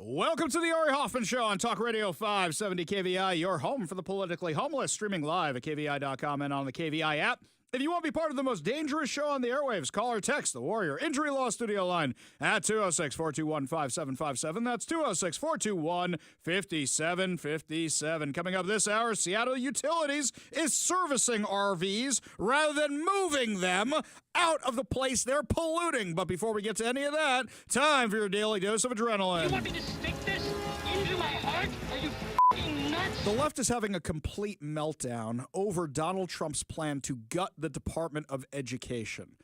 Welcome to the Ari Hoffman Show on Talk Radio 570 KVI, your home for the politically homeless, streaming live at KVI.com and on the KVI app. If you want to be part of the most dangerous show on the airwaves, call or text the Warrior Injury Law Studio line at 206-421-5757. That's 206-421-5757. Coming up this hour, Seattle Utilities is servicing RVs rather than moving them out of the place they're polluting. But before we get to any of that, time for your daily dose of adrenaline. You want me to stick this into my heart? Are you f***ing nuts? The left is having a complete meltdown over Donald Trump's plan to gut the Department of Education.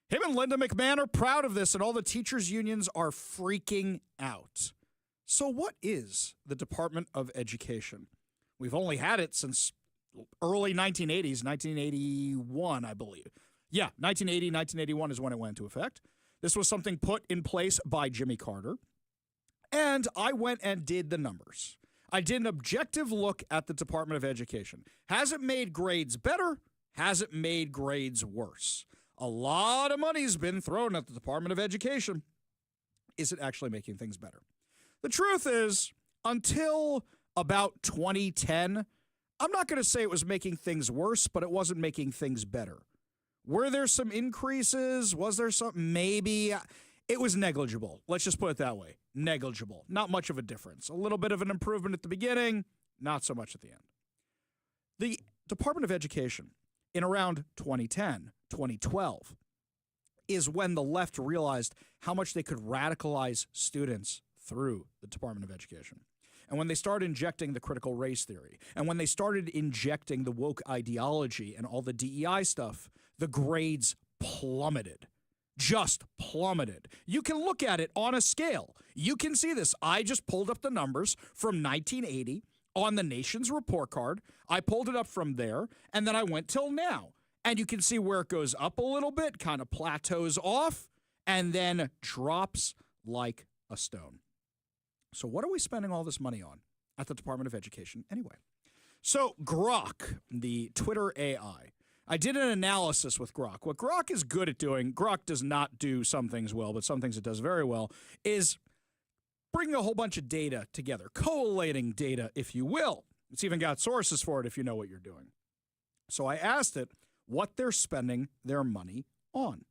Him and Linda McMahon are proud of this, and all the teachers' unions are freaking out. So what is the Department of Education? We've only had it since early 1980s, 1981, I believe. Yeah, 1980, 1981 is when it went into effect. This was something put in place by Jimmy Carter. And I went and did the numbers. I did an objective look at the Department of Education. Has it made grades better? Has it made grades worse? A lot of money's been thrown at the Department of Education. Is it actually making things better? The truth is, until about 2010, I'm not going to say it was making things worse, but it wasn't making things better. Were there some increases? Was there something? Maybe. It was negligible. Let's just put it that way. Negligible. Not much of a difference. A little bit of an improvement at the beginning, not so much at the end. The Department of Education, in around 2010, 2012, is when the left realized how much they could radicalize students through the Department of Education. And when they started injecting the critical race theory, and when they started injecting the woke ideology and all the DEI stuff, the grades plummeted. Just plummeted. You can look at it on a scale. You can see this. I just pulled up the numbers from 1980 on the Nation's report card. I pulled it up from there, and then I went till now. And you can see where it goes up a little bit, kind of plateaus off, and then drops like a stone. So what are we spending all this money on at the Department of Education anyway? So Grok, the Twitter AI, I did an analysis with Grok. What Grok is good at doing, Grok does not do some things well, but some things it does very well, is bringing a whole bunch of data together, collating data, if you will. It's even got sources for it if you know what you're doing. So I asked it what they're spending their money on.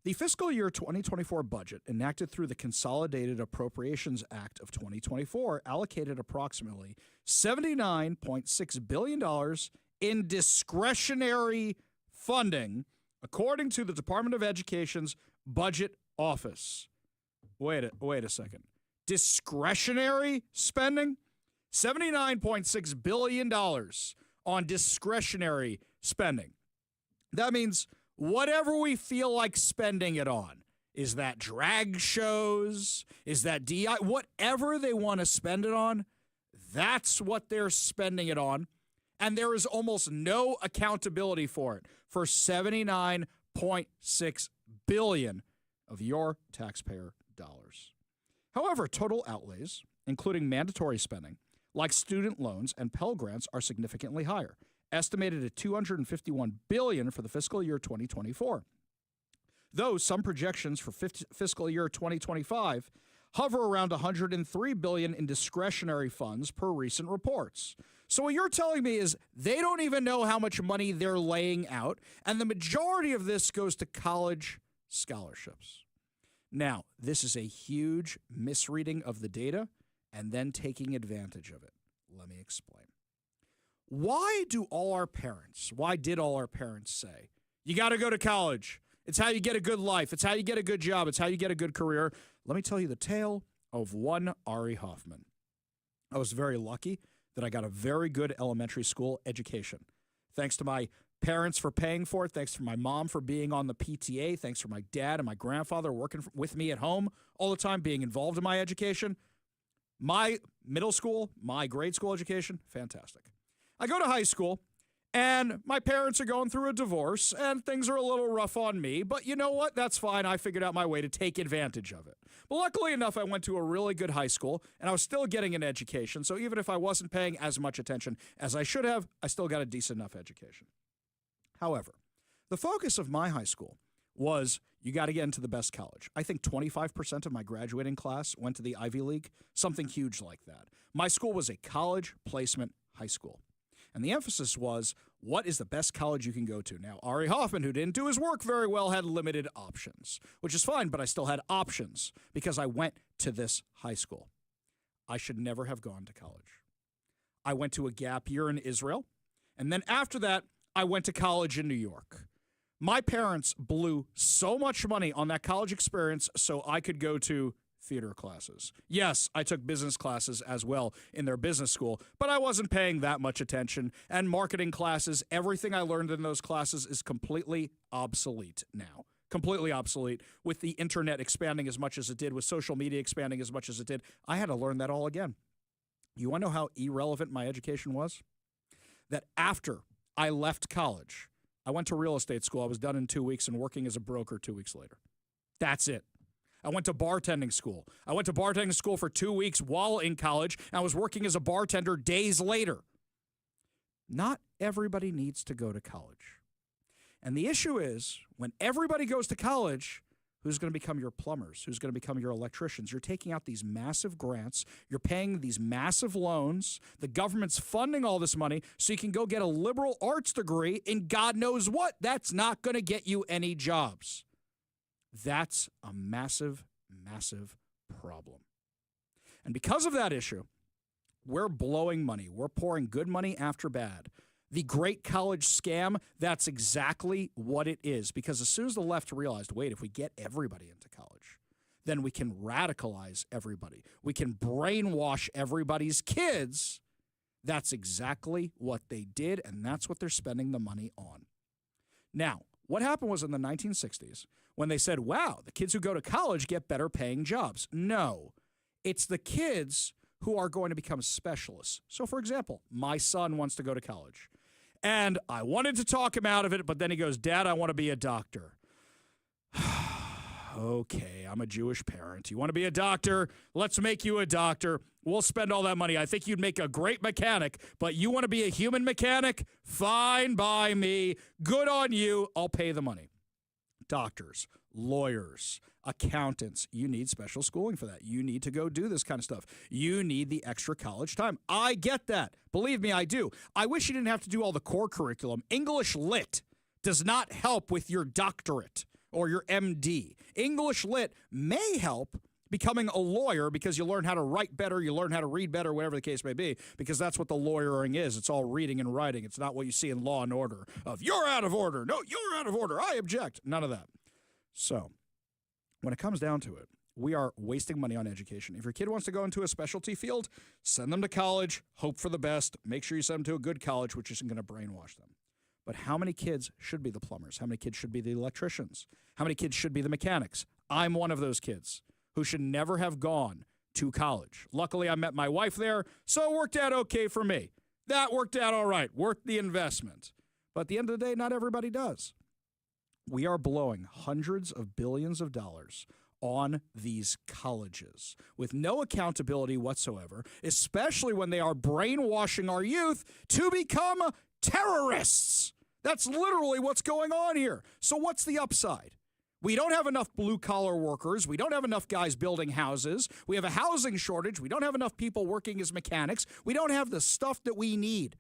The fiscal year 2024 budget, enacted through the Consolidated Appropriations Act of 2024, allocated approximately $79.6 billion in discretionary funding, according to the Department of Education's Budget Office. Wait a second. Discretionary spending? $79.6 billion on discretionary spending. That means whatever we feel like spending it on. Is that drag shows? Is that DI? Whatever they want to spend it on, that's what they're spending it on. And there is almost no accountability for it, for $79.6 billion of your taxpayer dollars. However, total outlays, including mandatory spending, like student loans and Pell Grants, are significantly higher, estimated at $251 billion for the fiscal year 2024. Though some projections for fiscal year 2025 hover around $103 billion in discretionary funds per recent reports. So what you're telling me is they don't even know how much money they're laying out, and the majority of this goes to college scholarships. Now, this is a huge misreading of the data and then taking advantage of it. Let me explain. Why did all our parents say, you got to go to college? It's how you get a good life. It's how you get a good job. It's how you get a good career. Let me tell you the tale of one Ari Hoffman. I was very lucky that I got a very good elementary school education. Thanks to my parents for paying for it. Thanks to my mom for being on the PTA. Thanks for my dad and my grandfather working with me at home all the time, being involved in my education. My middle school, my grade school education, fantastic. I go to high school, and my parents are going through a divorce, and things are a little rough on me. But you know what? That's fine. I figured out my way to take advantage of it. But luckily enough, I went to a really good high school, and I was still getting an education. So even if I wasn't paying as much attention as I should have, I still got a decent enough education. However, the focus of my high school was you got to get into the best college. I think 25% of my graduating class went to the Ivy League, something huge like that. My school was a college placement high school. And the emphasis was, what is the best college you can go to? Now, Ari Hoffman, who didn't do his work very well, had limited options, which is fine, but I still had options because I went to this high school. I should never have gone to college. I went to a gap year in Israel, and then after that, I went to college in New York. My parents blew so much money on that college experience so I could go to theater classes. Yes, I took business classes as well in their business school, but I wasn't paying that much attention. And marketing classes, everything I learned in those classes is completely obsolete now. Completely obsolete with the internet expanding as much as it did, with social media expanding as much as it did. I had to learn that all again. You want to know how irrelevant my education was? That after I left college, I went to real estate school. I was done in 2 weeks and working as a broker 2 weeks later. That's it. I went to bartending school. I went to bartending school for 2 weeks while in college, and I was working as a bartender days later. Not everybody needs to go to college. And the issue is, when everybody goes to college, who's going to become your plumbers? Who's going to become your electricians? You're taking out these massive grants. You're paying these massive loans. The government's funding all this money so you can go get a liberal arts degree in God knows what. That's not going to get you any jobs. That's a massive, massive problem. And because of that issue, we're blowing money. We're pouring good money after bad. The great college scam, that's exactly what it is. Because as soon as the left realized, wait, if we get everybody into college, then we can radicalize everybody. We can brainwash everybody's kids. That's exactly what they did, and that's what they're spending the money on. Now, what happened was in the 1960s, when they said, wow, the kids who go to college get better paying jobs. No, it's the kids who are going to become specialists. So, for example, my son wants to go to college. And I wanted to talk him out of it, but then he goes, Dad, I want to be a doctor. Okay, I'm a Jewish parent. You want to be a doctor? Let's make you a doctor. We'll spend all that money. I think you'd make a great mechanic, but you want to be a human mechanic? Fine by me. Good on you. I'll pay the money. Doctors, lawyers, accountants, you need special schooling for that. You need to go do this kind of stuff. You need the extra college time. I get that. Believe me, I do. I wish you didn't have to do all the core curriculum. English Lit does not help with your doctorate or your MD. English Lit may help becoming a lawyer because you learn how to write better, you learn how to read better, whatever the case may be, because that's what the lawyering is. It's all reading and writing. It's not what you see in Law and Order of, you're out of order. No, you're out of order. I object. None of that. So when it comes down to it, we are wasting money on education. If your kid wants to go into a specialty field, send them to college, hope for the best, make sure you send them to a good college, which isn't going to brainwash them. But how many kids should be the plumbers? How many kids should be the electricians? How many kids should be the mechanics? I'm one of those kids who should never have gone to college. Luckily, I met my wife there, so it worked out okay for me. That worked out all right, worth the investment. But at the end of the day, not everybody does. We are blowing hundreds of billions of dollars on these colleges with no accountability whatsoever, especially when they are brainwashing our youth to become terrorists. That's literally what's going on here. So what's the upside? We don't have enough blue-collar workers. We don't have enough guys building houses. We have a housing shortage. We don't have enough people working as mechanics. We don't have the stuff that we need.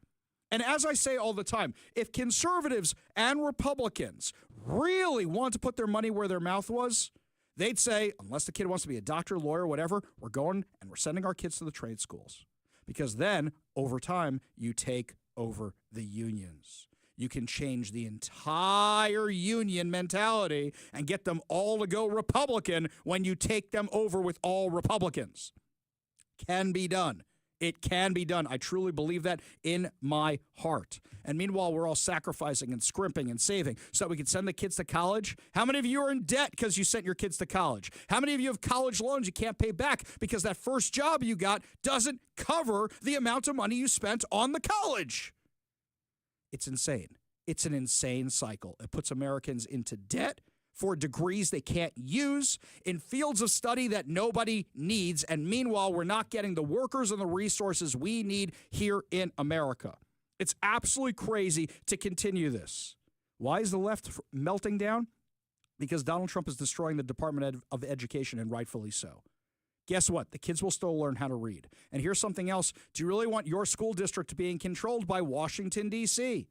And as I say all the time, if conservatives and Republicans really want to put their money where their mouth was, they'd say, unless the kid wants to be a doctor, lawyer, whatever, we're going and we're sending our kids to the trade schools. Because then, over time, you take over the unions. You can change the entire union mentality and get them all to go Republican when you take them over with all Republicans. Can be done. It can be done. I truly believe that in my heart. And meanwhile, we're all sacrificing and scrimping and saving so that we can send the kids to college. How many of you are in debt because you sent your kids to college? How many of you have college loans you can't pay back because that first job you got doesn't cover the amount of money you spent on the college? It's insane. It's an insane cycle. It puts Americans into debt for degrees they can't use in fields of study that nobody needs. And meanwhile, we're not getting the workers and the resources we need here in America. It's absolutely crazy to continue this. Why is the left melting down? because Donald Trump is destroying the Department of Education, and rightfully so. Guess what? The kids will still learn how to read. And here's something else. Do you really want your school district being controlled by Washington, D.C.?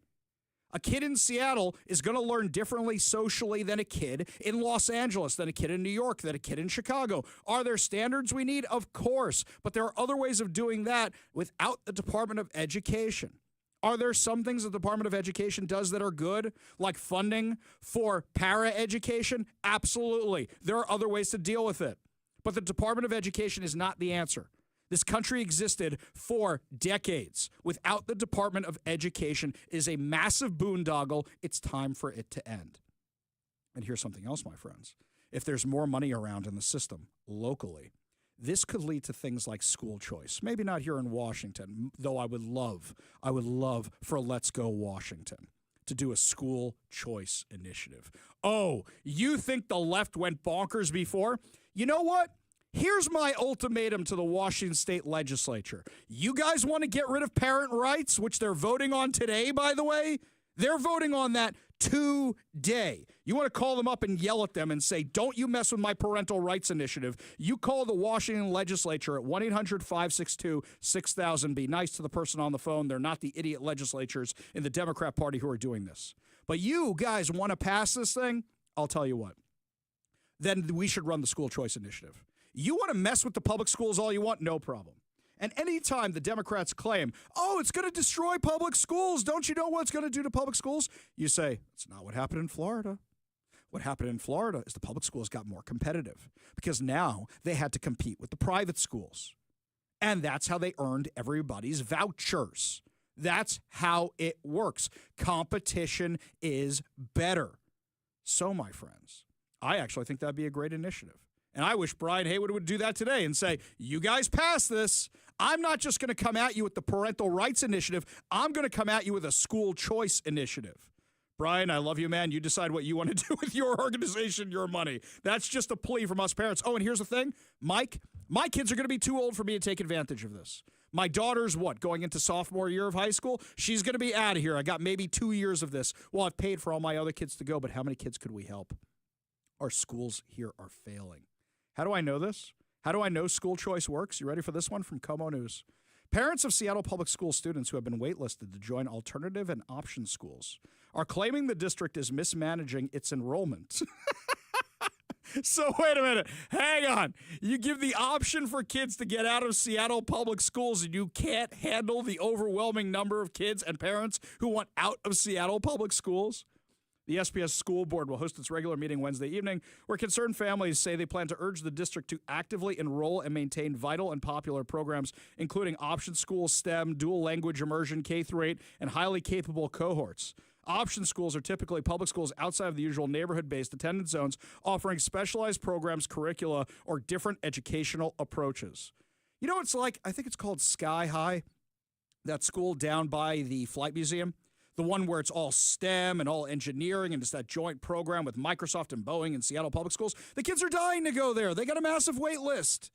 A kid in Seattle is going to learn differently socially than a kid in Los Angeles, than a kid in New York, than a kid in Chicago. Are there standards we need? Of course. But there are other ways of doing that without the Department of Education. Are there some things the Department of Education does that are good, like funding for para-education? Absolutely. There are other ways to deal with it. But the Department of Education is not the answer. This country existed for decades. Without the Department of Education, it is a massive boondoggle. It's time for it to end. And here's something else, my friends. If there's more money around in the system locally, this could lead to things like school choice. Maybe not here in Washington, though I would love for Let's Go Washington to do a school choice initiative. Oh, you think the left went bonkers before? You know what? Here's my ultimatum to the Washington State Legislature. You guys want to get rid of parent rights, which they're voting on today, by the way? They're voting on that today. You want to call them up and yell at them and say, don't you mess with my parental rights initiative. You call the Washington Legislature at 1-800-562-6000. Be nice to the person on the phone. They're not the idiot legislatures in the Democrat Party who are doing this. But you guys want to pass this thing? I'll tell you what. Then we should run the school choice initiative. You want to mess with the public schools all you want? No problem. And anytime the Democrats claim, oh, it's going to destroy public schools, don't you know what it's going to do to public schools? You say, it's not what happened in Florida. What happened in Florida is the public schools got more competitive because now they had to compete with the private schools. And that's how they earned everybody's vouchers. That's how it works. Competition is better. So, my friends, I actually think that'd be a great initiative. And I wish Brian Haywood would do that today and say, you guys pass this. I'm not just going to come at you with the parental rights initiative. I'm going to come at you with a school choice initiative. Brian, I love you, man. You decide what you want to do with your organization, your money. That's just a plea from us parents. Oh, and here's the thing, Mike, my kids are going to be too old for me to take advantage of this. My daughter's going into sophomore year of high school? She's going to be out of here. I got maybe 2 years of this. Well, I've paid for all my other kids to go, but how many kids could we help? Our schools here are failing. How do I know this? How do I know school choice works? You ready for this one from Como News? Parents of Seattle public school students who have been waitlisted to join alternative and option schools are claiming the district is mismanaging its enrollment. So wait a minute. Hang on. You give the option for kids to get out of Seattle public schools and you can't handle the overwhelming number of kids and parents who want out of Seattle public schools? The SPS School Board will host its regular meeting Wednesday evening, where concerned families say they plan to urge the district to actively enroll and maintain vital and popular programs, including option schools, STEM, dual language immersion, K-8, and highly capable cohorts. Option schools are typically public schools outside of the usual neighborhood-based attendance zones, offering specialized programs, curricula, or different educational approaches. You know, it's like, I think it's called Sky High, that school down by the Flight Museum. The one where it's all STEM and all engineering and it's that joint program with Microsoft and Boeing and Seattle Public Schools. The kids are dying to go there. They got a massive wait list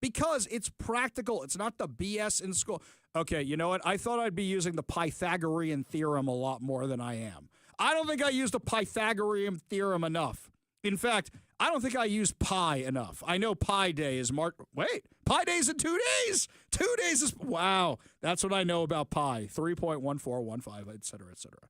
because it's practical. It's not the BS in school. Okay, you know what? I thought I'd be using the Pythagorean theorem a lot more than I am. I don't think I used the Pythagorean theorem enough. In fact, I don't think I use pi enough. I know Pi Day is Pi Day's in 2 days. 2 days is, wow. That's what I know about pi. 3.1415, et cetera, et cetera.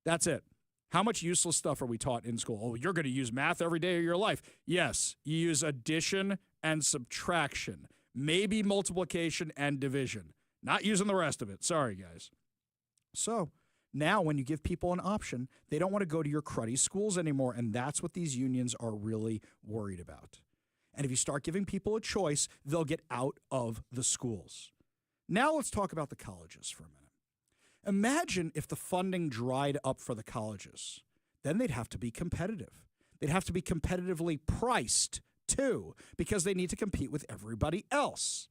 That's it. How much useless stuff are we taught in school? Oh, you're going to use math every day of your life. Yes, you use addition and subtraction. Maybe multiplication and division. Not using the rest of it. Sorry, guys. So, now, when you give people an option, they don't want to go to your cruddy schools anymore, and that's what these unions are really worried about. And if you start giving people a choice, they'll get out of the schools. Now let's talk about the colleges for a minute. Imagine if the funding dried up for the colleges. Then they'd have to be competitive. They'd have to be competitively priced, too, because they need to compete with everybody else.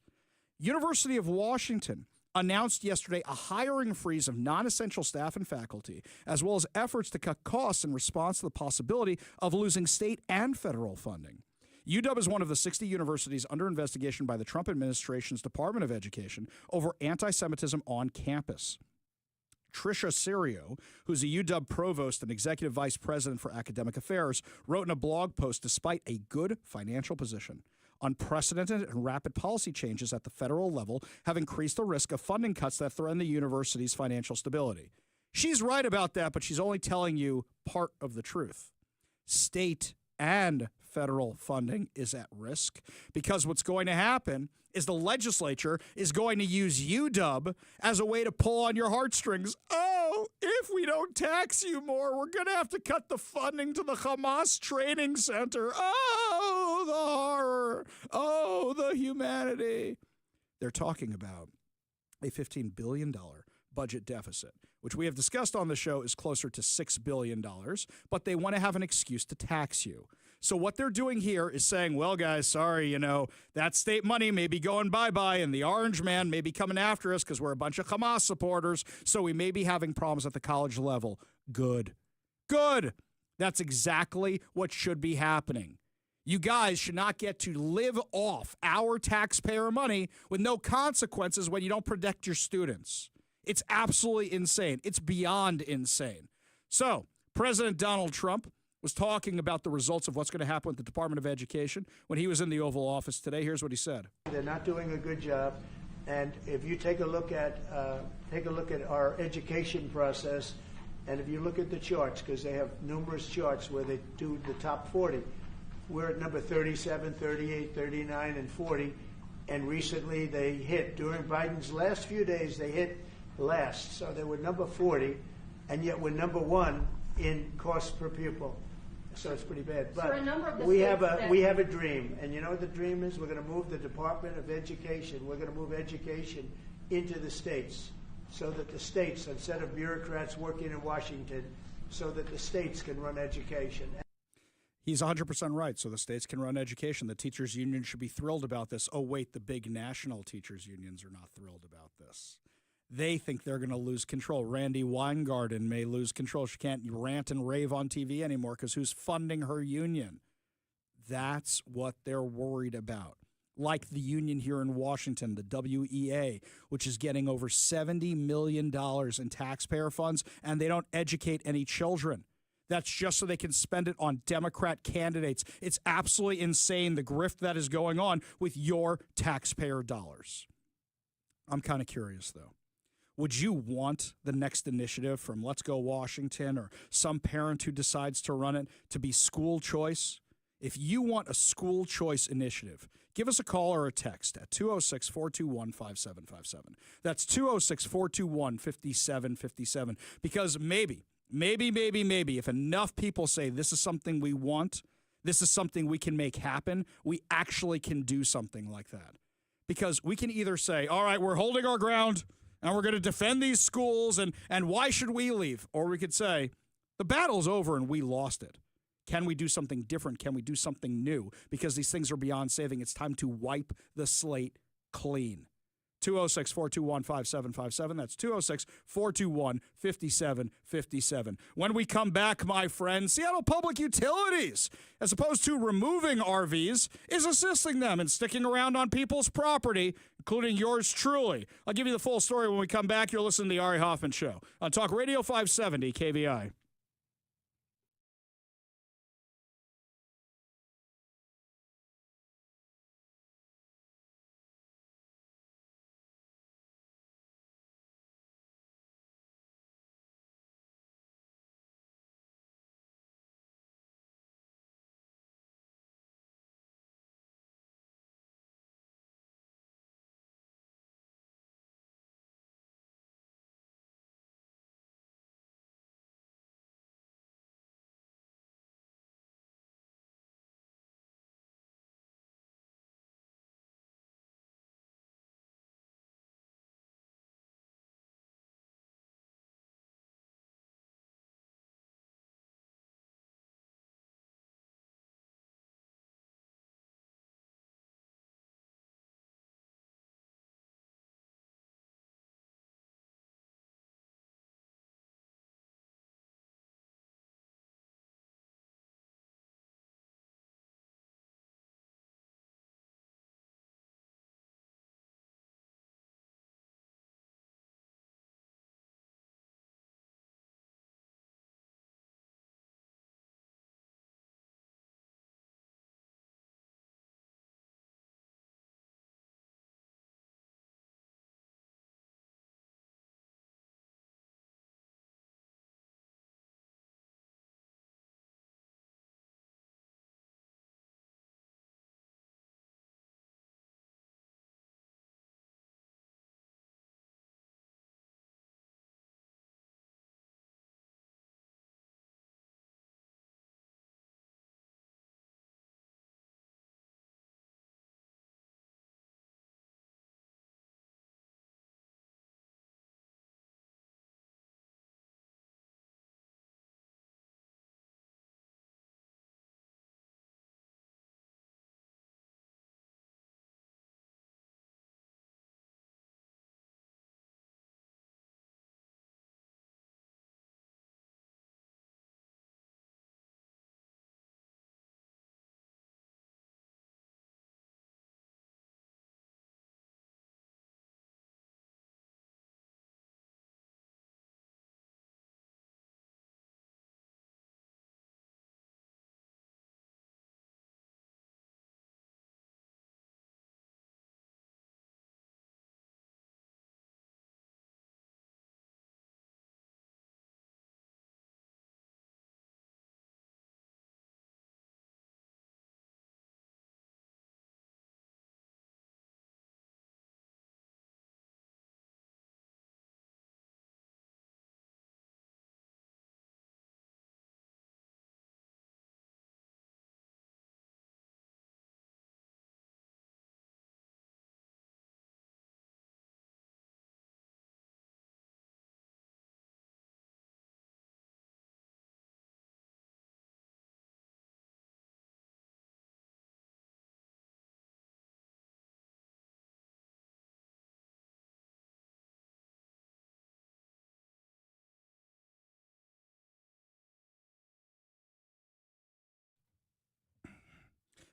University of Washington announced yesterday a hiring freeze of non-essential staff and faculty, as well as efforts to cut costs in response to the possibility of losing state and federal funding. UW is one of the 60 universities under investigation by the Trump administration's Department of Education over anti-Semitism on campus. Tricia Serio, who's a UW provost and executive vice president for academic affairs, wrote in a blog post, despite a good financial position, unprecedented and rapid policy changes at the federal level have increased the risk of funding cuts that threaten the university's financial stability. She's right about that, but she's only telling you part of the truth. State and federal funding is at risk because what's going to happen is the legislature is going to use UW as a way to pull on your heartstrings. Oh, if we don't tax you more, we're going to have to cut the funding to the Hamas training center. Oh, the horror. Oh, the humanity. They're talking about a $15 billion budget deficit, which we have discussed on the show is closer to $6 billion, but they want to have an excuse to tax you. So what they're doing here is saying, well, guys, sorry, that state money may be going bye-bye, and the orange man may be coming after us because we're a bunch of Hamas supporters, so we may be having problems at the college level. Good. Good. That's exactly what should be happening. You guys should not get to live off our taxpayer money with no consequences when you don't protect your students. It's absolutely insane. It's beyond insane. So, President Donald Trump was talking about the results of what's going to happen with the Department of Education when he was in the Oval Office today. Here's what he said. They're not doing a good job, and if you take a look at our education process, and if you look at the charts, because they have numerous charts where they do the top 40, we're at number 37, 38, 39, and 40, and recently they hit, during Biden's last few days, they hit last, so they were number 40, and yet we're number 1 in cost per pupil. So it's pretty bad. But we have a dream, and you know what the dream is? We're going to move the Department of Education. We're going to move education into the states, so that the states, instead of bureaucrats working in Washington, so that the states can run education. He's 100% right. So the states can run education. The teachers union should be thrilled about this. Oh, wait, the big national teachers unions are not thrilled about this. They think they're going to lose control. Randy Weingarten may lose control. She can't rant and rave on TV anymore because who's funding her union? That's what they're worried about. Like the union here in Washington, the WEA, which is getting over $70 million in taxpayer funds, and they don't educate any children. That's just so they can spend it on Democrat candidates. It's absolutely insane, the grift that is going on with your taxpayer dollars. I'm kind of curious, though. Would you want the next initiative from Let's Go Washington or some parent who decides to run it to be school choice? If you want a school choice initiative, give us a call or a text at 206-421-5757. That's 206-421-5757. Because maybe, if enough people say this is something we want, this is something we can make happen, we actually can do something like that. Because we can either say, all right, we're holding our ground, and we're going to defend these schools, and why should we leave? Or we could say, the battle's over and we lost it. Can we do something different? Can we do something new? Because these things are beyond saving. It's time to wipe the slate clean. 206-421-5757. That's 206-421-5757. When we come back, my friends, Seattle Public Utilities, as opposed to removing RVs, is assisting them in sticking around on people's property, including yours truly. I'll give you the full story when we come back. You're listening to The Ari Hoffman Show on Talk Radio 570 KVI.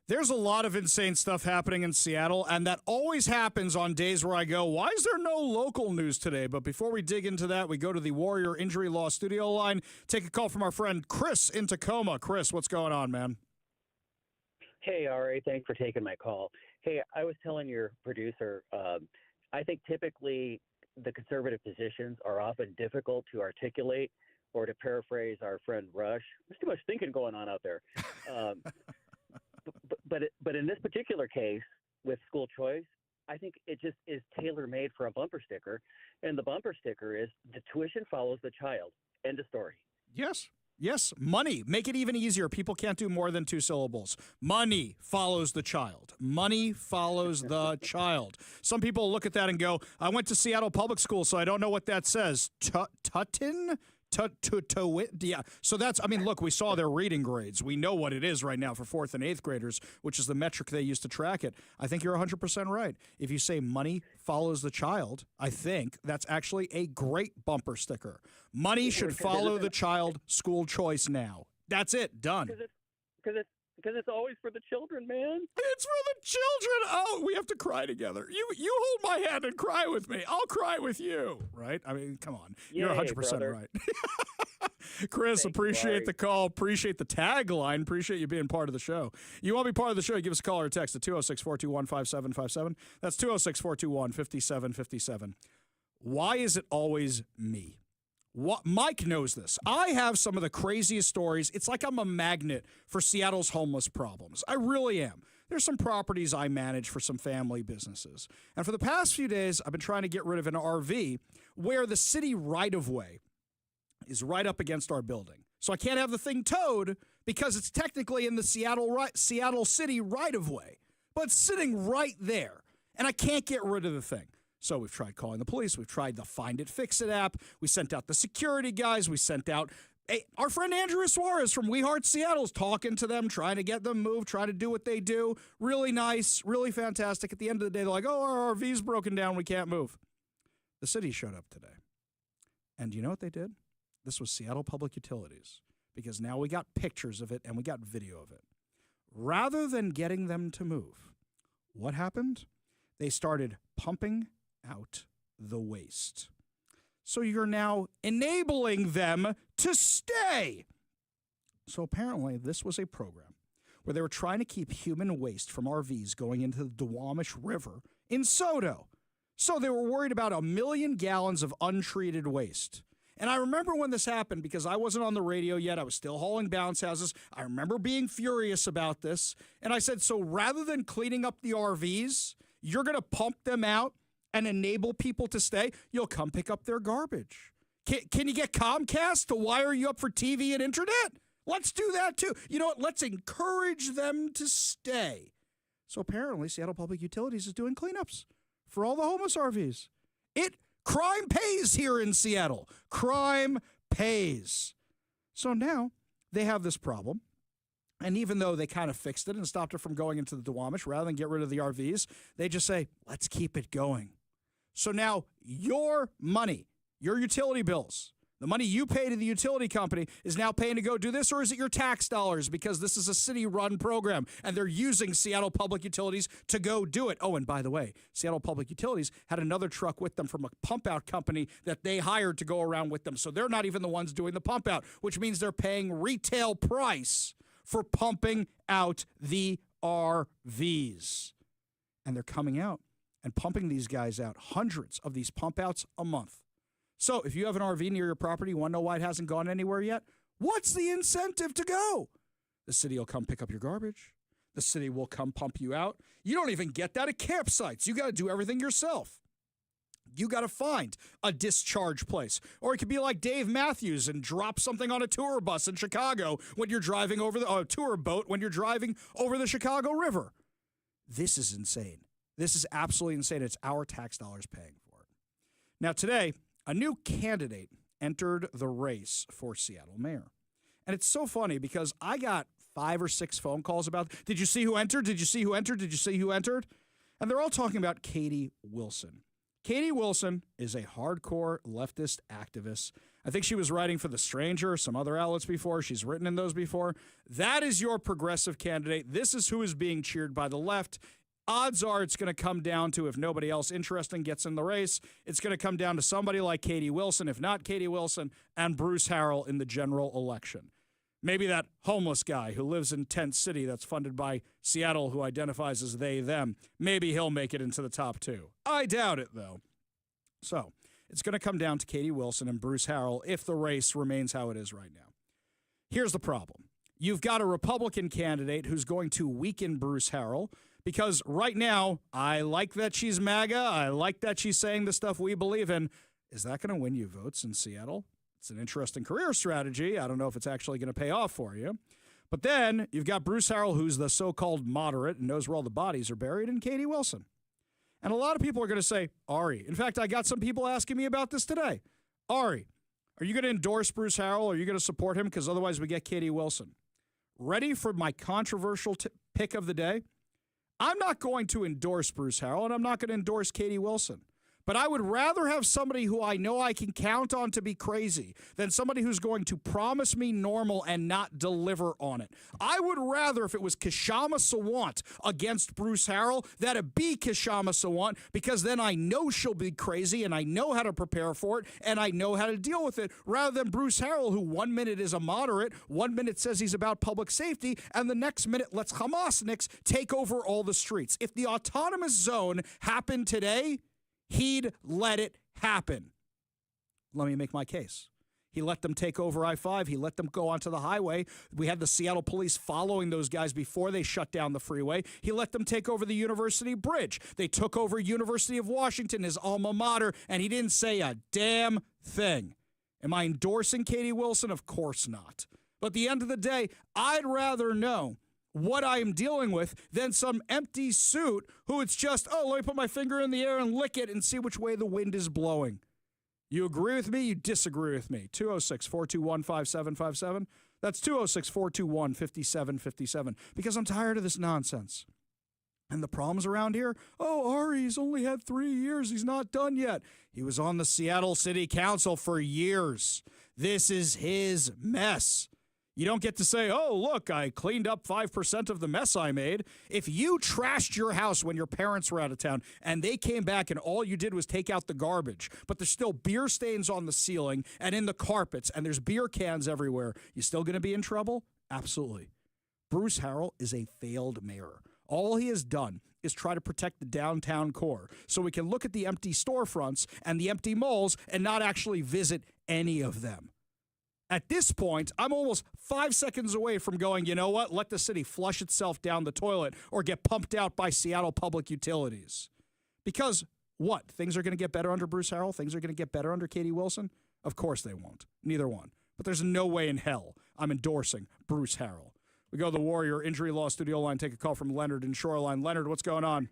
There's a lot of insane stuff happening in Seattle, and that always happens on days where I go, why is there no local news today? But before we dig into that, we go to the Warrior Injury Law studio line, take a call from our friend Chris in Tacoma. Chris, what's going on, man? Hey, Ari, thanks for taking my call. Hey, I was telling your producer, I think typically the conservative positions are often difficult to articulate, or to paraphrase our friend Rush, there's too much thinking going on out there. But in this particular case with school choice, I think it just is tailor-made for a bumper sticker. And the bumper sticker is the tuition follows the child. End of story. Yes, money. Make it even easier. People can't do more than 2 syllables. Money follows the child. Money follows the child. Some people look at that and go, I went to Seattle Public School, so I don't know what that says. Tuttin? Yeah. So that's, I mean, look, we saw their reading grades. We know what it is right now for 4th and 8th graders, which is the metric they use to track it. I think you're 100% right. If you say money follows the child, I think that's actually a great bumper sticker. Money should follow the child, school choice now. That's it. Done. Because it's always for the children, man. It's for the children. Oh, we have to cry together. You hold my hand and cry with me. I'll cry with you. Right? I mean, come on. You're 100% brother. right. Chris, appreciate the call. Appreciate the tagline. Appreciate you being part of the show. You want to be part of the show, give us a call or a text at 206-421-5757. That's 206-421-5757. Why is it always me? Mike knows this. I have some of the craziest stories. It's like I'm a magnet for Seattle's homeless problems. I really am. There's some properties I manage for some family businesses. And for the past few days, I've been trying to get rid of an RV where the city right-of-way is right up against our building. So I can't have the thing towed because it's technically in the Seattle city right-of-way. But it's sitting right there, and I can't get rid of the thing. So we've tried calling the police. We've tried the Find It, Fix It app. We sent out the security guys. We sent out our friend Andrew Suarez from We Heart Seattle's talking to them, trying to get them moved, trying to do what they do. Really nice, really fantastic. At the end of the day, they're like, oh, our RV's broken down. We can't move. The city showed up today. And you know what they did? This was Seattle Public Utilities, because now we got pictures of it and we got video of it. Rather than getting them to move, what happened? They started pumping out the waste. So you're now enabling them to stay. So apparently this was a program where they were trying to keep human waste from RVs going into the Duwamish River in Soto. So they were worried about 1 million gallons of untreated waste. And I remember when this happened because I wasn't on the radio yet. I was still hauling bounce houses. I remember being furious about this. And I said, so rather than cleaning up the RVs, you're going to pump them out and enable people to stay? You'll come pick up their garbage. Can you get Comcast to wire you up for TV and internet? Let's do that too. You know what? Let's encourage them to stay. So apparently Seattle Public Utilities is doing cleanups for all the homeless RVs. Crime pays here in Seattle. Crime pays. So now they have this problem. And even though they kind of fixed it and stopped it from going into the Duwamish, rather than get rid of the RVs, they just say, let's keep it going. So now your money, your utility bills, the money you pay to the utility company is now paying to go do this, or is it your tax dollars because this is a city-run program and they're using Seattle Public Utilities to go do it? Oh, and by the way, Seattle Public Utilities had another truck with them from a pump-out company that they hired to go around with them. So they're not even the ones doing the pump-out, which means they're paying retail price for pumping out the RVs. And they're coming out and pumping these guys out, hundreds of these pump outs a month. So if you have an RV near your property, you want to know why it hasn't gone anywhere yet? What's the incentive to go? The city will come pick up your garbage. The city will come pump you out. You don't even get that at campsites. You got to do everything yourself. You got to find a discharge place. Or it could be like Dave Matthews and drop something on a tour bus in Chicago when you're driving over the tour boat when you're driving over the Chicago River. This is insane. This is absolutely insane. It's our tax dollars paying for it. Now today, a new candidate entered the race for Seattle mayor. And it's so funny because I got 5 or 6 phone calls about, did you see who entered? Did you see who entered? Did you see who entered? And they're all talking about Katie Wilson. Katie Wilson is a hardcore leftist activist. I think she was writing for The Stranger, some other outlets before. She's written in those before. That is your progressive candidate. This is who is being cheered by the left. Odds are it's going to come down to, if nobody else interesting gets in the race, it's going to come down to somebody like Katie Wilson, if not Katie Wilson, and Bruce Harrell in the general election. Maybe that homeless guy who lives in Tent City that's funded by Seattle who identifies as they, them. Maybe he'll make it into the top 2. I doubt it, though. So it's going to come down to Katie Wilson and Bruce Harrell if the race remains how it is right now. Here's the problem. You've got a Republican candidate who's going to weaken Bruce Harrell because right now, I like that she's MAGA. I like that she's saying the stuff we believe in. Is that going to win you votes in Seattle? It's an interesting career strategy. I don't know if it's actually going to pay off for you. But then you've got Bruce Harrell, who's the so-called moderate and knows where all the bodies are buried, and Katie Wilson. And a lot of people are going to say, Ari. In fact, I got some people asking me about this today. Ari, are you going to endorse Bruce Harrell? Or are you going to support him? Because otherwise we get Katie Wilson. Ready for my controversial pick of the day? I'm not going to endorse Bruce Harrell, and I'm not going to endorse Katie Wilson. But I would rather have somebody who I know I can count on to be crazy than somebody who's going to promise me normal and not deliver on it. I would rather, if it was Kshama Sawant against Bruce Harrell, that it be Kshama Sawant, because then I know she'll be crazy and I know how to prepare for it and I know how to deal with it, rather than Bruce Harrell, who 1 minute is a moderate, 1 minute says he's about public safety, and the next minute lets Hamasniks take over all the streets. If the autonomous zone happened today, he'd let it happen. Let me make my case. He let them take over I-5. He let them go onto the highway. We had the Seattle police following those guys before they shut down the freeway. He let them take over the University Bridge. They took over University of Washington, his alma mater, and he didn't say a damn thing. Am I endorsing Katie Wilson? Of course not. But at the end of the day, I'd rather know what I am dealing with than some empty suit who it's just, let me put my finger in the air and lick it and see which way the wind is blowing. You agree with me? You disagree with me? 206-421-5757. That's 206-421-5757 because I'm tired of this nonsense. And the problems around here, Ari's only had 3 years. He's not done yet. He was on the Seattle City Council for years. This is his mess. You don't get to say, look, I cleaned up 5% of the mess I made. If you trashed your house when your parents were out of town and they came back and all you did was take out the garbage, but there's still beer stains on the ceiling and in the carpets and there's beer cans everywhere, you still going to be in trouble? Absolutely. Bruce Harrell is a failed mayor. All he has done is try to protect the downtown core so we can look at the empty storefronts and the empty malls and not actually visit any of them. At this point, I'm almost 5 seconds away from going, you know what, let the city flush itself down the toilet or get pumped out by Seattle Public Utilities. Because what? Things are going to get better under Bruce Harrell? Things are going to get better under Katie Wilson? Of course they won't. Neither one. But there's no way in hell I'm endorsing Bruce Harrell. We go to the Warrior Injury Law Studio line, take a call from Leonard in Shoreline. Leonard, what's going on?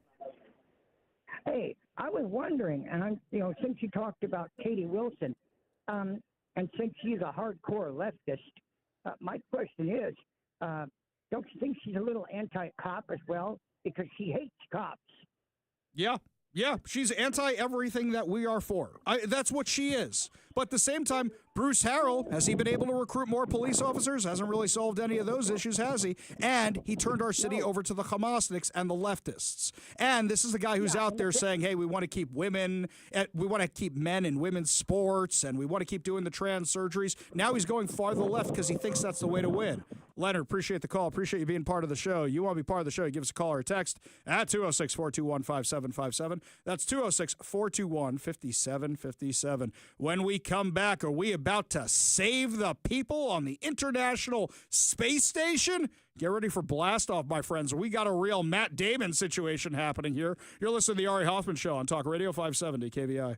Hey, I was wondering, and since you talked about Katie Wilson, and since she's a hardcore leftist, my question is, don't you think she's a little anti-cop as well? Because she hates cops. Yeah, she's anti-everything that we are for. That's what she is. But at the same time, Bruce Harrell, has he been able to recruit more police officers? Hasn't really solved any of those issues, has he? And he turned our city over to the Hamasniks and the leftists. And this is the guy who's out there saying, hey, we want to keep women, we want to keep men in women's sports, and we want to keep doing the trans surgeries. Now he's going farther left because he thinks that's the way to win. Leonard, appreciate the call. Appreciate you being part of the show. You want to be part of the show, you give us a call or a text at 206-421-5757. That's 206-421-5757. When we come back, are we about to save the people on the International Space Station? Get ready for blast off, my friends. We got a real Matt Damon situation happening here. You're listening to the Ari Hoffman Show on Talk Radio 570 KVI.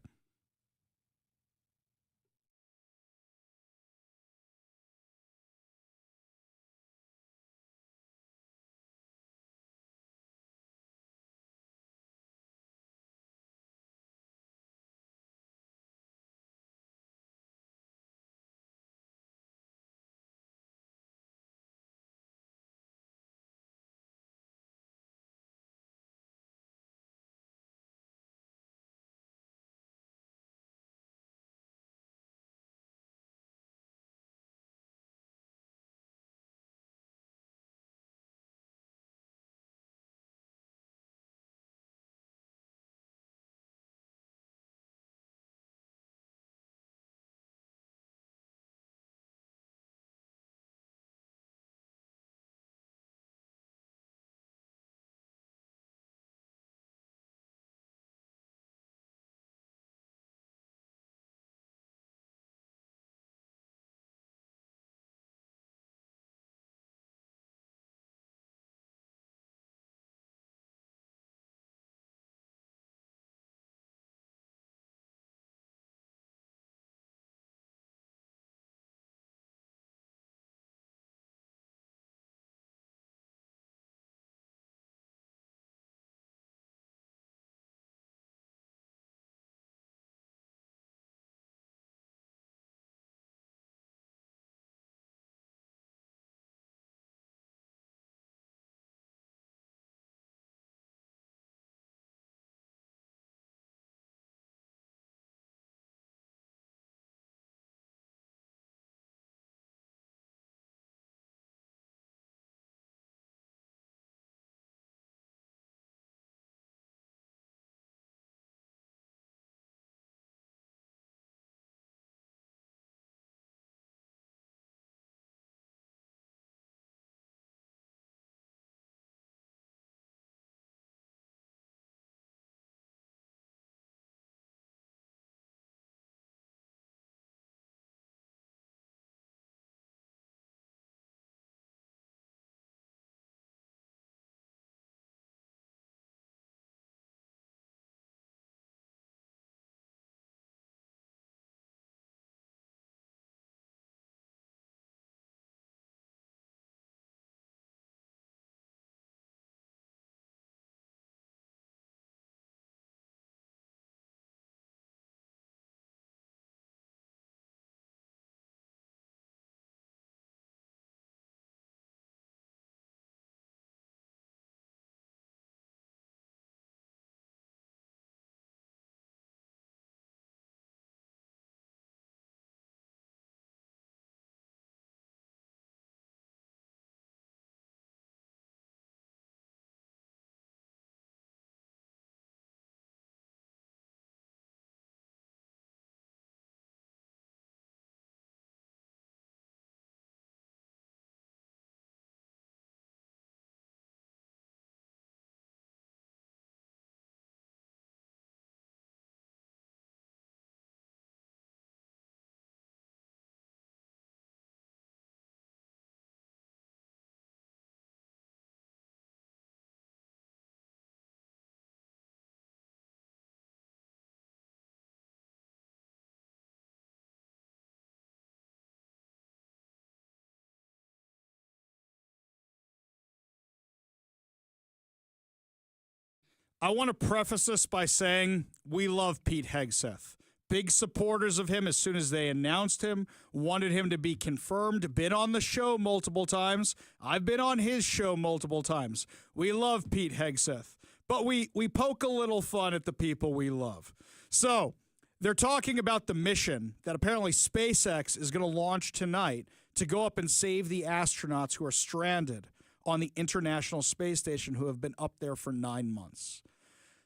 I want to preface this by saying we love Pete Hegseth. Big supporters of him as soon as they announced him, wanted him to be confirmed, been on the show multiple times. I've been on his show multiple times. We love Pete Hegseth, but we poke a little fun at the people we love. So they're talking about the mission that apparently SpaceX is going to launch tonight to go up and save the astronauts who are stranded on the International Space Station who have been up there for 9 months.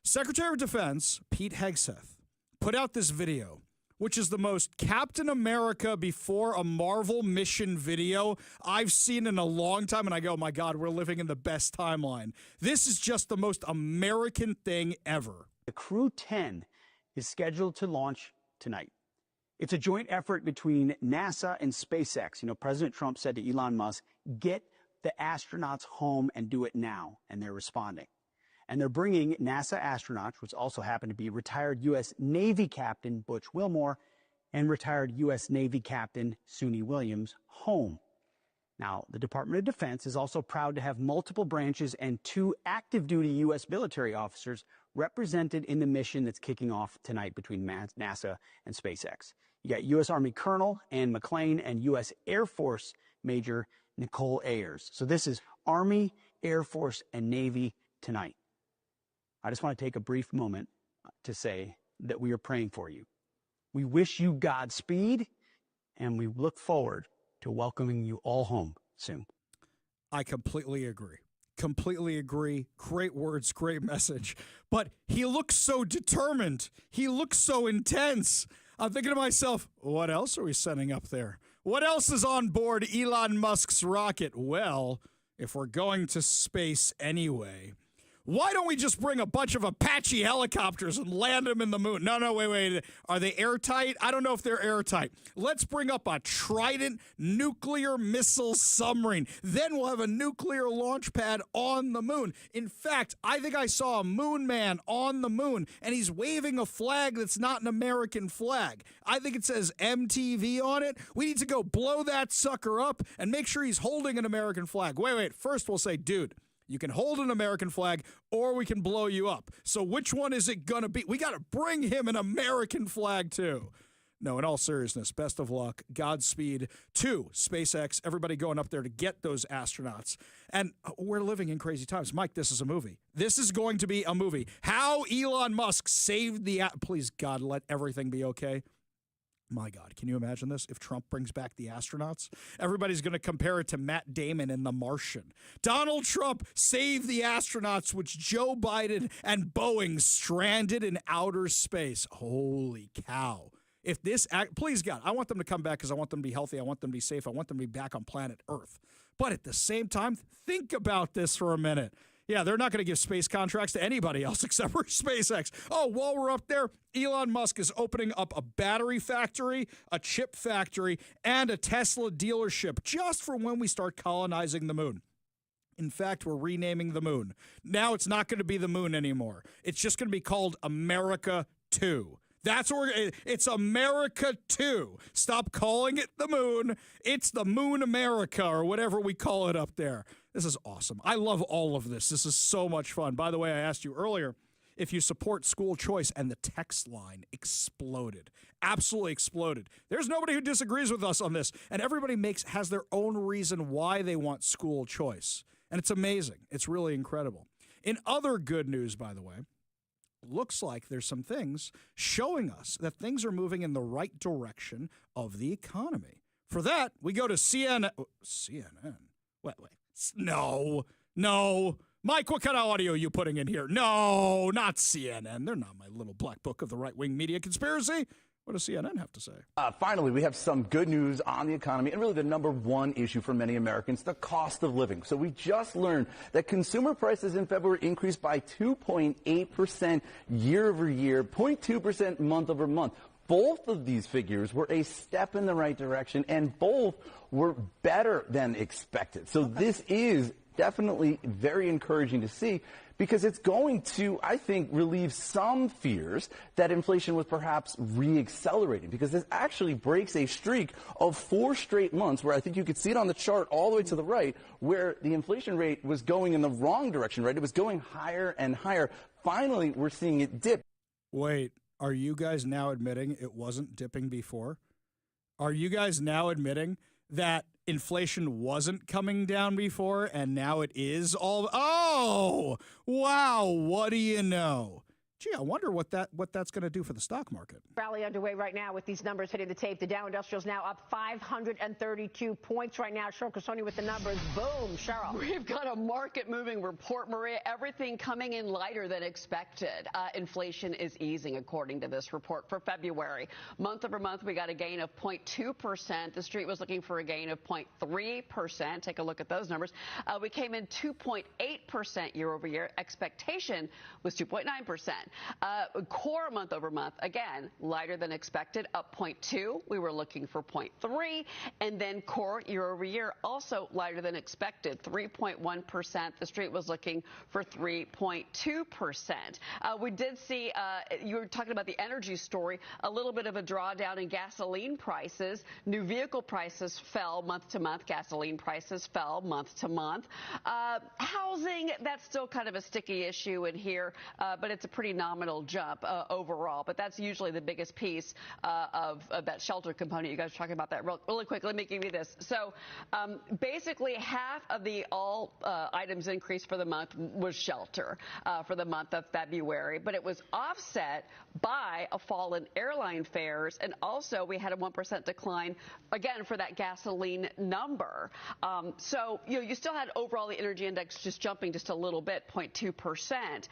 Secretary of Defense Pete Hegseth put out this video, which is the most Captain America before a Marvel mission video I've seen in a long time. And I go, my God, we're living in the best timeline. This is just the most American thing ever. The Crew 10 is scheduled to launch tonight. It's a joint effort between NASA and SpaceX. You know, President Trump said to Elon Musk, get the astronauts home and do it now. And they're responding. And they're bringing NASA astronauts, which also happen to be retired U.S. Navy Captain Butch Wilmore and retired U.S. Navy Captain Suni Williams, home. Now, the Department of Defense is also proud to have multiple branches and 2 active-duty U.S. military officers represented in the mission that's kicking off tonight between NASA and SpaceX. You got U.S. Army Colonel Ann McClain and U.S. Air Force Major Nicole Ayers. So this is Army, Air Force, and Navy tonight. I just want to take a brief moment to say that we are praying for you. We wish you Godspeed, and we look forward to welcoming you all home soon. I completely agree. Completely agree. Great words, great message. But he looks so determined. He looks so intense. I'm thinking to myself, what else are we sending up there? What else is on board Elon Musk's rocket? Well, if we're going to space anyway, why don't we just bring a bunch of Apache helicopters and land them in the moon? No, wait. Are they airtight? I don't know if they're airtight. Let's bring up a Trident nuclear missile submarine. Then we'll have a nuclear launch pad on the moon. In fact, I think I saw a moon man on the moon, and he's waving a flag that's not an American flag. I think it says MTV on it. We need to go blow that sucker up and make sure he's holding an American flag. Wait. First, we'll say, dude, you can hold an American flag or we can blow you up. So which one is it going to be? We got to bring him an American flag too. No, in all seriousness, best of luck. Godspeed to SpaceX, everybody going up there to get those astronauts. And we're living in crazy times. Mike, this is a movie. This is going to be a movie. How Elon Musk saved the... Please, God, let everything be okay. My God, can you imagine this? If Trump brings back the astronauts, everybody's going to compare it to Matt Damon in The Martian. Donald Trump saved the astronauts, which Joe Biden and Boeing stranded in outer space. Holy cow. If this, please God, I want them to come back because I want them to be healthy. I want them to be safe. I want them to be back on planet Earth. But at the same time, think about this for a minute. Yeah, they're not going to give space contracts to anybody else except for SpaceX. Oh, while we're up there, Elon Musk is opening up a battery factory, a chip factory, and a Tesla dealership just for when we start colonizing the moon. In fact, we're renaming the moon. Now it's not going to be the moon anymore. It's just going to be called America 2. That's where it's America 2. Stop calling it the moon. It's the Moon America or whatever we call it up there. This is awesome. I love all of this. This is so much fun. By the way, I asked you earlier if you support school choice, and the text line exploded. Absolutely exploded. There's nobody who disagrees with us on this, and everybody has their own reason why they want school choice. And it's amazing. It's really incredible. In other good news, by the way, looks like there's some things showing us that things are moving in the right direction of the economy. For that, we go to CNN. CNN? Wait. No. Mike, what kind of audio are you putting in here? No, not CNN. They're not my little black book of the right-wing media conspiracy. What does CNN have to say? Finally, we have some good news on the economy and really the number one issue for many Americans, the cost of living. So we just learned that consumer prices in February increased by 2.8% year over year, 0.2% month over month. Both of these figures were a step in the right direction, and both were better than expected. So this is definitely very encouraging to see, because it's going to, I think, relieve some fears that inflation was perhaps re-accelerating, because this actually breaks a streak of 4 straight months where I think you could see it on the chart all the way to the right, where the inflation rate was going in the wrong direction, right? It was going higher and higher. Finally, we're seeing it dip. Wait, are you guys now admitting it wasn't dipping before? Are you guys now admitting that inflation wasn't coming down before and now it is all? Oh, wow. What do you know? Gee, I wonder what that's going to do for the stock market. Rally underway right now with these numbers hitting the tape. The Dow Industrial's now up 532 points right now. Cheryl Casoni with the numbers. Boom, Cheryl. We've got a market-moving report, Maria. Everything coming in lighter than expected. Inflation is easing, according to this report for February. Month over month, we got a gain of 0.2%. The street was looking for a gain of 0.3%. Take a look at those numbers. We came in 2.8% year over year. Expectation was 2.9%. Core month over month, again, lighter than expected, up 0.2. We were looking for 0.3. And then core year over year, also lighter than expected, 3.1%. The street was looking for 3.2%. We did see, you were talking about the energy story, a little bit of a drawdown in gasoline prices. New vehicle prices fell month to month. Gasoline prices fell month to month. Housing, that's still kind of a sticky issue in here, but it's a pretty nominal jump overall. But that's usually the biggest piece of that shelter component. You guys are talking about that really quick. Let me give you this. So basically half of the all items increase for the month was shelter for the month of February. But it was offset by a fall in airline fares. And also we had a 1% decline, again, for that gasoline number. So, you still had overall the energy index just jumping just a little bit, 0.2%.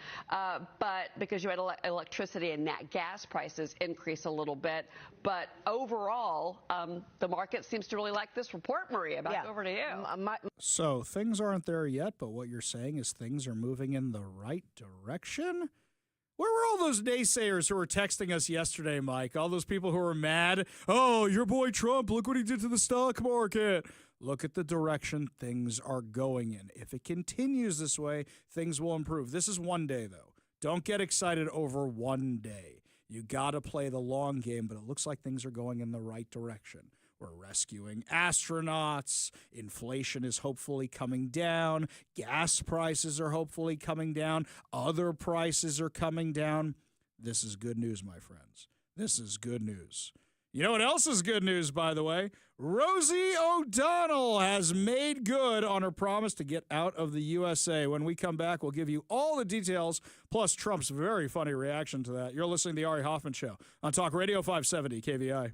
But because you had electricity and nat gas prices increase a little bit. But overall, the market seems to really like this report, Maria. Back over to you. So things aren't there yet, but what you're saying is things are moving in the right direction? Where were all those naysayers who were texting us yesterday, Mike? All those people who were mad? Oh, your boy Trump, look what he did to the stock market. Look at the direction things are going in. If it continues this way, things will improve. This is one day, though. Don't get excited over one day. You got to play the long game, but it looks like things are going in the right direction. We're rescuing astronauts. Inflation is hopefully coming down. Gas prices are hopefully coming down. Other prices are coming down. This is good news, my friends. This is good news. You know what else is good news, by the way? Rosie O'Donnell has made good on her promise to get out of the USA. When we come back, we'll give you all the details, plus Trump's very funny reaction to that. You're listening to the Ari Hoffman Show on Talk Radio 570 KVI.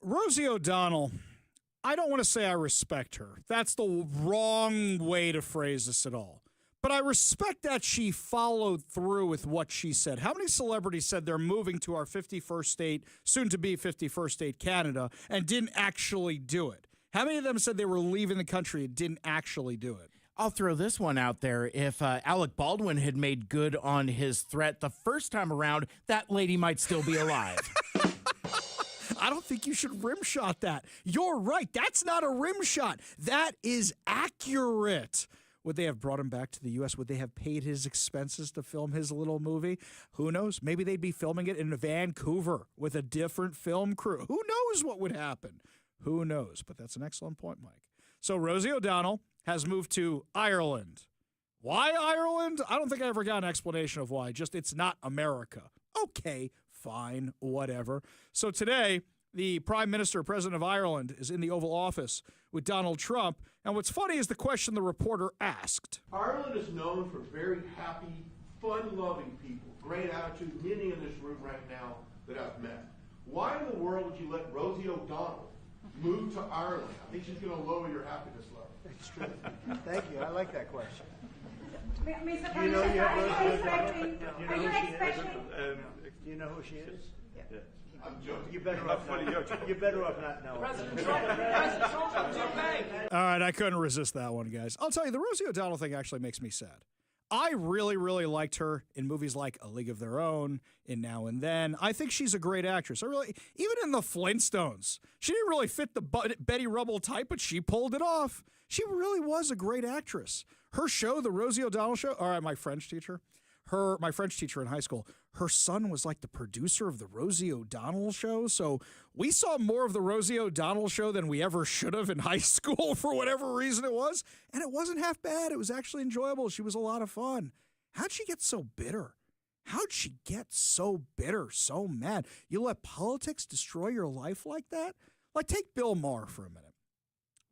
Rosie O'Donnell, I don't want to say I respect her. That's the wrong way to phrase this at all. But I respect that she followed through with what she said. How many celebrities said they're moving to our 51st state, soon to be 51st state, Canada, and didn't actually do it? How many of them said they were leaving the country and didn't actually do it? I'll throw this one out there. If Alec Baldwin had made good on his threat the first time around, that lady might still be alive. I don't think you should rim shot that. You're right. That's not a rim shot. That is accurate. Would they have brought him back to the U.S.? Would they have paid his expenses to film his little movie? Who knows? Maybe they'd be filming it in Vancouver with a different film crew. Who knows what would happen? Who knows? But that's an excellent point, Mike. So Rosie O'Donnell has moved to Ireland. Why Ireland? I don't think I ever got an explanation of why. Just it's not America. Okay, fine, whatever. So today, the Prime Minister, President of Ireland, is in the Oval Office with Donald Trump. And what's funny is the question the reporter asked. Ireland is known for very happy, fun-loving people. Great attitude, many in this room right now that I've met. Why in the world would you let Rosie O'Donnell move to Ireland? I think she's going to lower your happiness level. It's true. Thank you. I like that question. Mr. Do you know you have Are you Rosie expecting? O'Donnell? Are you expecting? Do you know who she is? Yeah. I'm joking. You're better off not knowing. All right, I couldn't resist that one, guys. I'll tell you, the Rosie O'Donnell thing actually makes me sad. I really, really liked her in movies like A League of Their Own, in Now and Then. I think she's a great actress. Even in the Flintstones, she didn't really fit the Betty Rubble type, but she pulled it off. She really was a great actress. Her show, The Rosie O'Donnell Show, all right, my French teacher in high school, her son was like the producer of the Rosie O'Donnell Show. So we saw more of the Rosie O'Donnell Show than we ever should have in high school for whatever reason it was. And it wasn't half bad. It was actually enjoyable. She was a lot of fun. How'd she get so bitter? How'd she get so bitter, so mad? You let politics destroy your life like that? Like, take Bill Maher for a minute.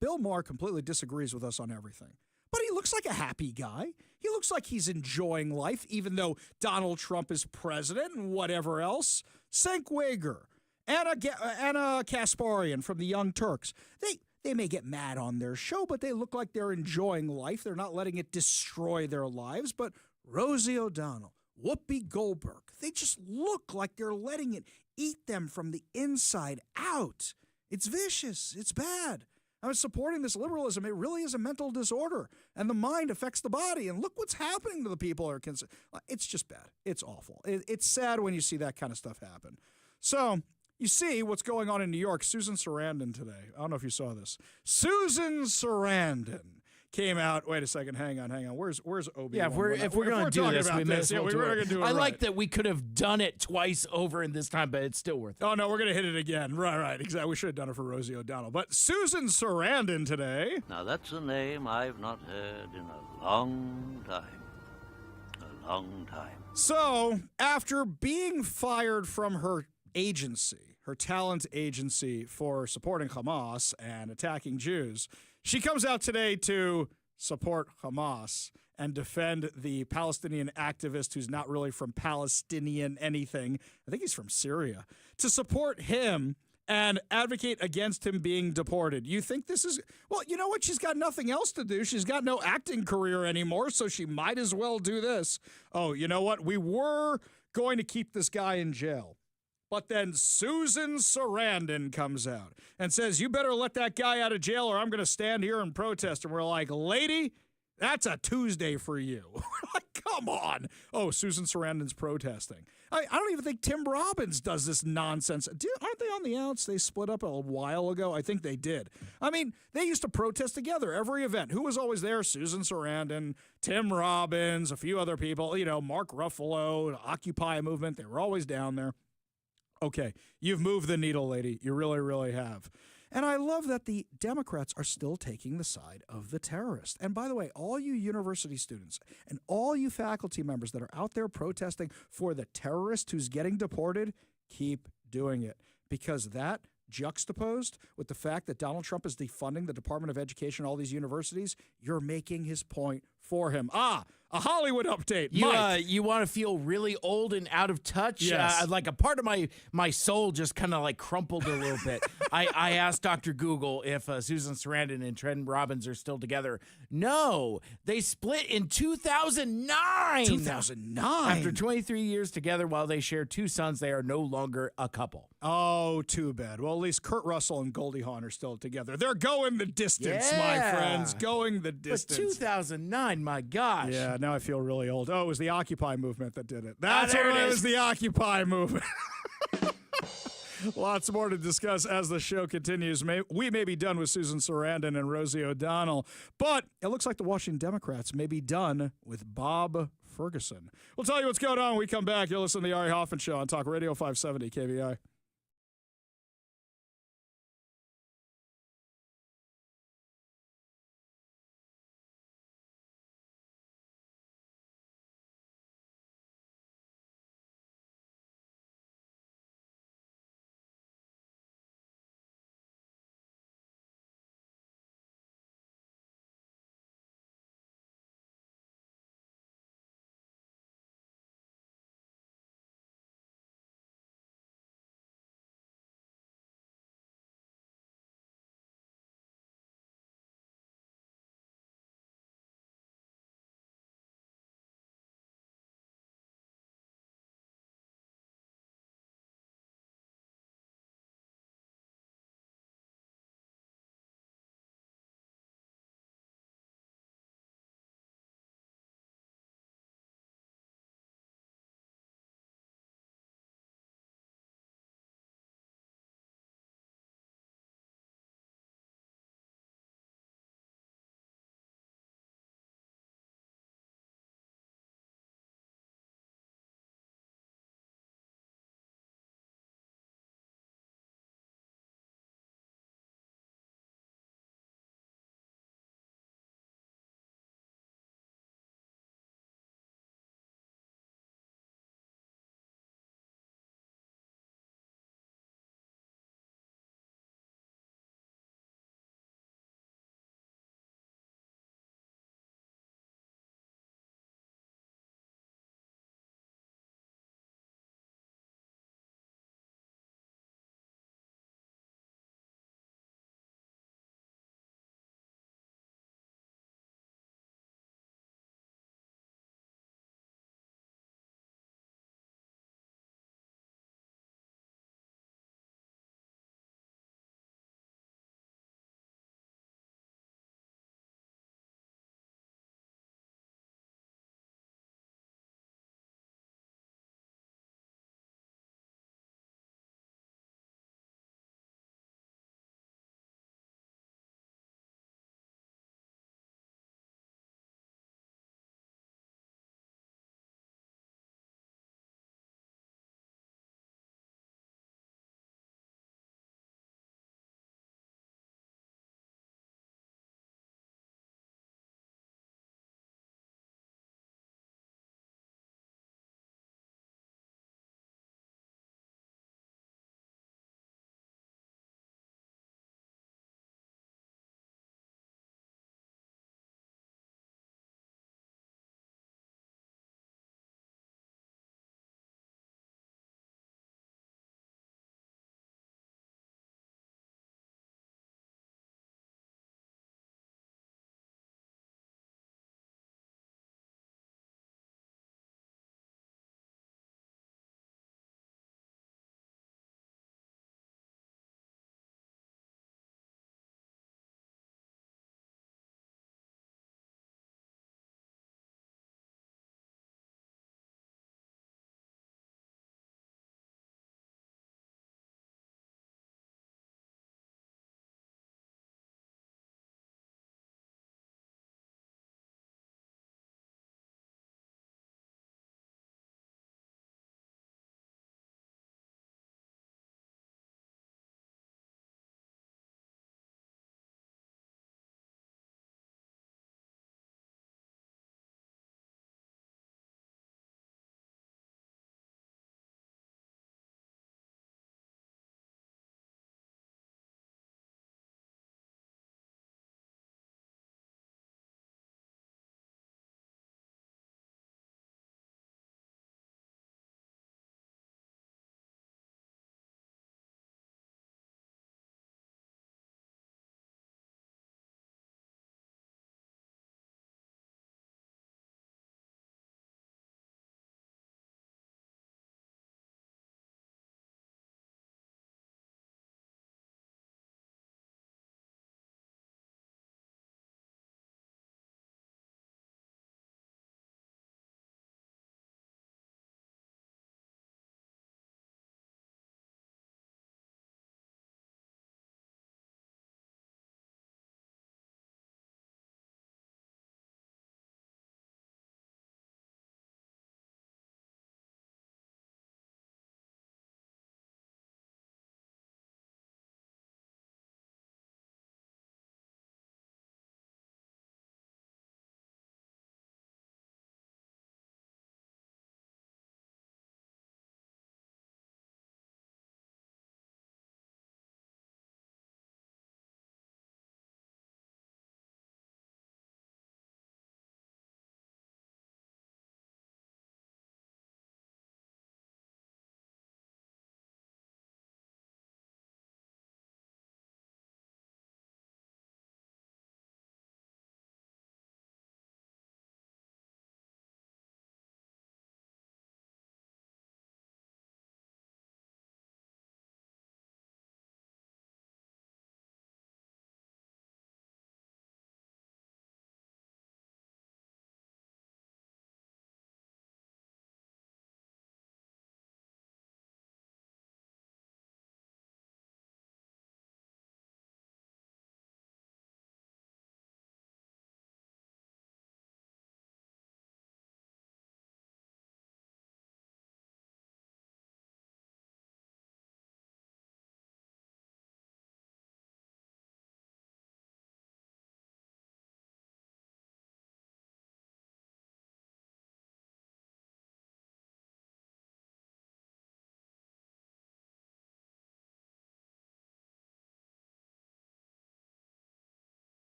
Bill Maher completely disagrees with us on everything. But he looks like a happy guy. He looks like he's enjoying life, even though Donald Trump is president and whatever else. Cenk Uygur, Anna Kasparian from the Young Turks. They may get mad on their show, but they look like they're enjoying life. They're not letting it destroy their lives. But Rosie O'Donnell, Whoopi Goldberg, they just look like they're letting it eat them from the inside out. It's vicious. It's bad. I was supporting this liberalism. It really is a mental disorder, and the mind affects the body. And look what's happening to the people. It's just bad. It's awful. It's sad when you see that kind of stuff happen. So you see what's going on in New York. Susan Sarandon today. I don't know if you saw this. Susan Sarandon came out. Wait a second. Hang on. Where's Obi? Yeah, if we're going to do this, we may as well do it. I right. like that we could have done it twice over in this time, but it's still worth it. Oh, no, we're going to hit it again. Right. Exactly. We should have done it for Rosie O'Donnell. But Susan Sarandon today. Now, that's a name I've not heard in a long time. A long time. So, after being fired from her agency, her talent agency for supporting Hamas and attacking Jews, she comes out today to support Hamas and defend the Palestinian activist who's not really from Palestinian anything. I think he's from Syria. To support him and advocate against him being deported. You think this is... Well, you know what? She's got nothing else to do. She's got no acting career anymore, so she might as well do this. Oh, you know what? We were going to keep this guy in jail. But then Susan Sarandon comes out and says, you better let that guy out of jail or I'm going to stand here and protest. And we're like, lady, that's a Tuesday for you. Like, come on. Oh, Susan Sarandon's protesting. I don't even think Tim Robbins does this nonsense. Aren't they on the outs? They split up a while ago. I think they did. I mean, they used to protest together every event. Who was always there? Susan Sarandon, Tim Robbins, a few other people, Mark Ruffalo, the Occupy movement. They were always down there. Okay, you've moved the needle, lady. You really, really have. And I love that the Democrats are still taking the side of the terrorist. And by the way, all you university students and all you faculty members that are out there protesting for the terrorist who's getting deported, keep doing it. Because that, juxtaposed with the fact that Donald Trump is defunding the Department of Education, all these universities, you're making his point for him. A Hollywood update. You want to feel really old and out of touch? Yes. Like a part of my soul just kind of like crumpled a little bit. I asked Dr. Google if Susan Sarandon and Trent Robbins are still together. No, they split in 2009. 2009? After 23 years together while they share 2 sons, they are no longer a couple. Oh, too bad. Well, at least Kurt Russell and Goldie Hawn are still together. They're going the distance, my friends. Going the distance. But 2009, my gosh. Yeah, now I feel really old. Oh, it was the Occupy movement that did it. That's there what it it is. was, the Occupy movement. Lots more to discuss as the show continues. We may be done with Susan Sarandon and Rosie O'Donnell, but it looks like the Washington Democrats may be done with Bob Ferguson. We'll tell you what's going on when we come back. You'll listen to the Ari Hoffman Show on Talk Radio 570 KBI.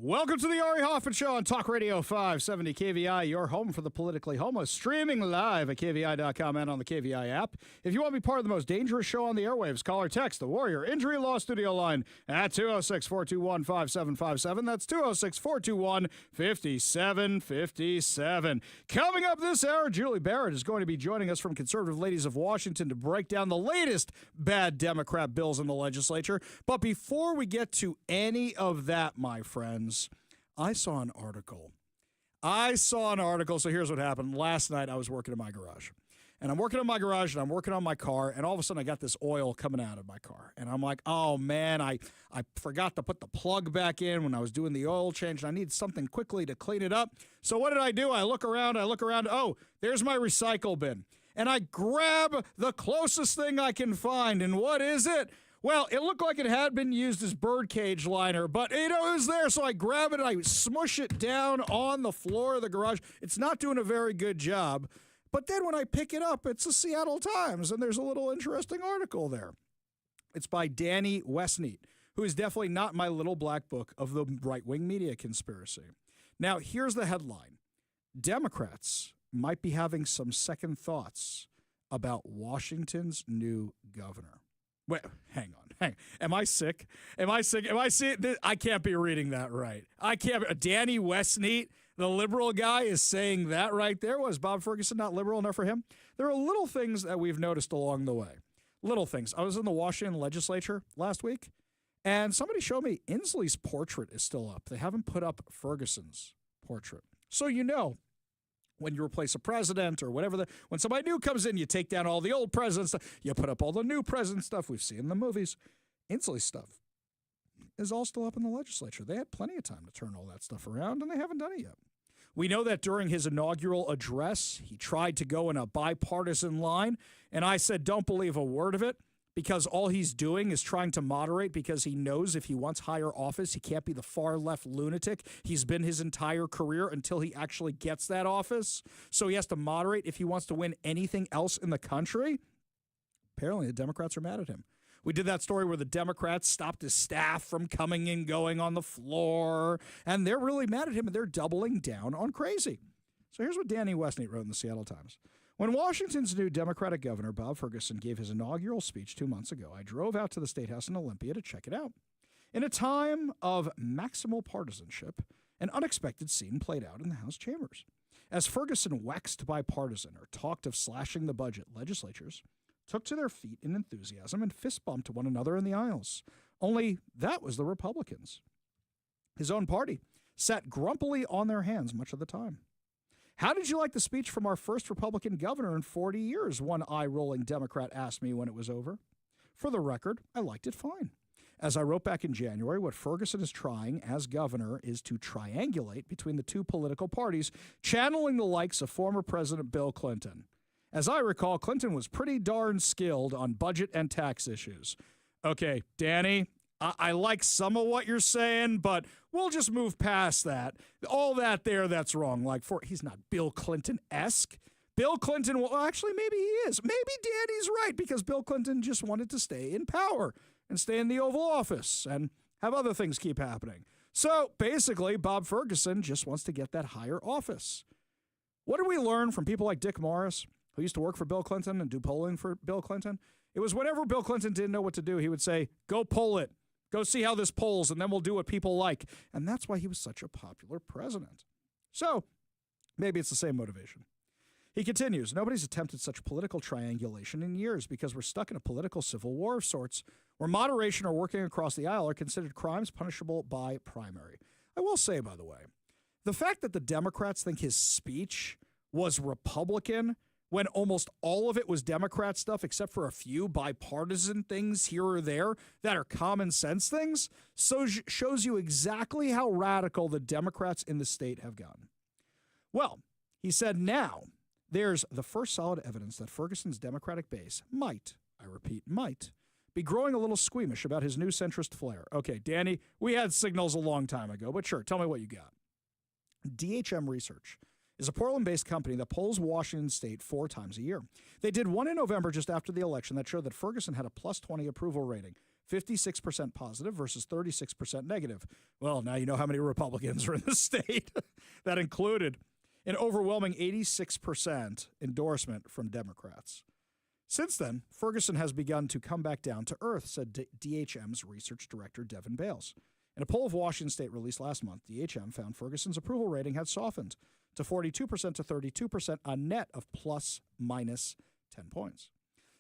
Welcome to the Ari Hoffman Show on Talk Radio 570 KVI, your home for the politically homo, streaming live at KVI.com and on the KVI app. If you want to be part of the most dangerous show on the airwaves, call or text the Warrior Injury Law Studio line at 206-421-5757. That's 206-421-5757. Coming up this hour, Julie Barrett is going to be joining us from Conservative Ladies of Washington to break down the latest bad Democrat bills in the legislature. But before we get to any of that, my friends, I saw an article. So here's what happened. Last night, I was working in my garage. And I'm working on my garage, and I'm working on my car, and all of a sudden, I got this oil coming out of my car. And I'm like, oh, man, I forgot to put the plug back in when I was doing the oil change, and I need something quickly to clean it up. So what did I do? I look around. Oh, there's my recycle bin. And I grab the closest thing I can find. And what is it? Well, it looked like it had been used as birdcage liner, but it was there, so I grab it and I smush it down on the floor of the garage. It's not doing a very good job, but then when I pick it up, it's the Seattle Times, and there's a little interesting article there. It's by Danny Westneat, who is definitely not my little black book of the right-wing media conspiracy. Now, here's the headline. Democrats might be having some second thoughts about Washington's new governor. Wait, hang on. Am I sick? I can't be reading that right. I can't. Danny Westneat, the liberal guy, is saying that right there. Was Bob Ferguson not liberal enough for him? There are little things that we've noticed along the way. Little things. I was in the Washington legislature last week, and somebody showed me Inslee's portrait is still up. They haven't put up Ferguson's portrait. So you know, when you replace a president or whatever, when somebody new comes in, you take down all the old president stuff. You put up all the new president stuff we've seen in the movies. Inslee's stuff is all still up in the legislature. They had plenty of time to turn all that stuff around, and they haven't done it yet. We know that during his inaugural address, he tried to go in a bipartisan line, and I said, don't believe a word of it, because all he's doing is trying to moderate, because he knows if he wants higher office, he can't be the far left lunatic he's been his entire career until he actually gets that office. So he has to moderate if he wants to win anything else in the country. Apparently, the Democrats are mad at him. We did that story where the Democrats stopped his staff from coming and going on the floor, and they're really mad at him, and they're doubling down on crazy. So here's what Danny Westneat wrote in the Seattle Times. When Washington's new Democratic governor, Bob Ferguson, gave his inaugural speech 2 months ago, I drove out to the State House in Olympia to check it out. In a time of maximal partisanship, an unexpected scene played out in the House chambers. As Ferguson waxed bipartisan or talked of slashing the budget, legislators took to their feet in enthusiasm and fist bumped one another in the aisles. Only that was the Republicans. His own party sat grumpily on their hands much of the time. How did you like the speech from our first Republican governor in 40 years? One eye-rolling Democrat asked me when it was over. For the record, I liked it fine. As I wrote back in January, what Ferguson is trying as governor is to triangulate between the two political parties, channeling the likes of former President Bill Clinton. As I recall, Clinton was pretty darn skilled on budget and tax issues. Okay, Danny, I like some of what you're saying, but we'll just move past that. All that there, that's wrong. He's not Bill Clinton-esque. Bill Clinton, well, actually, maybe he is. Maybe Danny's right, because Bill Clinton just wanted to stay in power and stay in the Oval Office and have other things keep happening. So basically, Bob Ferguson just wants to get that higher office. What did we learn from people like Dick Morris, who used to work for Bill Clinton and do polling for Bill Clinton? It was whenever Bill Clinton didn't know what to do, he would say, go poll it. Go see how this polls, and then we'll do what people like. And that's why he was such a popular president. So maybe it's the same motivation. He continues, nobody's attempted such political triangulation in years because we're stuck in a political civil war of sorts where moderation or working across the aisle are considered crimes punishable by primary. I will say, by the way, the fact that the Democrats think his speech was Republican when almost all of it was Democrat stuff, except for a few bipartisan things here or there that are common sense things, so shows you exactly how radical the Democrats in the state have gotten. Well, he said now there's the first solid evidence that Ferguson's Democratic base might, I repeat, might, be growing a little squeamish about his new centrist flair. Okay, Danny, we had signals a long time ago, but sure, tell me what you got. DHM Research is a Portland-based company that polls Washington State 4 times a year. They did one in November just after the election that showed that Ferguson had a +20 approval rating. 56% positive versus 36% negative. Well, now you know how many Republicans are in the state. That included an overwhelming 86% endorsement from Democrats. Since then, Ferguson has begun to come back down to earth, said DHM's research director Devin Bales. In a poll of Washington State released last month, DHM found Ferguson's approval rating had softened to 42% to 32%, a net of plus minus 10 points.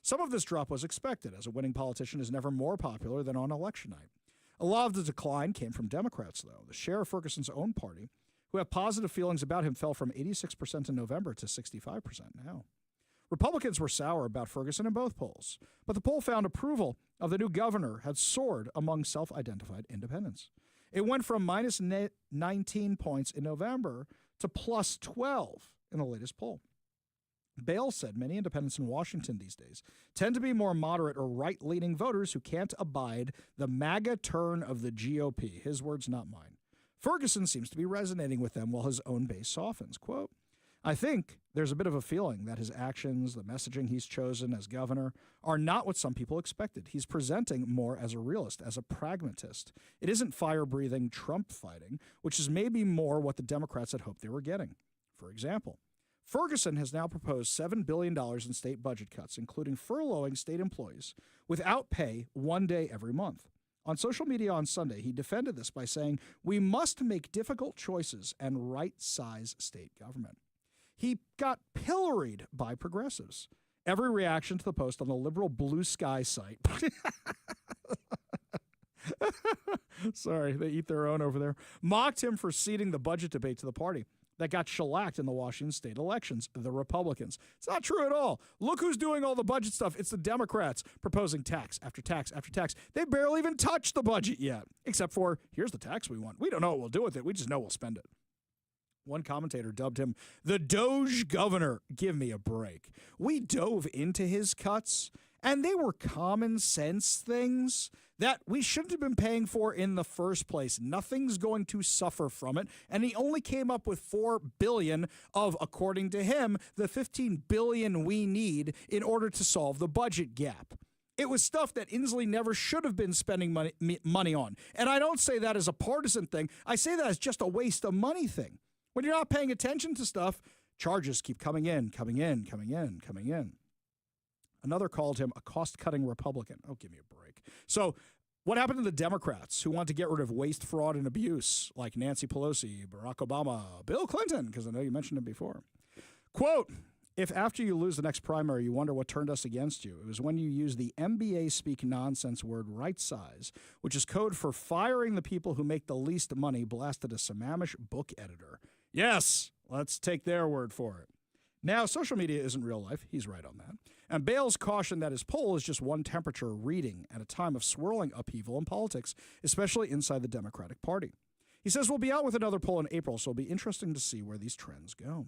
Some of this drop was expected, as a winning politician is never more popular than on election night. A lot of the decline came from Democrats, though. The share of Ferguson's own party, who have positive feelings about him, fell from 86% in November to 65% now. Republicans were sour about Ferguson in both polls, but the poll found approval of the new governor had soared among self-identified independents. It went from minus 19 points in November to plus 12 in the latest poll. Bales said many independents in Washington these days tend to be more moderate or right-leaning voters who can't abide the MAGA turn of the GOP. His words, not mine. Ferguson seems to be resonating with them while his own base softens. Quote, I think there's a bit of a feeling that his actions, the messaging he's chosen as governor, are not what some people expected. He's presenting more as a realist, as a pragmatist. It isn't fire-breathing Trump fighting, which is maybe more what the Democrats had hoped they were getting. For example, Ferguson has now proposed $7 billion in state budget cuts, including furloughing state employees without pay one day every month. On social media on Sunday, he defended this by saying, we must make difficult choices and right-size state government. He got pilloried by progressives. Every reaction to the post on the liberal Blue Sky site. Sorry, they eat their own over there. Mocked him for ceding the budget debate to the party that got shellacked in the Washington state elections, the Republicans. It's not true at all. Look who's doing all the budget stuff. It's the Democrats proposing tax after tax after tax. They barely even touched the budget yet, except for, here's the tax we want. We don't know what we'll do with it. We just know we'll spend it. One commentator dubbed him the Doge governor. Give me a break. We dove into his cuts, and they were common sense things that we shouldn't have been paying for in the first place. Nothing's going to suffer from it. And he only came up with $4 billion of, according to him, the $15 billion we need in order to solve the budget gap. It was stuff that Inslee never should have been spending money on. And I don't say that as a partisan thing. I say that as just a waste of money thing. When you're not paying attention to stuff, charges keep coming in. Another called him a cost-cutting Republican. Oh, give me a break. So what happened to the Democrats who want to get rid of waste, fraud, and abuse, like Nancy Pelosi, Barack Obama, Bill Clinton, because I know you mentioned him before? Quote, if after you lose the next primary you wonder what turned us against you, it was when you used the MBA speak nonsense word right size, which is code for firing the people who make the least money, blasted a Sammamish book editor. Yes, let's take their word for it. Now, social media isn't real life. He's right on that. And Bales cautioned that his poll is just one temperature reading at a time of swirling upheaval in politics, especially inside the Democratic Party. He says we'll be out with another poll in April, so it'll be interesting to see where these trends go.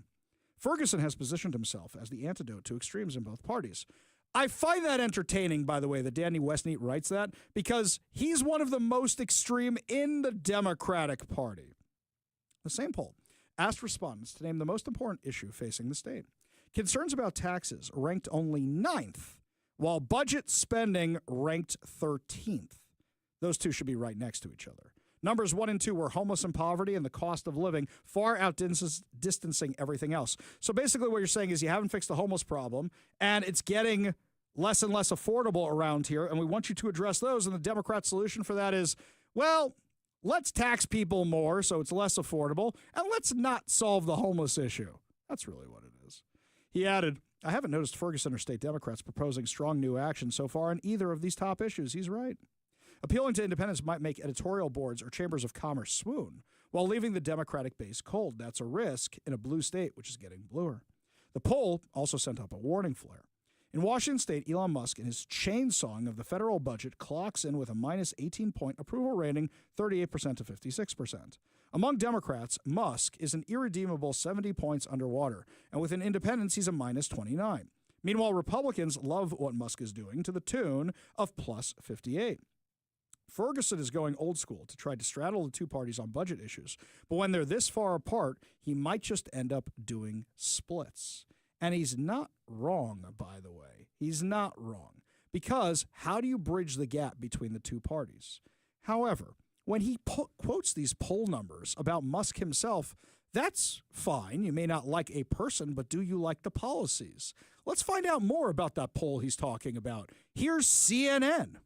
Ferguson has positioned himself as the antidote to extremes in both parties. I find that entertaining, by the way, that Danny Westneat writes that, because he's one of the most extreme in the Democratic Party. The same poll asked respondents to name the most important issue facing the state. Concerns about taxes ranked only 9th, while budget spending ranked 13th. Those two should be right next to each other. Numbers 1 and 2 were homeless and poverty and the cost of living, far outdistancing everything else. So basically what you're saying is you haven't fixed the homeless problem, and it's getting less and less affordable around here, and we want you to address those. And the Democrat solution for that is, well, let's tax people more so it's less affordable, and let's not solve the homeless issue. That's really what it is. He added, I haven't noticed Ferguson or state Democrats proposing strong new action so far on either of these top issues. He's right. Appealing to independents might make editorial boards or chambers of commerce swoon, while leaving the Democratic base cold. That's a risk in a blue state, which is getting bluer. The poll also sent up a warning flare. In Washington state, Elon Musk, in his chainsawing of the federal budget, clocks in with a minus 18-point approval rating, 38% to 56%. Among Democrats, Musk is an irredeemable 70 points underwater, and within independents, he's a minus 29. Meanwhile, Republicans love what Musk is doing to the tune of plus 58. Ferguson is going old school to try to straddle the two parties on budget issues, but when they're this far apart, he might just end up doing splits. And he's not wrong, by the way. He's not wrong. because how do you bridge the gap between the two parties? However, when he quotes these poll numbers about Musk himself, that's fine. You may not like a person, but do you like the policies? Let's find out more about that poll he's talking about. Here's CNN.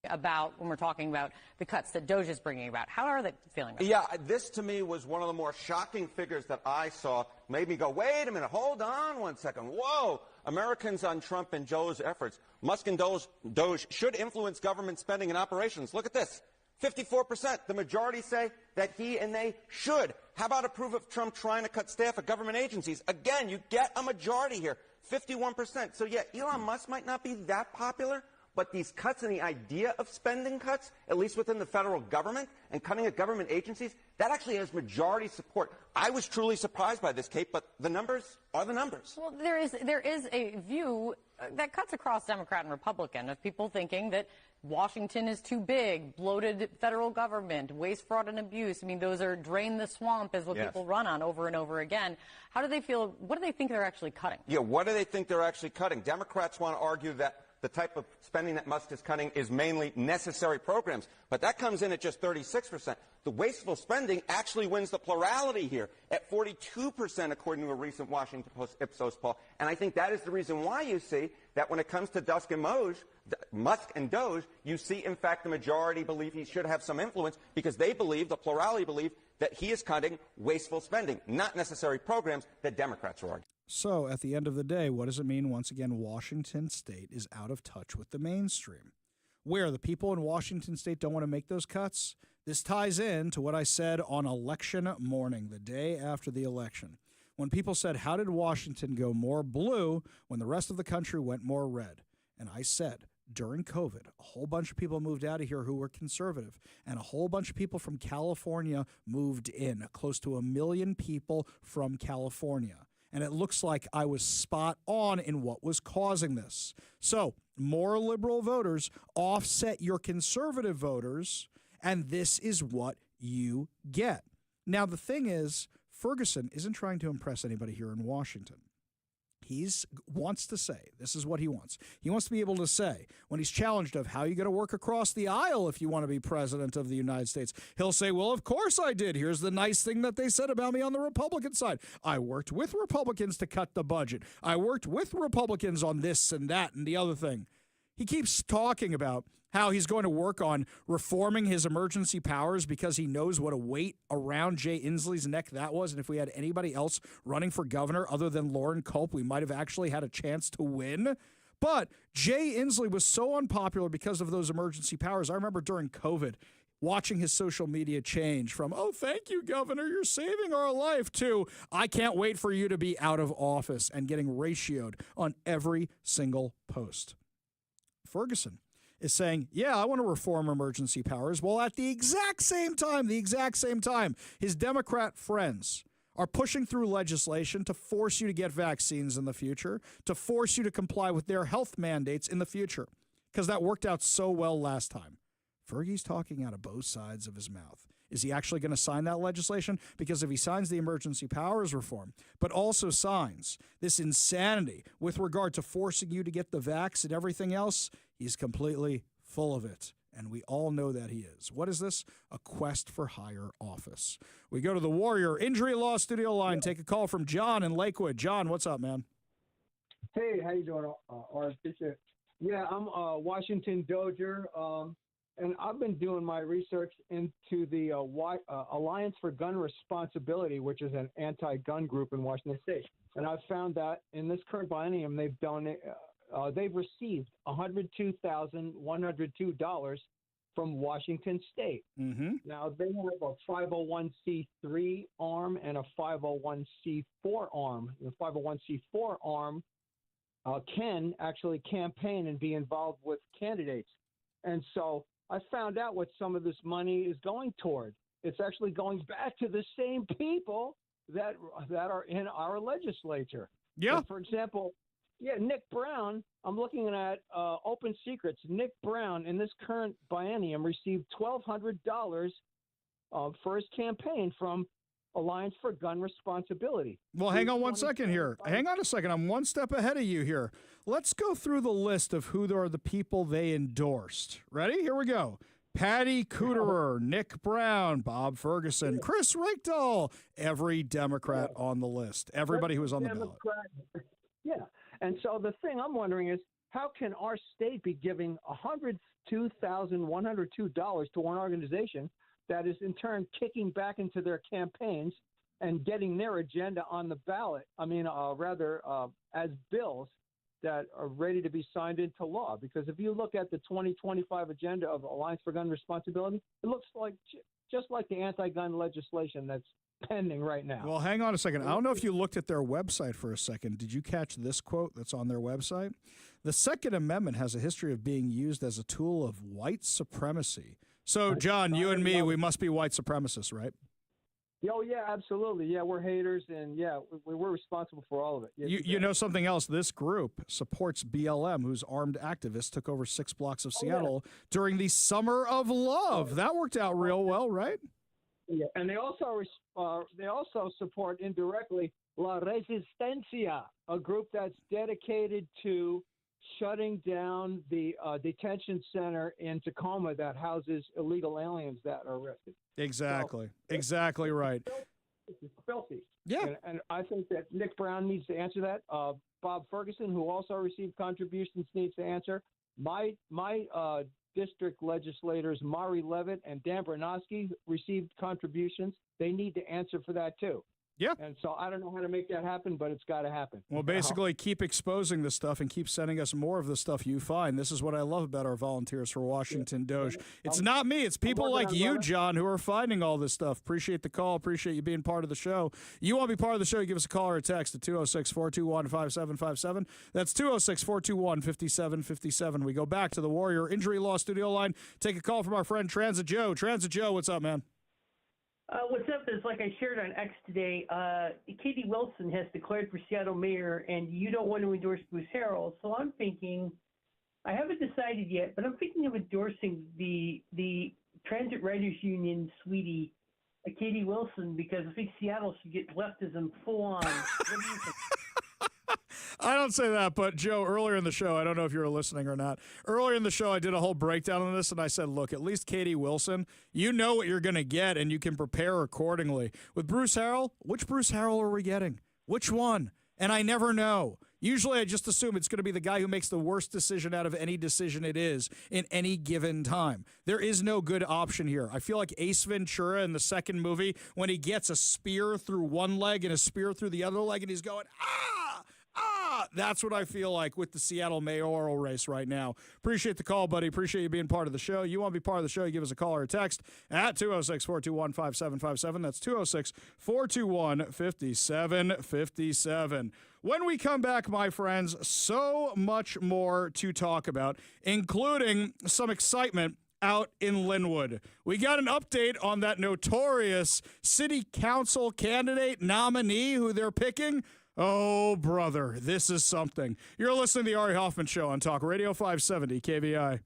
About when we're talking about the cuts that Doge is bringing about. How are they feeling about Yeah, this to me was one of the more shocking figures that I saw. Made me go, wait a minute, hold on one second. Whoa, Americans on Trump and Joe's efforts. Musk and Doge should influence government spending and operations. Look at this, 54%. The majority say that he and they should. How about approve of Trump trying to cut staff at government agencies? Again, you get a majority here, 51%. So yeah, Elon Musk might not be that popular, but these cuts and the idea of spending cuts, at least within the federal government and cutting at government agencies, that actually has majority support. I was truly surprised by this, Kate, but the numbers are the numbers. Well, there is a view that cuts across Democrat and Republican of people thinking that Washington is too big, bloated federal government, waste, fraud, and abuse. I mean, those are drain the swamp is what people run on over and over again. How do they feel? What do they think they're actually cutting? Yeah, what do they think they're actually cutting? Democrats want to argue that the type of spending that Musk is cutting is mainly necessary programs, but that comes in at just 36%. The wasteful spending actually wins the plurality here at 42%, according to a recent Washington Post Ipsos poll. And I think that is the reason why you see that when it comes to Musk and Doge, you see, in fact, the majority believe he should have some influence because they believe, the plurality believe, that he is cutting wasteful spending, not necessary programs that Democrats are arguing. So at the end of the day, what does it mean? Once again, Washington State is out of touch with the mainstream. Where the people in Washington State don't want to make those cuts, this ties in to what I said on election morning, the day after the election, when people said, how did Washington go more blue when the rest of the country went more red? And I said, during COVID, a whole bunch of people moved out of here who were conservative, and a whole bunch of people from California moved in, close to 1 million people from California. And it looks like I was spot on in what was causing this. So more liberal voters offset your conservative voters, and this is what you get. Now, the thing is, Ferguson isn't trying to impress anybody here in Washington. He wants to say, this is what he wants. He wants to be able to say, when he's challenged of how you going to work across the aisle if you want to be president of the United States, he'll say, well, of course I did. Here's the nice thing that they said about me on the Republican side. I worked with Republicans to cut the budget. I worked with Republicans on this and that and the other thing. He keeps talking about how he's going to work on reforming his emergency powers because he knows what a weight around Jay Inslee's neck that was. And if we had anybody else running for governor other than Lauren Culp, we might have actually had a chance to win. But Jay Inslee was so unpopular because of those emergency powers. I remember during COVID watching his social media change from, oh, thank you, Governor, you're saving our life, to I can't wait for you to be out of office, and getting ratioed on every single post. Ferguson is saying, yeah, I want to reform emergency powers. Well, at the exact same time, his Democrat friends are pushing through legislation to force you to get vaccines in the future, to force you to comply with their health mandates in the future, because that worked out so well last time. Fergie's talking out of both sides of his mouth. Is he actually going to sign that legislation? Because if he signs the emergency powers reform, but also signs this insanity with regard to forcing you to get the vax and everything else, he's completely full of it. And we all know that he is. What is this? A quest for higher office. We go to the Warrior Injury Law Studio line. Take a call from John in Lakewood. John, what's up, man? Hey, how you doing, Art? Yeah, I'm a Washington Doger. And I've been doing my research into the Alliance for Gun Responsibility, which is an anti-gun group in Washington State. And I've found that in this current biennium, they've received $102,102 from Washington State. Mm-hmm. Now, they have a 501c3 arm and a 501c4 arm. The 501c4 arm can actually campaign and be involved with candidates. And so I found out what some of this money is going toward. It's actually going back to the same people that are in our legislature. Yeah. So for example, Nick Brown, I'm looking at Open Secrets. Nick Brown in this current biennium received $1,200 for his campaign from Alliance for Gun Responsibility. Well, hang on one second here. Hang on a second. I'm one step ahead of you here. Let's go through the list of who are the people they endorsed. Ready? Here we go. Patty Kuderer, Nick Brown, Bob Ferguson, Chris Rickdahl, every Democrat on the list, everybody who was on the ballot. Yeah. And so the thing I'm wondering is, how can our state be giving $102,102 to one organization that is in turn kicking back into their campaigns and getting their agenda on the ballot? I mean, as bills that are ready to be signed into law. Because if you look at the 2025 agenda of Alliance for Gun Responsibility, it looks like just like the anti-gun legislation that's pending right now. Well, hang on a second. I don't know if you looked at their website for a second. Did you catch this quote that's on their website? The Second Amendment has a history of being used as a tool of white supremacy. So, John, you and me, we must be white supremacists, right? Oh, yeah, absolutely. Yeah, we're haters, and, yeah, we're responsible for all of it. Yeah, you know something else? This group supports BLM, whose armed activists took over 6 blocks of Seattle during the Summer of Love. That worked out real well, right? Yeah, and they also support indirectly La Resistencia, a group that's dedicated to shutting down the detention center in Tacoma that houses illegal aliens that are arrested. Exactly. Exactly right. It's filthy. Yeah. And I think that Nick Brown needs to answer that. Bob Ferguson, who also received contributions, needs to answer. My district legislators, Mari Levitt and Dan Bernowski, received contributions. They need to answer for that, too. Yeah. And so I don't know how to make that happen, but it's got to happen. Well, basically, keep exposing this stuff and keep sending us more of the stuff you find. This is what I love about our volunteers for Washington Doge. It's not me. It's people like you, John, who are finding all this stuff. Appreciate the call. Appreciate you being part of the show. You want to be part of the show, you give us a call or a text at 206-421-5757. That's 206-421-5757. We go back to the Warrior Injury Law studio line. Take a call from our friend Transit Joe. Transit Joe, what's up, man? What's up is, like I shared on X today, Katie Wilson has declared for Seattle mayor, and you don't want to endorse Bruce Harrell. So I'm thinking, I haven't decided yet, but I'm thinking of endorsing the Transit Writers Union sweetie, Katie Wilson, because I think Seattle should get leftism full on. What do you think? I don't say that, but Joe, earlier in the show, I don't know if you were listening or not. Earlier in the show, I did a whole breakdown on this, and I said, look, at least Katie Wilson, you know what you're going to get, and you can prepare accordingly. With Bruce Harrell, which Bruce Harrell are we getting? Which one? And I never know. Usually I just assume it's going to be the guy who makes the worst decision out of any decision it is in any given time. There is no good option here. I feel like Ace Ventura in the second movie when he gets a spear through one leg and a spear through the other leg, and he's going, that's what I feel like with the Seattle mayoral race right now. Appreciate the call, buddy. Appreciate you being part of the show. You want to be part of the show, you give us a call or a text at 206-421-5757. That's 206-421-5757. When we come back, my friends, so much more to talk about, including some excitement out in Linwood. We got an update on that notorious city council candidate nominee who they're picking. Oh, brother, this is something. You're listening to the Ari Hoffman Show on Talk Radio 570 KVI.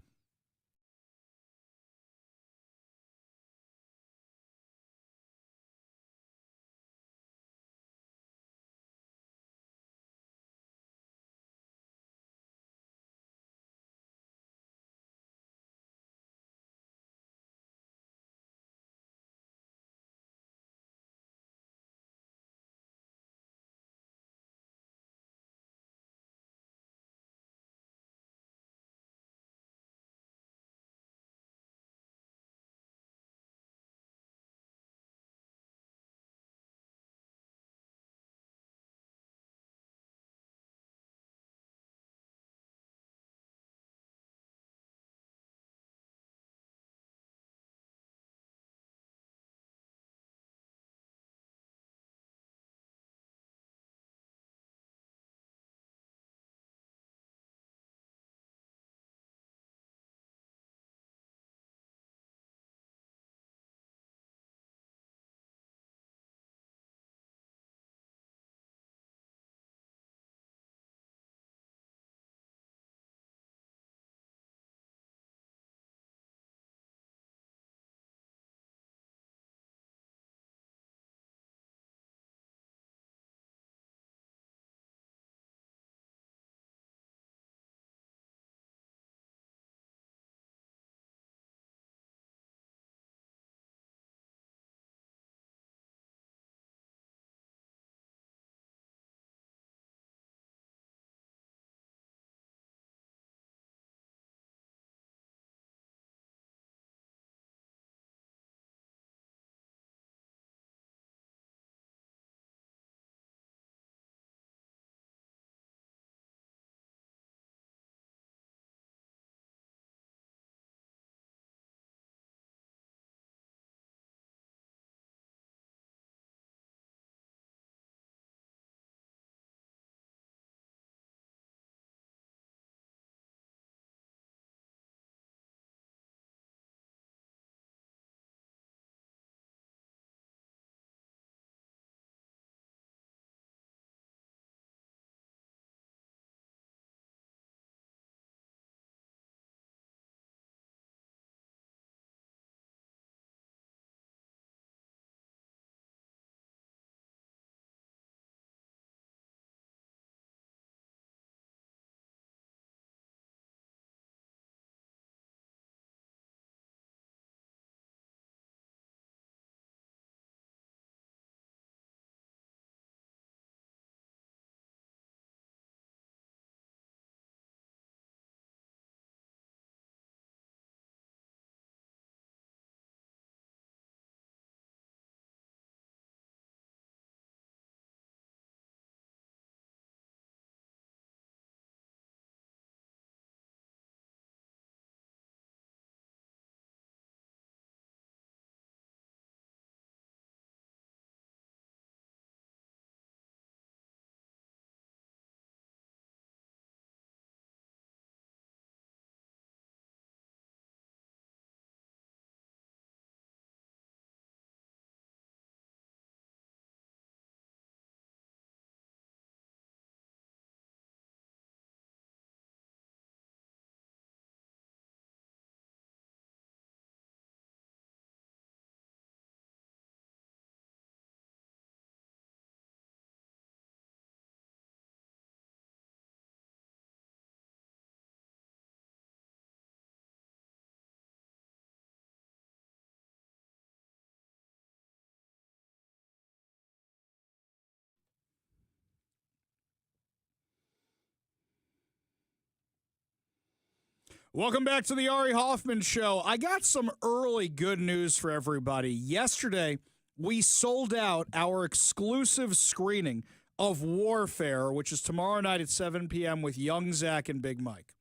Welcome back to the Ari Hoffman Show. I got some early good news for everybody. Yesterday, we sold out our exclusive screening of Warfare, which is tomorrow night at 7 p.m. with Young Zach and Big Mike.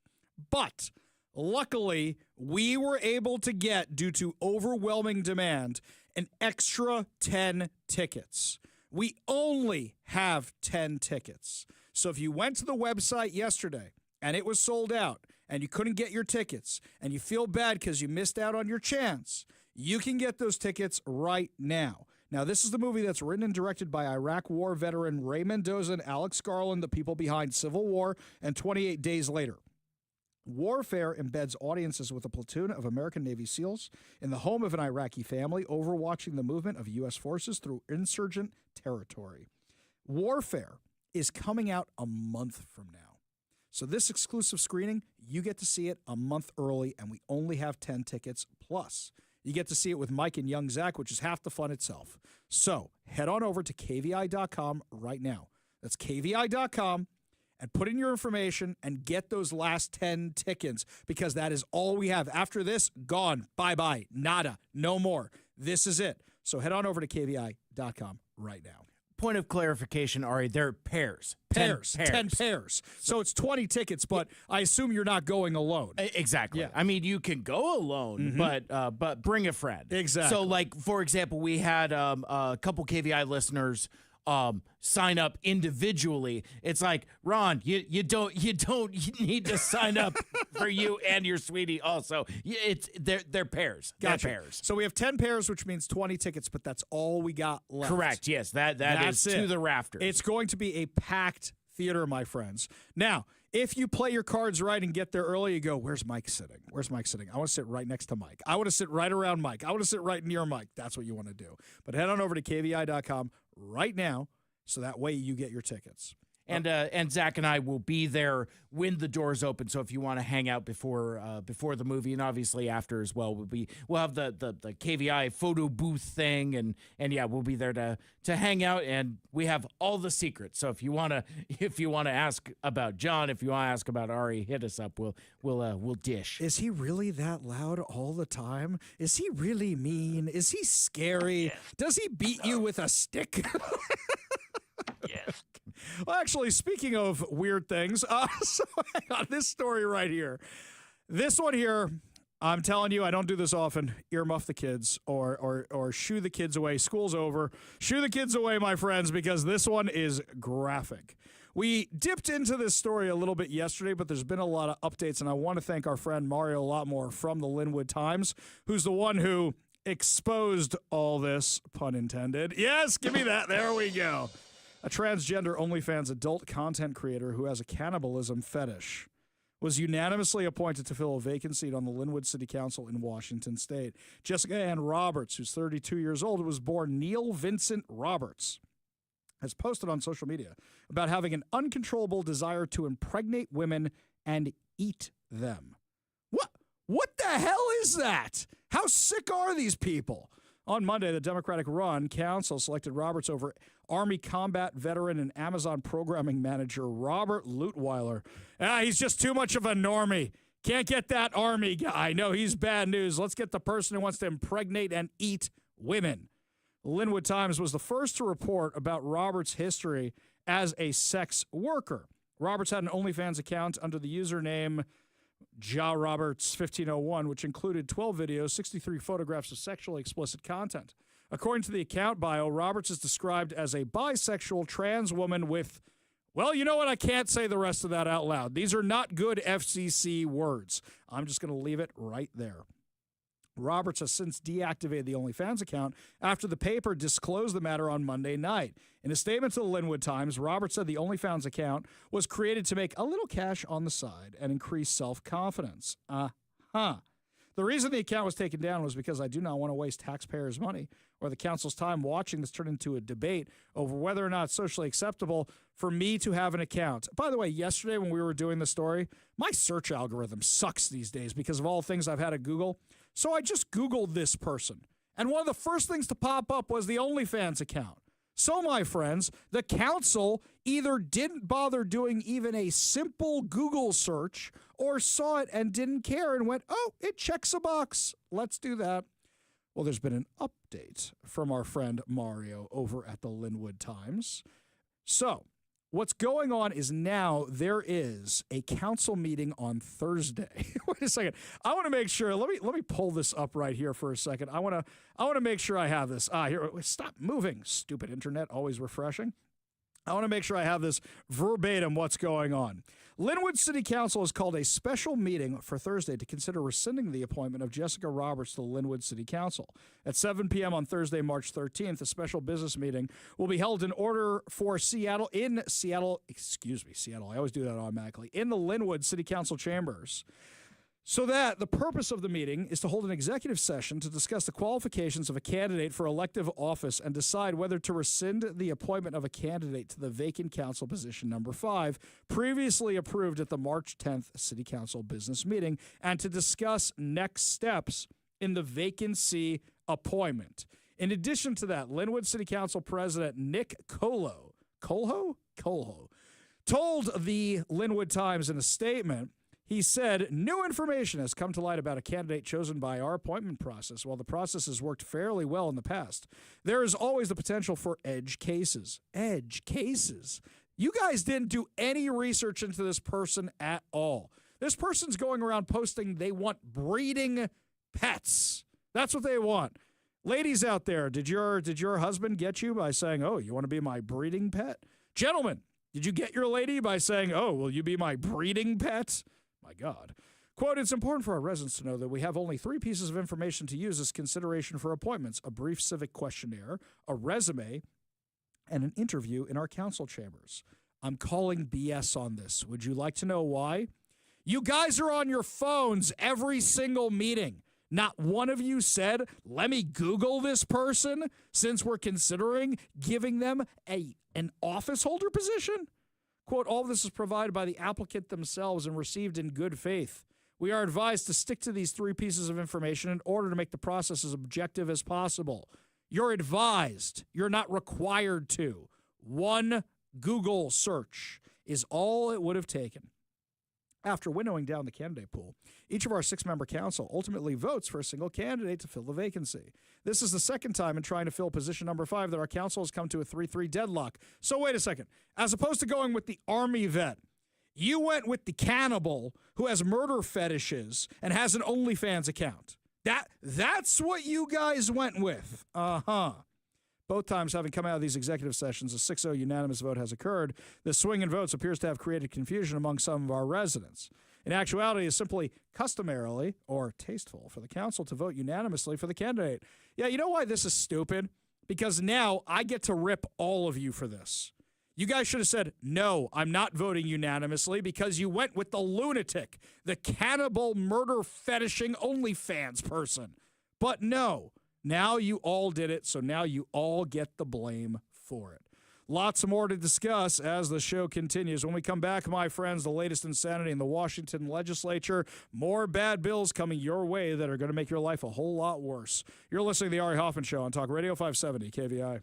But luckily, we were able to get, due to overwhelming demand, an extra 10 tickets. We only have 10 tickets. So if you went to the website yesterday and it was sold out and you couldn't get your tickets and you feel bad because you missed out on your chance, you can get those tickets right now. Now, this is the movie that's written and directed by Iraq War veteran Ray Mendoza and Alex Garland, the people behind Civil War and 28 Days Later. Warfare embeds audiences with a platoon of American Navy SEALs in the home of an Iraqi family overwatching the movement of U.S. forces through insurgent territory. Warfare is coming out a month from now. So this exclusive screening, you get to see it a month early, and we only have 10 tickets. Plus, you get to see it with Mike and Young Zach, which is half the fun itself. So head on over to KVI.com right now. That's KVI.com. And put in your information and get those last 10 tickets, because that is all we have. After this, gone. Bye-bye. Nada. No more. This is it. So head on over to KVI.com right now. Point of clarification, Ari, they're pairs. 10 pairs. So it's 20 tickets, but I assume you're not going alone. Exactly. Yeah. I mean, you can go alone, but bring a friend. Exactly. So, like, for example, we had a couple KVI listeners sign up individually. It's like, Ron, you need to sign up for you and your sweetie also. They're pairs. Gotcha. They're pairs. So we have 10 pairs, which means 20 tickets, but that's all we got left. Correct. Yes, that is That's to it. the rafters. It's going to be a packed theater, my friends. Now, if you play your cards right and get there early, you go, where's Mike sitting? Where's Mike sitting? I want to sit right next to Mike. I want to sit right around Mike. I want to sit right near Mike. That's what you want to do. But head on over to KVI.com right now, so that way you get your tickets. And Zach and I will be there when the doors open. So if you want to hang out before the movie, and obviously after as well, we'll have the KVI photo booth thing, and yeah, we'll be there to hang out, and we have all the secrets. So if you want to ask about John, if you want to ask about Ari, hit us up. We'll dish. Is he really that loud all the time? Is he really mean? Is he scary? Yes. Does he beat you with a stick? Yes. Well, actually, speaking of weird things, so hang on, this story right here. This one here, I'm telling you, I don't do this often. Earmuff the kids or shoo the kids away. School's over. Shoo the kids away, my friends, because this one is graphic. We dipped into this story a little bit yesterday, but there's been a lot of updates, and I want to thank our friend Mario Lotmore from the Linwood Times, who's the one who exposed all this, pun intended. Yes, give me that. There we go. A transgender OnlyFans adult content creator who has a cannibalism fetish was unanimously appointed to fill a vacant seat on the Linwood City Council in Washington State. Jessica Ann Roberts, who's 32 years old, was born Neil Vincent Roberts, has posted on social media about having an uncontrollable desire to impregnate women and eat them. What the hell is that? How sick are these people? On Monday, the Democratic-run council selected Roberts over Army combat veteran and Amazon programming manager Robert Lutweiler. He's just too much of a normie. Can't get that Army guy. No, he's bad news. Let's get the person who wants to impregnate and eat women. The Linwood Times was the first to report about Roberts' history as a sex worker. Roberts had an OnlyFans account under the username JaRoberts1501, which included 12 videos, 63 photographs of sexually explicit content. According to the account bio, Roberts is described as a bisexual trans woman with, well, you know what? I can't say the rest of that out loud. These are not good FCC words. I'm just going to leave it right there. Roberts has since deactivated the OnlyFans account after the paper disclosed the matter on Monday night. In a statement to the Linwood Times, Roberts said the OnlyFans account was created to make a little cash on the side and increase self-confidence. The reason the account was taken down was because I do not want to waste taxpayers' money or the council's time watching this turn into a debate over whether or not it's socially acceptable for me to have an account. By the way, yesterday when we were doing the story, my search algorithm sucks these days because of all the things I've had at Google. So I just Googled this person, and one of the first things to pop up was the OnlyFans account. So, my friends, the council either didn't bother doing even a simple Google search or saw it and didn't care and went, oh, it checks a box. Let's do that. Well, there's been an update from our friend Mario over at the Linwood Times. So, what's going on is now there is a council meeting on Thursday. Wait a second. I want to make sure. Let me pull this up right here for a second. I want to make sure I have this. Here. Stop moving, stupid internet. Always refreshing. I want to make sure I have this verbatim what's going on. Linwood City Council has called a special meeting for Thursday to consider rescinding the appointment of Jessica Roberts to the Linwood City Council. At 7 p.m. on Thursday, March 13th, a special business meeting will be held in Seattle. I always do that automatically. In the Linwood City Council chambers. So that the purpose of the meeting is to hold an executive session to discuss the qualifications of a candidate for elective office and decide whether to rescind the appointment of a candidate to the vacant council position number 5, previously approved at the March 10th City Council business meeting, and to discuss next steps in the vacancy appointment. In addition to that, Linwood City Council President Nick Colho told the Linwood Times in a statement. He said, new information has come to light about a candidate chosen by our appointment process. While the process has worked fairly well in the past, there is always the potential for edge cases. Edge cases. You guys didn't do any research into this person at all. This person's going around posting they want breeding pets. That's what they want. Ladies out there, did your husband get you by saying, oh, you want to be my breeding pet? Gentlemen, did you get your lady by saying, oh, will you be my breeding pet? My God. Quote, it's important for our residents to know that we have only 3 pieces of information to use as consideration for appointments: a brief civic questionnaire, a resume, and an interview in our council chambers. I'm calling BS on this. Would you like to know why? You guys are on your phones every single meeting. Not one of you said, let me Google this person since we're considering giving them an office holder position. Quote, all of this is provided by the applicant themselves and received in good faith. We are advised to stick to these 3 pieces of information in order to make the process as objective as possible. You're advised. You're not required to. One Google search is all it would have taken. After winnowing down the candidate pool, each of our 6-member council ultimately votes for a single candidate to fill the vacancy. This is the second time in trying to fill position number 5 that our council has come to a 3-3 deadlock. So wait a second. As opposed to going with the Army vet, you went with the cannibal who has murder fetishes and has an OnlyFans account. That's what you guys went with. Uh-huh. Both times having come out of these executive sessions, a 6-0 unanimous vote has occurred. The swing in votes appears to have created confusion among some of our residents. In actuality, it's simply customarily or tasteful for the council to vote unanimously for the candidate. Yeah, you know why this is stupid? Because now I get to rip all of you for this. You guys should have said, no, I'm not voting unanimously because you went with the lunatic, the cannibal murder fetishing OnlyFans person. But no. Now you all did it, so now you all get the blame for it. Lots more to discuss as the show continues. When we come back, my friends, the latest insanity in the Washington legislature, more bad bills coming your way that are going to make your life a whole lot worse. You're listening to the Ari Hoffman Show on Talk Radio 570 KVI.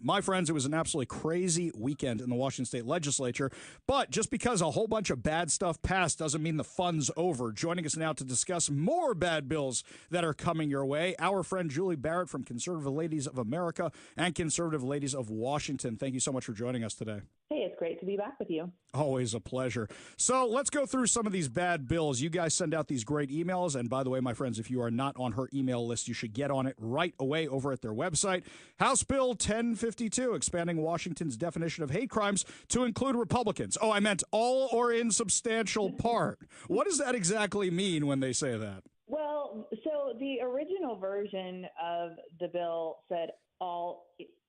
My friends, it was an absolutely crazy weekend in the Washington State Legislature, but just because a whole bunch of bad stuff passed doesn't mean the fun's over. Joining us now to discuss more bad bills that are coming your way, our friend Julie Barrett from Conservative Ladies of America and Conservative Ladies of Washington. Thank you so much for joining us today. Hey, it's great to be back with you. Always a pleasure. So let's go through some of these bad bills. You guys send out these great emails. And by the way, my friends, if you are not on her email list, you should get on it right away over at their website. House Bill 1052, expanding Washington's definition of hate crimes to include Republicans. Oh, I meant all or in substantial part. What does that exactly mean when they say that? Well, so the original version of the bill said all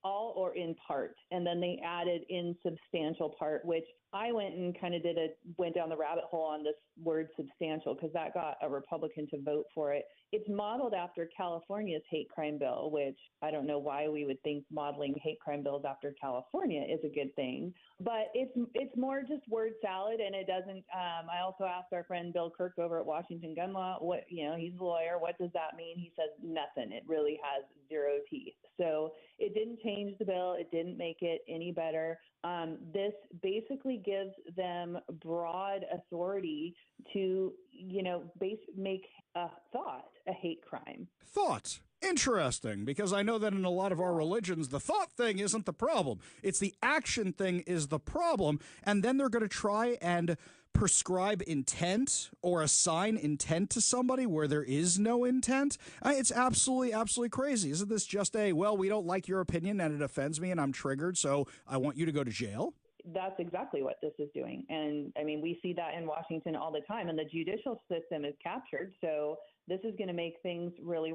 or in part, and then they added in substantial part, which I went and kind of went down the rabbit hole on this word substantial because that got a Republican to vote for it. It's modeled after California's hate crime bill, which I don't know why we would think modeling hate crime bills after California is a good thing, but it's more just word salad, and it doesn't. I also asked our friend Bill Kirk over at Washington Gun Law, he's a lawyer. What does that mean? He says nothing. It really has zero teeth. So it didn't change the bill. It didn't make it any better. This basically gives them broad authority to, make a thought a hate crime. Thought. Interesting, because I know that in a lot of our religions, the thought thing isn't the problem. It's the action thing is the problem. And then they're going to try and prescribe intent or assign intent to somebody where there is no intent. It's absolutely, absolutely crazy. Isn't this just we don't like your opinion and it offends me and I'm triggered, so I want you to go to jail? That's exactly what this is doing. And I mean, we see that in Washington all the time, and the judicial system is captured. So this is going to make things really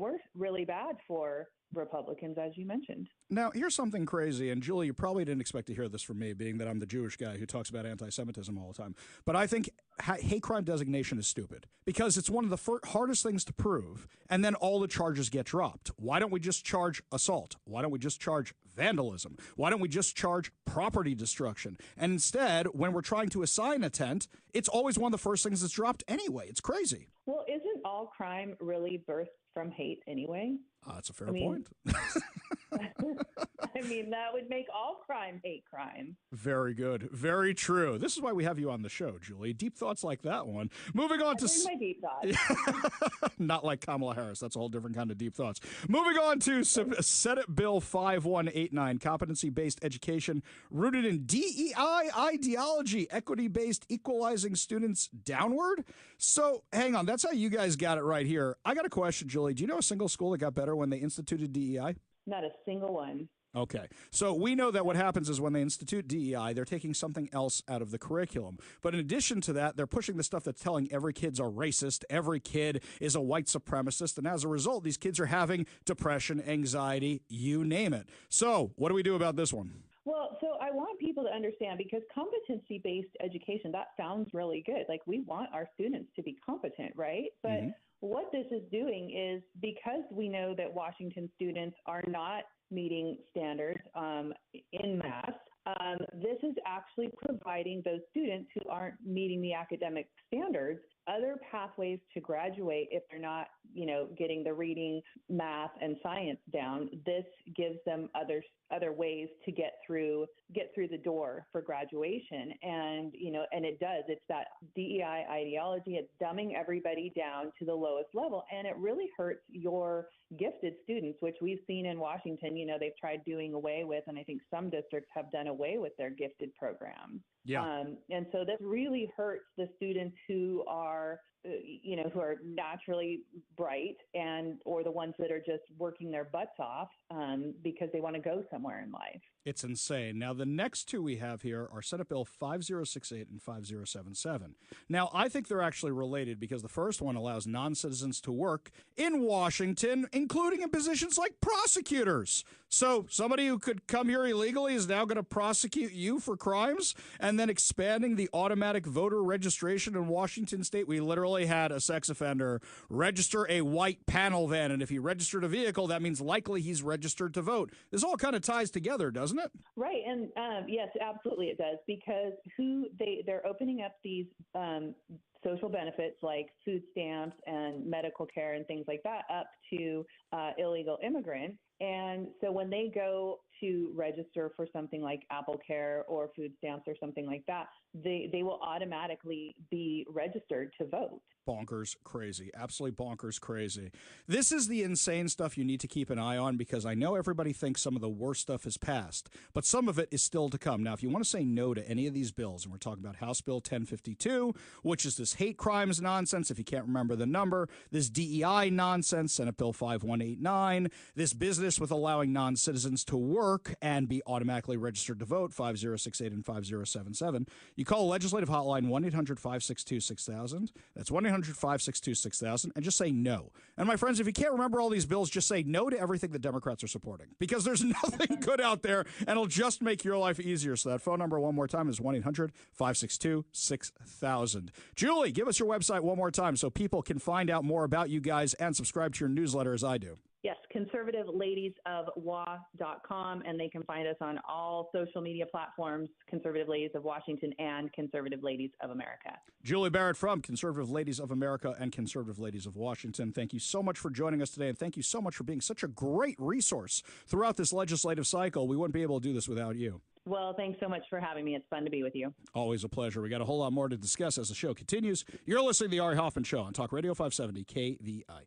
bad for Republicans, as you mentioned. Now, here's something crazy, and Julie, you probably didn't expect to hear this from me, being that I'm the Jewish guy who talks about anti-Semitism all the time. But I think hate crime designation is stupid because it's one of the hardest things to prove, and then all the charges get dropped. Why don't we just charge assault? Why don't we just charge vandalism? Why don't we just charge property destruction? And instead, when we're trying to assign intent, it's always one of the first things that's dropped anyway. It's crazy. Well, isn't all crime really birthed from hate anyway? That's a fair point. I mean, that would make all crime hate crime. Very good. Very true. This is why we have you on the show, Julie. Deep thoughts like that one. Moving on to my deep thoughts. Not like Kamala Harris. That's a whole different kind of deep thoughts. Moving on to Senate Bill 5189, competency-based education rooted in DEI ideology, equity-based equalizing students downward. So hang on. That's how you guys got it right here. I got a question, Julie. Do you know a single school that got better when they instituted DEI? Not a single one. Okay. So we know that what happens is when they institute DEI, they're taking something else out of the curriculum. But in addition to that, they're pushing the stuff that's telling every kid's a racist, every kid is a white supremacist, and as a result, these kids are having depression, anxiety, you name it. So what do we do about this one? Well, so I want people to understand, because competency-based education, that sounds really good. Like, we want our students to be competent, right? But what this is doing is, because we know that Washington students are not meeting standards in math, this is actually providing those students who aren't meeting the academic standards other pathways to graduate if they're not, getting the reading, math, and science down. This gives them other ways to get through the door for graduation. And, and it does. It's that DEI ideology. It's dumbing everybody down to the lowest level. And it really hurts your gifted students, which we've seen in Washington. They've tried doing away with, and I think some districts have done away with their gifted programs. Yeah. And so this really hurts the students who are, who are naturally bright or the ones that are just working their butts off because they want to go somewhere in life. It's insane. Now, the next two we have here are Senate Bill 5068 and 5077. Now, I think they're actually related because the first one allows non-citizens to work in Washington, including in positions like prosecutors. So somebody who could come here illegally is now going to prosecute you for crimes, and then expanding the automatic voter registration in Washington state. We literally had a sex offender register a white panel van, and if he registered a vehicle, that means likely he's registered to vote. This all kind of ties together, doesn't it? Right, and yes, absolutely it does, because they're opening up these social benefits like food stamps and medical care and things like that up to illegal immigrants. And so when they go to register for something like Apple Care or food stamps or something like that, they will automatically be registered to vote. Bonkers crazy. Absolutely bonkers crazy. This is the insane stuff you need to keep an eye on, because I know everybody thinks some of the worst stuff has passed, but some of it is still to come. Now, if you want to say no to any of these bills, and we're talking about House Bill 1052, which is this hate crimes nonsense, if you can't remember the number, this DEI nonsense, Senate Bill 5189, this business with allowing non-citizens to work and be automatically registered to vote, 5068 and 5077, you call legislative hotline 1-800-562-6000. That's 1-800-562-6000, and just say no. And my friends, if you can't remember all these bills, just say no to everything the Democrats are supporting, because there's nothing good out there, and it'll just make your life easier. So that phone number one more time is 1-800-562-6000. Julie, give us your website one more time so people can find out more about you guys and subscribe to your newsletter as I do. Yes, conservativeladiesofwa.com, and they can find us on all social media platforms, Conservative Ladies of Washington and Conservative Ladies of America. Julie Barrett from Conservative Ladies of America and Conservative Ladies of Washington, thank you so much for joining us today, and thank you so much for being such a great resource throughout this legislative cycle. We wouldn't be able to do this without you. Well, thanks so much for having me. It's fun to be with you. Always a pleasure. We got a whole lot more to discuss as the show continues. You're listening to The Ari Hoffman Show on Talk Radio 570 KVI.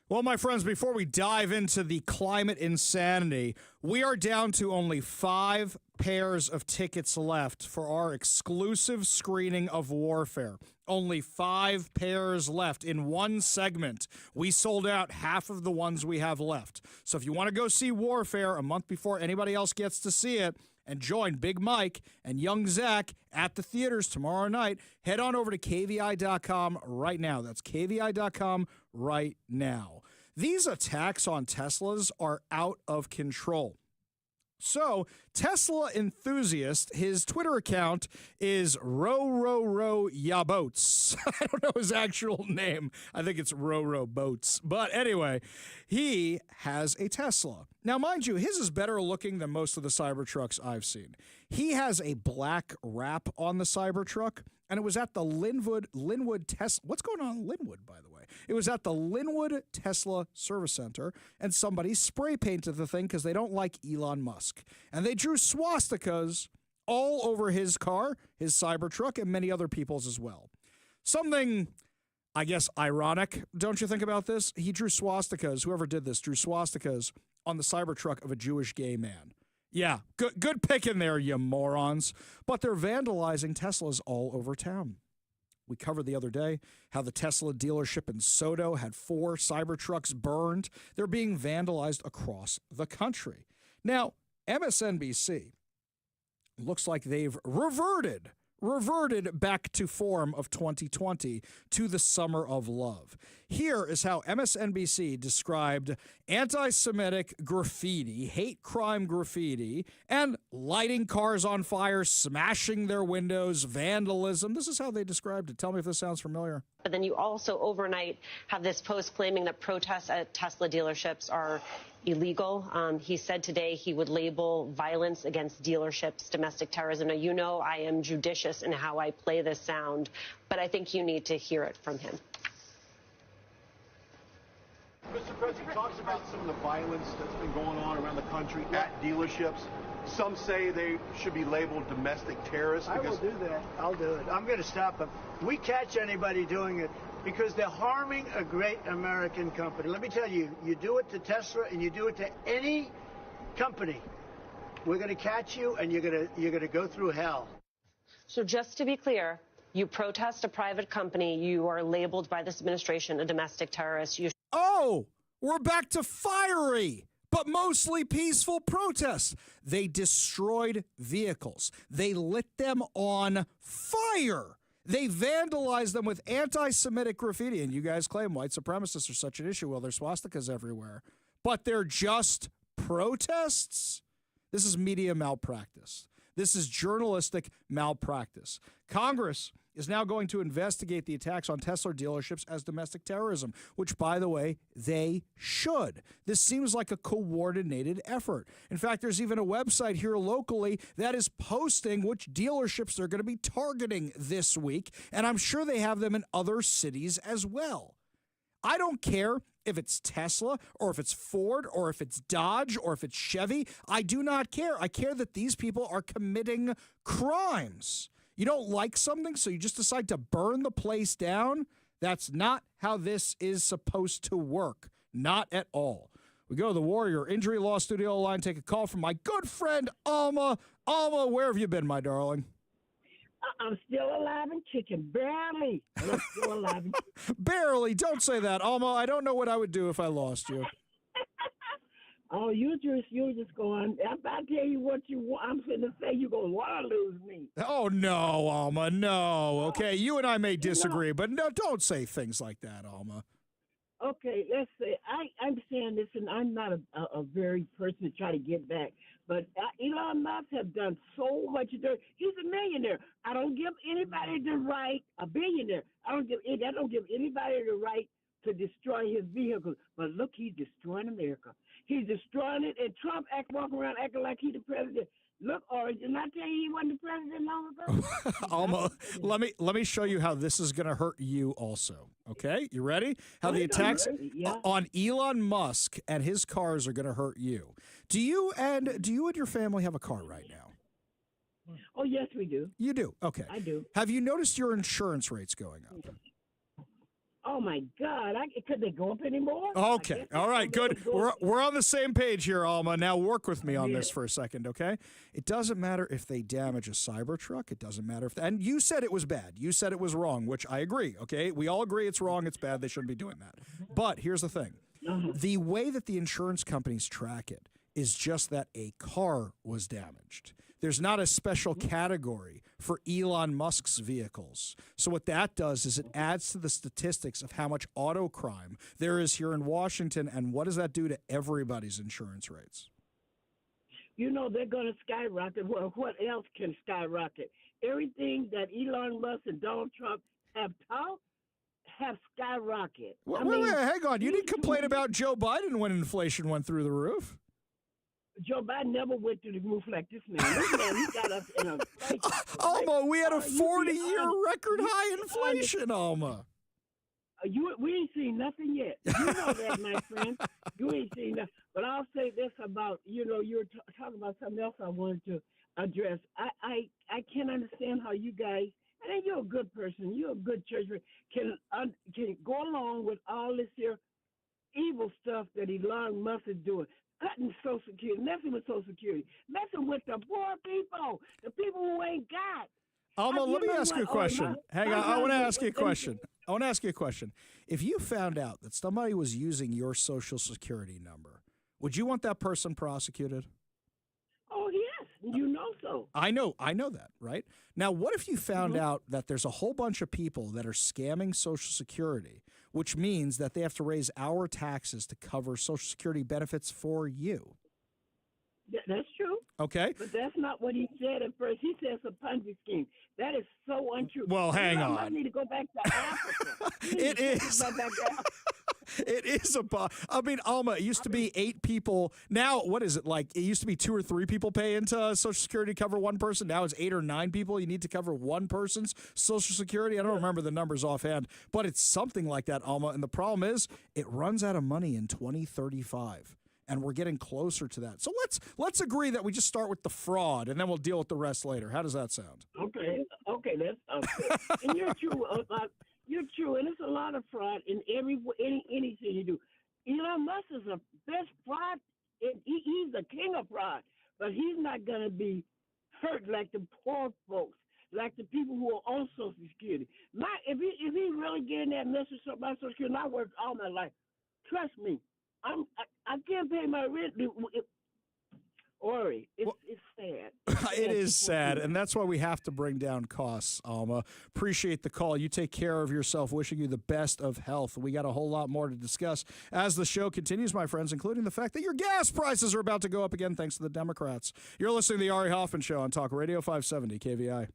Well, my friends, before we dive into the climate insanity, we are down to only 5 pairs of tickets left for our exclusive screening of Warfare. Only 5 pairs left in one segment. We sold out half of the ones we have left. So if you want to go see Warfare a month before anybody else gets to see it, and join Big Mike and Young Zach at the theaters tomorrow night, head on over to KVI.com right now. That's KVI.com right now. These attacks on Teslas are out of control. So, Tesla enthusiast, his Twitter account is Yaboats. I don't know his actual name. I think it's Boats. But anyway, he has a Tesla. Now, mind you, his is better looking than most of the Cybertrucks I've seen. He has a black wrap on the Cybertruck, and it was at the Linwood Tesla. What's going on in Linwood, by the way? It was at the Linwood Tesla Service Center, and somebody spray painted the thing because they don't like Elon Musk. And they drew swastikas all over his car, his Cybertruck, and many other people's as well. Something, I guess, ironic, don't you think about this? He drew swastikas, whoever did this, drew swastikas on the Cybertruck of a Jewish gay man. Yeah, good pick in there, you morons. But they're vandalizing Teslas all over town. We covered the other day how the Tesla dealership in Soto had 4 Cybertrucks burned. They're being vandalized across the country. Now, MSNBC looks like they've reverted back to form of 2020 to the summer of love. Here is how MSNBC described anti-Semitic graffiti, hate crime graffiti, and lighting cars on fire, smashing their windows, vandalism. This is how they described it. Tell me if this sounds familiar. But then you also overnight have this post claiming that protests at Tesla dealerships are illegal. He said today he would label violence against dealerships domestic terrorism. Now, you know I am judicious in how I play this sound, but I think you need to hear it from him. Mr. President talks about some of the violence that's been going on around the country at dealerships. Some say they should be labeled domestic terrorists. I will do that. I'll do it. I'm going to stop them. We catch anybody doing it because they're harming a great American company. Let me tell you, you do it to Tesla and you do it to any company, we're going to catch you and you're going to go through hell. So just to be clear, you protest a private company, you are labeled by this administration a domestic terrorist. Oh, we're back to fiery, but mostly peaceful protests. They destroyed vehicles. They lit them on fire. They vandalized them with anti-Semitic graffiti. And you guys claim white supremacists are such an issue. Well, there's swastikas everywhere. But they're just protests? This is media malpractice. This is journalistic malpractice. Congress is now going to investigate the attacks on Tesla dealerships as domestic terrorism, which, by the way, they should. This seems like a coordinated effort. In fact, there's even a website here locally that is posting which dealerships they're going to be targeting this week, and I'm sure they have them in other cities as well. I don't care if it's Tesla or if it's Ford or if it's Dodge or if it's Chevy. I do not care. I care that these people are committing crimes. You don't like something, so you just decide to burn the place down? That's not how this is supposed to work. Not at all. We go to the Warrior Injury Law Studio line, take a call from my good friend, Alma. Alma, where have you been, my darling? I'm still alive and kicking, barely. I'm still alive and kicking. Barely. Don't say that, Alma. I don't know what I would do if I lost you. Oh, you're just going. If I tell you what you want, I'm going to say you're going to want to lose me. Oh, no, Alma, no. Okay, you and I may disagree, but no, don't say things like that, Alma. Okay, let's say I'm saying this, and I'm not a very person to try to get back, but Elon Musk have done so much dirt. He's a millionaire. I don't give anybody the right, a billionaire. I don't give anybody the right to destroy his vehicles. But look, he's destroying America. He's destroying it, and Trump walking around acting like he's the president. Look, Orange, didn't I tell you he wasn't the president long ago? Alma, let me show you how this is going to hurt you also. Okay, you ready? How the attacks on Elon Musk and his cars are going to hurt you. Do you and your family have a car right now? Oh, yes, we do. You do? Okay. I do. Have you noticed your insurance rates going up? Oh my God! Could they go up anymore? Okay. All right. Good. We're on the same page here, Alma. Now work with me on Yeah. this for a second, okay? It doesn't matter if they damage a Cybertruck. It doesn't matter if and you said it was bad. You said it was wrong, which I agree. Okay, we all agree it's wrong. It's bad. They shouldn't be doing that. But here's the thing: the way that the insurance companies track it is just that a car was damaged. There's not a special category for Elon Musk's vehicles. So what that does is it adds to the statistics of how much auto crime there is here in Washington, and what does that do to everybody's insurance rates? You know they're going to skyrocket. Well, what else can skyrocket? Everything that Elon Musk and Donald Trump have taught have skyrocketed. Wait, hang on. You didn't complain about Joe Biden when inflation went through the roof. Joe Biden never went through the roof like this man. This man, he got us in a fight. Alma, we had a 40-year record high inflation, Alma. We ain't seen nothing yet. You know that, my friend. You ain't seen nothing. But I'll say this about, you were talking about something else I wanted to address. I can't understand how you guys, and you're a good person, you're a good churchman, can go along with all this here evil stuff that Elon Musk is doing. Cutting Social Security, messing with Social Security, messing with the poor people, the people who ain't got. Alma, let me ask you a question. Hang on, I want to ask you a question. If you found out that somebody was using your Social Security number, would you want that person prosecuted? Oh, yes, you know so. I know that, right? Now, what if you found out that there's a whole bunch of people that are scamming Social Security, which means that they have to raise our taxes to cover Social Security benefits for you? That's true. Okay. But that's not what he said at first. He said it's a Ponzi scheme. That is so untrue. Well, hang on. I need to go back to Africa. It is. It is I mean, Alma, it used to be 8 people. Now, what is it like? It used to be 2 or 3 people pay into Social Security to cover one person. Now it's 8 or 9 people. You need to cover one person's Social Security. I don't remember the numbers offhand, but it's something like that, Alma. And the problem is it runs out of money in 2035. And we're getting closer to that. So let's agree that we just start with the fraud, and then we'll deal with the rest later. How does that sound? Okay, that's and you're true. You're true, and it's a lot of fraud in anything you do. Elon Musk is the best fraud. He's the king of fraud, but he's not going to be hurt like the poor folks, like the people who are on Social Security. If he really getting that message about Social Security, I worked all my life. Trust me. I can't pay my rent. Ori, it's sad. It is sad, and that's why we have to bring down costs, Alma. Appreciate the call. You take care of yourself. Wishing you the best of health. We got a whole lot more to discuss as the show continues, my friends, including the fact that your gas prices are about to go up again thanks to the Democrats. You're listening to the Ari Hoffman Show on Talk Radio 570 KVI.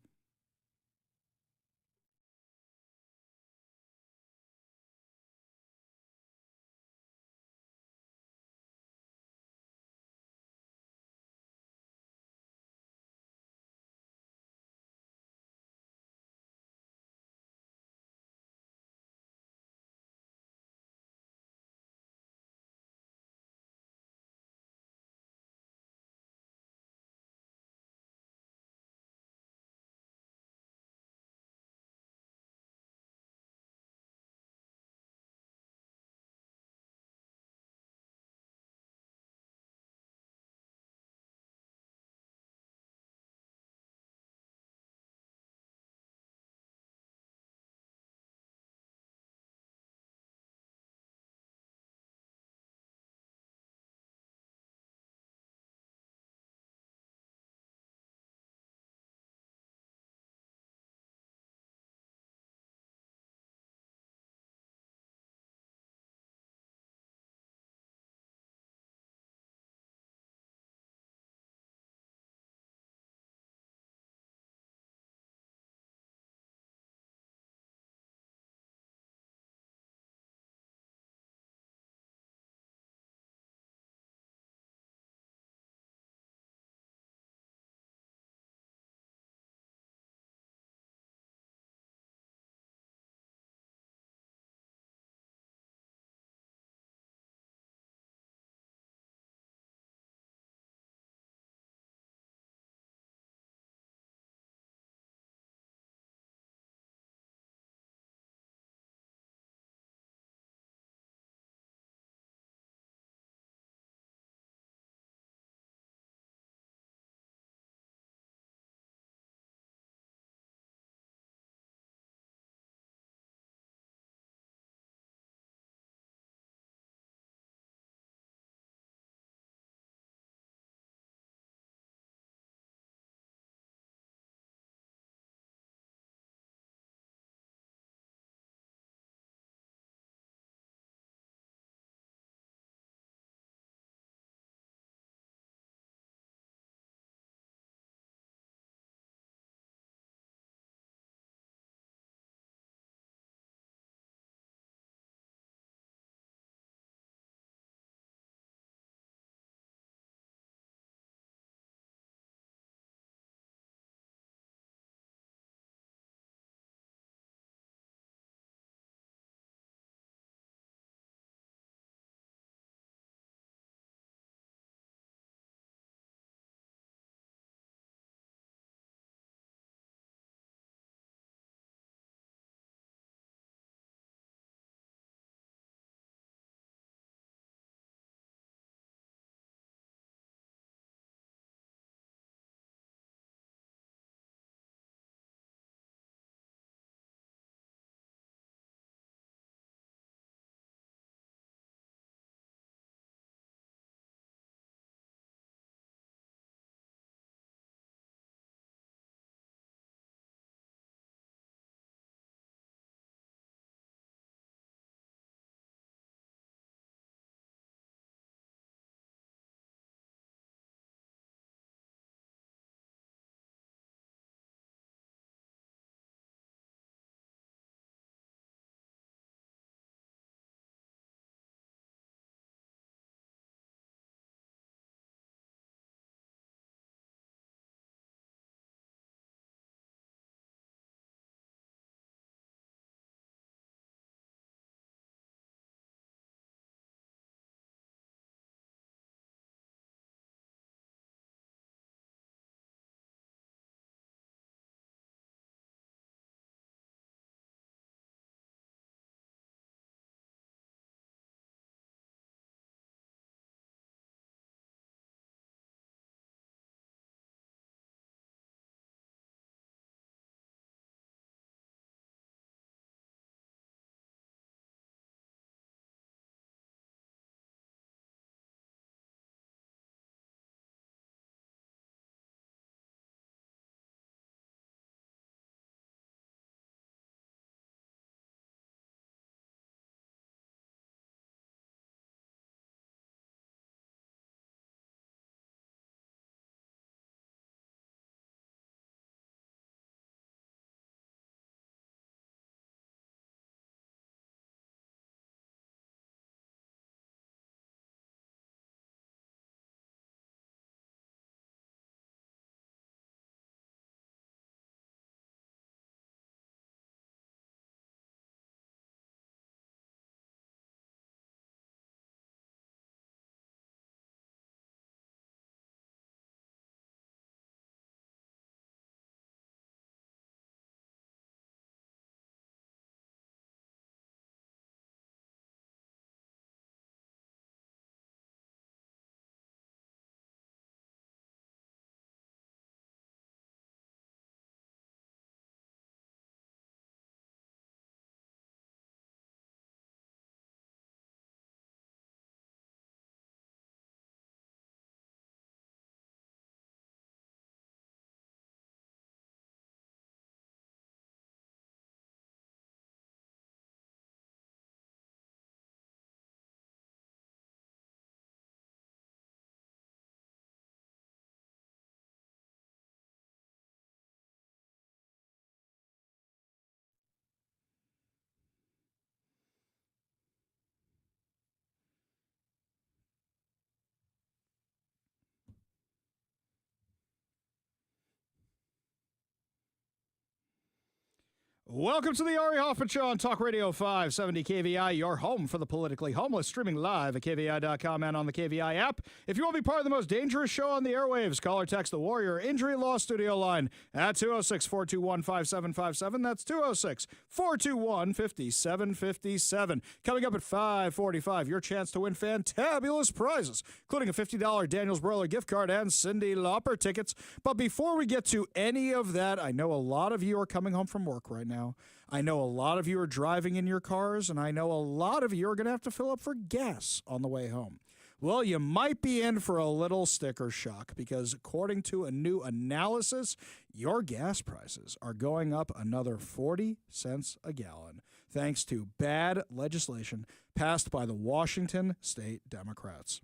Welcome to the Ari Hoffman Show on Talk Radio 570 KVI, your home for the politically homeless, streaming live at KVI.com and on the KVI app. If you want to be part of the most dangerous show on the airwaves, call or text the Warrior Injury Law Studio line at 206-421-5757. That's 206-421-5757. Coming up at 5:45, your chance to win fantabulous prizes, including a $50 Daniels Broiler gift card and Cyndi Lauper tickets. But before we get to any of that, I know a lot of you are coming home from work right now. I know a lot of you are driving in your cars, and I know a lot of you are going to have to fill up for gas on the way home. Well, you might be in for a little sticker shock because according to a new analysis, your gas prices are going up another 40 cents a gallon thanks to bad legislation passed by the Washington State Democrats.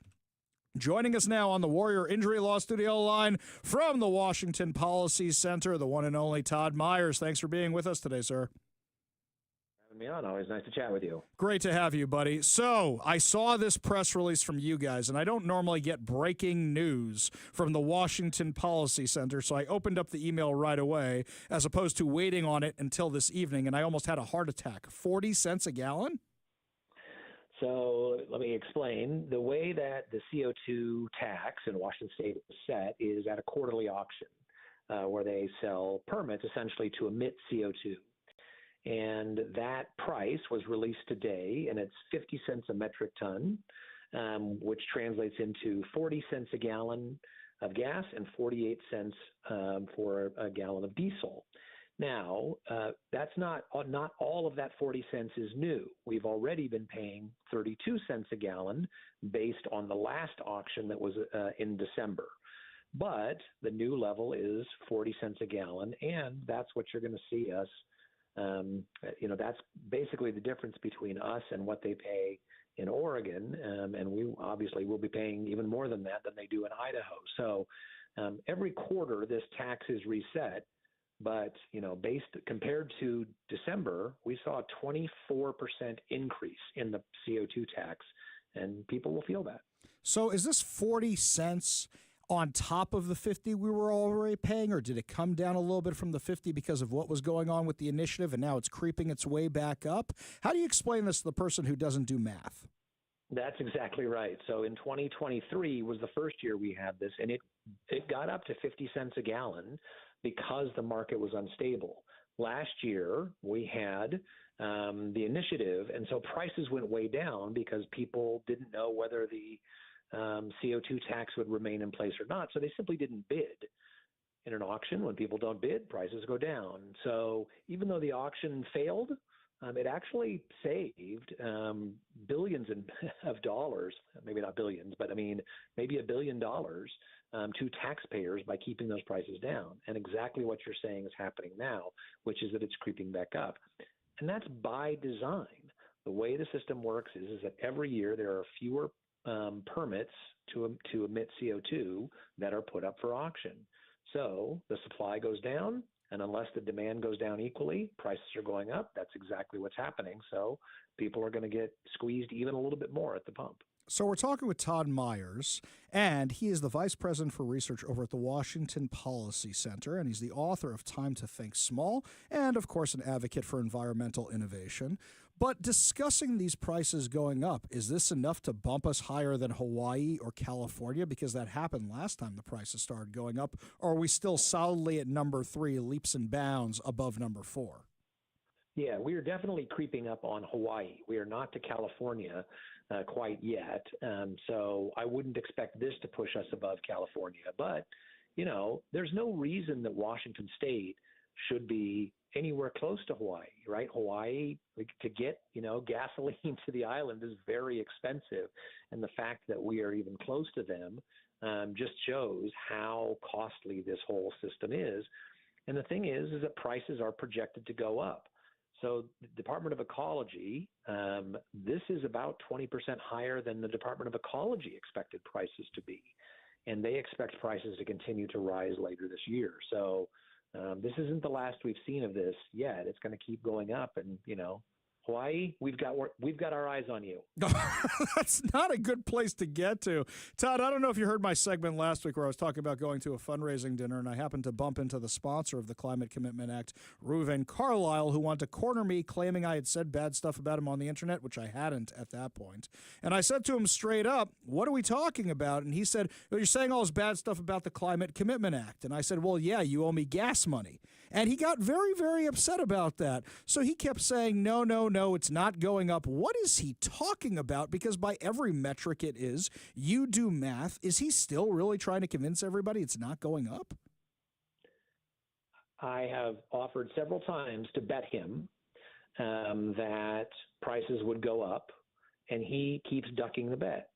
Joining us now on the Warrior Injury Law Studio line from the Washington Policy Center, the one and only Todd Myers. Thanks for being with us today, sir. Having me on. Always nice to chat with you. Great to have you, buddy. So I saw this press release from you guys, and I don't normally get breaking news from the Washington Policy Center, so I opened up the email right away as opposed to waiting on it until this evening, and I almost had a heart attack. 40 cents a gallon? So let me explain. The way that the CO2 tax in Washington State is set is at a quarterly auction where they sell permits essentially to emit CO2. And that price was released today, and it's 50 cents a metric ton, which translates into 40 cents a gallon of gas and 48 cents for a gallon of diesel. Now, that's not all of that 40 cents is new. We've already been paying 32 cents a gallon based on the last auction that was in December. But the new level is 40 cents a gallon, and that's what you're going to see us. That's basically the difference between us and what they pay in Oregon, and we obviously will be paying even more than that than they do in Idaho. So every quarter, this tax is reset. But, compared to December, we saw a 24% increase in the CO2 tax, and people will feel that. So is this 40 cents on top of the 50 we were already paying, or did it come down a little bit from the 50 because of what was going on with the initiative, and now it's creeping its way back up? How do you explain this to the person who doesn't do math? That's exactly right. So in 2023 was the first year we had this, and it got up to 50 cents a gallon because the market was unstable. Last year, we had the initiative, and so prices went way down because people didn't know whether the CO2 tax would remain in place or not, so they simply didn't bid. In an auction, when people don't bid, prices go down. So even though the auction failed, it actually saved billions of dollars, maybe not billions, but maybe $1 billion to taxpayers by keeping those prices down. And exactly what you're saying is happening now, which is that it's creeping back up. And that's by design. The way the system works is that every year there are fewer permits to emit CO2 that are put up for auction. So the supply goes down, and unless the demand goes down equally, prices are going up. That's exactly what's happening. So people are going to get squeezed even a little bit more at the pump. So we're talking with Todd Myers, and he is the Vice President for Research over at the Washington Policy Center, and he's the author of Time to Think Small, and, of course, an advocate for environmental innovation. But discussing these prices going up, is this enough to bump us higher than Hawaii or California? Because that happened last time the prices started going up. Or are we still solidly at number 3, leaps and bounds above number 4? Yeah, we are definitely creeping up on Hawaii. We are not to California quite yet. So I wouldn't expect this to push us above California. But, there's no reason that Washington State should be anywhere close to Hawaii, right? Hawaii, to get, gasoline to the island is very expensive. And the fact that we are even close to them just shows how costly this whole system is. And the thing is that prices are projected to go up. So the Department of Ecology, this is about 20% higher than the Department of Ecology expected prices to be. And they expect prices to continue to rise later this year. So this isn't the last we've seen of this yet. It's going to keep going up. And, Hawaii, we've got our eyes on you. That's not a good place to get to. Todd, I don't know if you heard my segment last week where I was talking about going to a fundraising dinner, and I happened to bump into the sponsor of the Climate Commitment Act, Reuven Carlyle, who wanted to corner me, claiming I had said bad stuff about him on the internet, which I hadn't at that point. And I said to him straight up, what are we talking about? And he said, well, you're saying all this bad stuff about the Climate Commitment Act. And I said, well, yeah, you owe me gas money. And he got very, very upset about that. So he kept saying, no, it's not going up. What is he talking about? Because by every metric it is, you do math. Is he still really trying to convince everybody it's not going up? I have offered several times to bet him that prices would go up, and he keeps ducking the bet.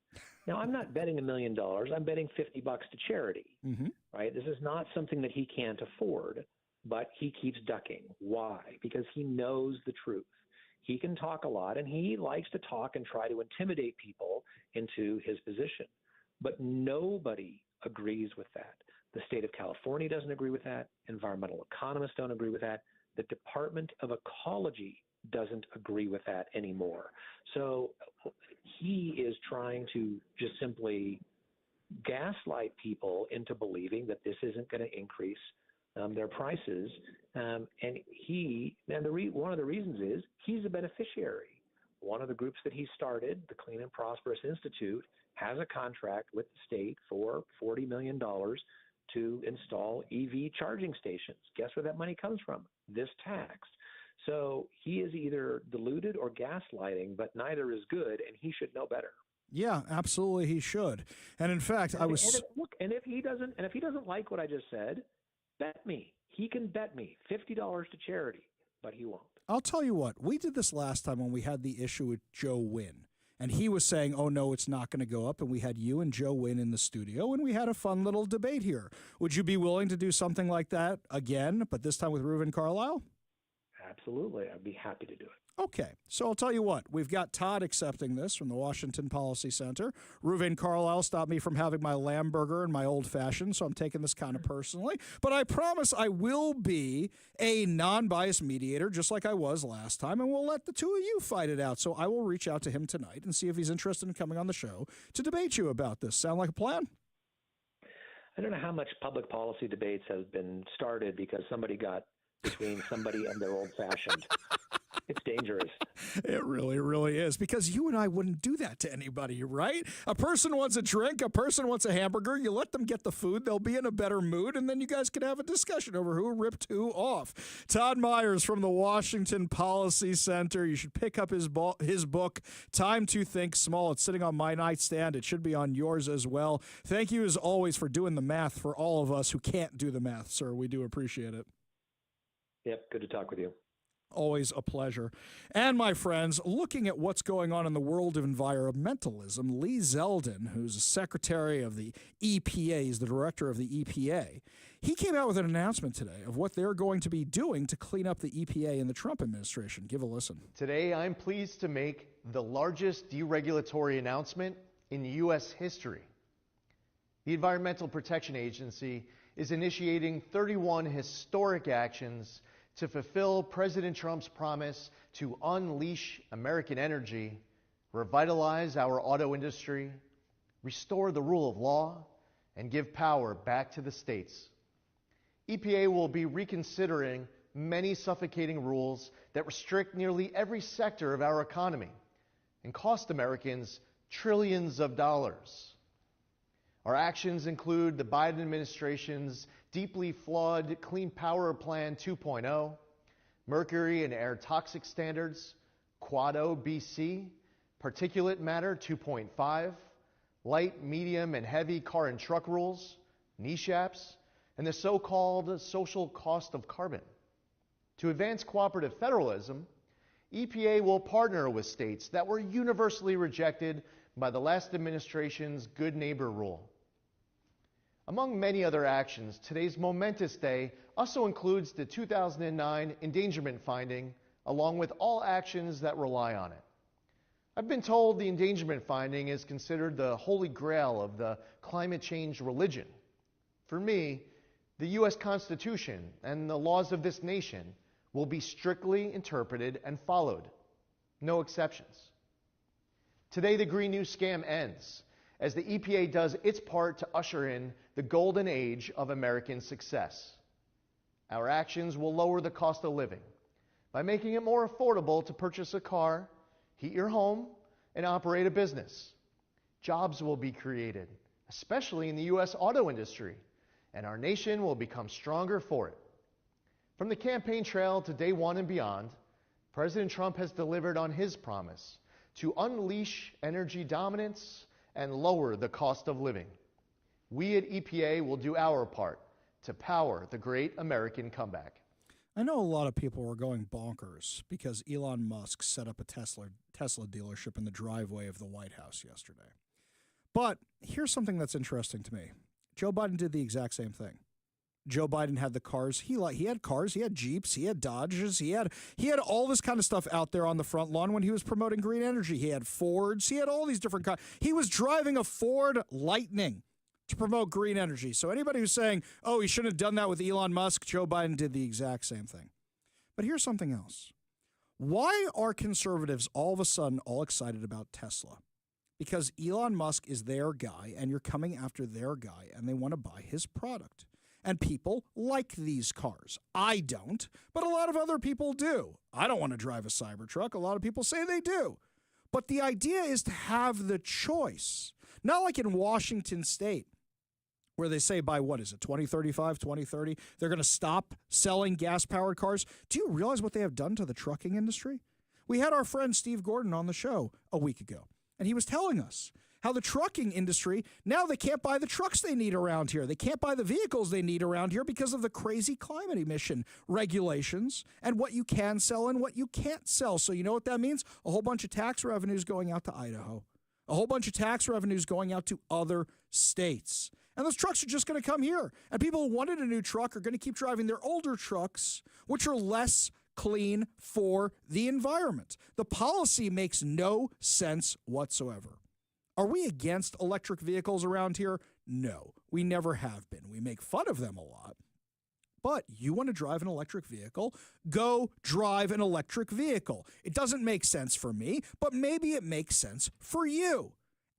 Now, I'm not betting $1 million. I'm betting $50 to charity, right? This is not something that he can't afford, but he keeps ducking. Why? Because he knows the truth. He can talk a lot, and he likes to talk and try to intimidate people into his position. But nobody agrees with that. The state of California doesn't agree with that. Environmental economists don't agree with that. The Department of Ecology doesn't agree with that anymore. So he is trying to just simply gaslight people into believing that this isn't going to increase their prices. One of the reasons is he's a beneficiary. One of the groups that he started, the Clean and Prosperous Institute, has a contract with the state for $40 million to install EV charging stations. Guess where that money comes from? This tax. So he is either deluded or gaslighting, but neither is good, and he should know better. Yeah, absolutely, he should. And in fact, if he doesn't like what I just said, bet me. He can bet me $50 to charity, but he won't. I'll tell you what, we did this last time when we had the issue with Joe Wynn. And he was saying, oh, no, it's not going to go up. And we had you and Joe Wynn in the studio, and we had a fun little debate here. Would you be willing to do something like that again, but this time with Reuven Carlyle? Absolutely. I'd be happy to do it. Okay, so I'll tell you what. We've got Todd accepting this from the Washington Policy Center. Reuven Carlyle stopped me from having my lamb burger and my old-fashioned, so I'm taking this kind of personally. But I promise I will be a non-biased mediator, just like I was last time, and we'll let the two of you fight it out. So I will reach out to him tonight and see if he's interested in coming on the show to debate you about this. Sound like a plan? I don't know how much public policy debates have been started because somebody got between somebody and their old-fashioned. It's dangerous. It really, really is, because you and I wouldn't do that to anybody, right? A person wants a drink, a person wants a hamburger. You let them get the food, they'll be in a better mood, and then you guys can have a discussion over who ripped who off. Todd Myers from the Washington Policy Center. You should pick up his book, Time to Think Small. It's sitting on my nightstand. It should be on yours as well. Thank you, as always, for doing the math for all of us who can't do the math, sir. We do appreciate it. Yep, good to talk with you. Always a pleasure. And my friends, looking at what's going on in the world of environmentalism, Lee Zeldin, who's the secretary of the EPA, he's the director of the EPA, he came out with an announcement today of what they're going to be doing to clean up the EPA in the Trump administration. Give a listen. Today, I'm pleased to make the largest deregulatory announcement in U.S. history. The Environmental Protection Agency is initiating 31 historic actions to fulfill President Trump's promise to unleash American energy, revitalize our auto industry, restore the rule of law, and give power back to the states. EPA will be reconsidering many suffocating rules that restrict nearly every sector of our economy and cost Americans trillions of dollars. Our actions include the Biden administration's deeply flawed Clean Power Plan 2.0, mercury and air toxic standards, Quad O BC, particulate matter 2.5, light, medium, and heavy car and truck rules, NESHAPs, and the so-called social cost of carbon. To advance cooperative federalism, EPA will partner with states that were universally rejected by the last administration's Good Neighbor rule. Among many other actions, today's momentous day also includes the 2009 endangerment finding, along with all actions that rely on it. I've been told the endangerment finding is considered the holy grail of the climate change religion. For me, the U.S. Constitution and the laws of this nation will be strictly interpreted and followed. No exceptions. Today, the Green New scam ends as the EPA does its part to usher in the golden age of American success. Our actions will lower the cost of living by making it more affordable to purchase a car, heat your home, and operate a business. Jobs will be created, especially in the U.S. auto industry, and our nation will become stronger for it. From the campaign trail to day one and beyond, President Trump has delivered on his promise to unleash energy dominance and lower the cost of living. We at EPA will do our part to power the great American comeback. I know a lot of people were going bonkers because Elon Musk set up a Tesla dealership in the driveway of the White House yesterday. But here's something that's interesting to me. Joe Biden did the exact same thing. Joe Biden had the cars. He had cars. He had Jeeps. He had Dodges. He had all this kind of stuff out there on the front lawn when he was promoting green energy. He had Fords. He had all these different cars. He was driving a Ford Lightning to promote green energy. So anybody who's saying, oh, he shouldn't have done that with Elon Musk, Joe Biden did the exact same thing. But here's something else. Why are conservatives all of a sudden all excited about Tesla? Because Elon Musk is their guy, and you're coming after their guy, and they want to buy his product. And people like these cars. I don't, but a lot of other people do. I don't want to drive a Cybertruck. A lot of people say they do. But the idea is to have the choice. Not like in Washington State, where they say by, 2035, 2030, they're going to stop selling gas-powered cars. Do you realize what they have done to the trucking industry? We had our friend Steve Gordon on the show a week ago, and he was telling us how the trucking industry, now they can't buy the trucks they need around here. They can't buy the vehicles they need around here because of the crazy climate emission regulations and what you can sell and what you can't sell. So you know what that means? A whole bunch of tax revenues going out to Idaho. A whole bunch of tax revenues going out to other states. And those trucks are just going to come here. And people who wanted a new truck are going to keep driving their older trucks, which are less clean for the environment. The policy makes no sense whatsoever. Are we against electric vehicles around here? No, we never have been. We make fun of them a lot. But you want to drive an electric vehicle? Go drive an electric vehicle. It doesn't make sense for me, but maybe it makes sense for you.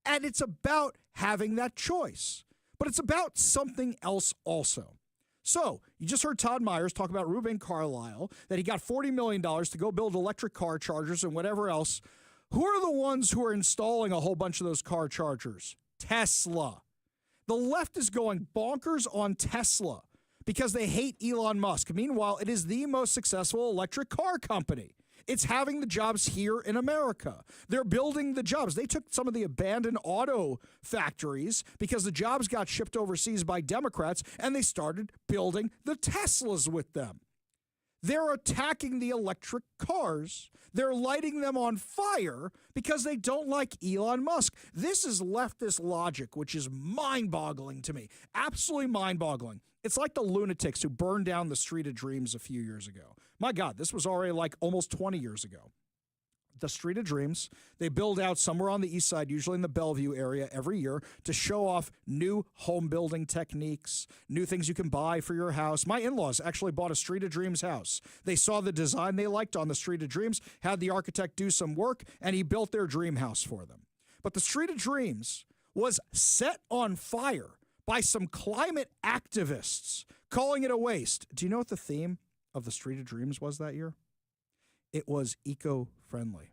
And it's about having that choice. But it's about something else also. So, you just heard Todd Myers talk about Rubin Carlyle, that he got $40 million to go build electric car chargers and whatever else. Who are the ones who are installing a whole bunch of those car chargers? Tesla. The left is going bonkers on Tesla because they hate Elon Musk. Meanwhile, it is the most successful electric car company. It's having the jobs here in America. They're building the jobs. They took some of the abandoned auto factories because the jobs got shipped overseas by Democrats, and they started building the Teslas with them. They're attacking the electric cars. They're lighting them on fire because they don't like Elon Musk. This is leftist logic, which is mind-boggling to me. Absolutely mind-boggling. It's like the lunatics who burned down the Street of Dreams a few years ago. My God, this was already like almost 20 years ago. The Street of Dreams, they build out somewhere on the east side, usually in the Bellevue area every year, to show off new home building techniques, new things you can buy for your house. My in-laws actually bought a Street of Dreams house. They saw the design they liked on the Street of Dreams, had the architect do some work, and he built their dream house for them. But the Street of Dreams was set on fire by some climate activists, calling it a waste. Do you know what the theme of the Street of Dreams was that year? It was eco-friendly.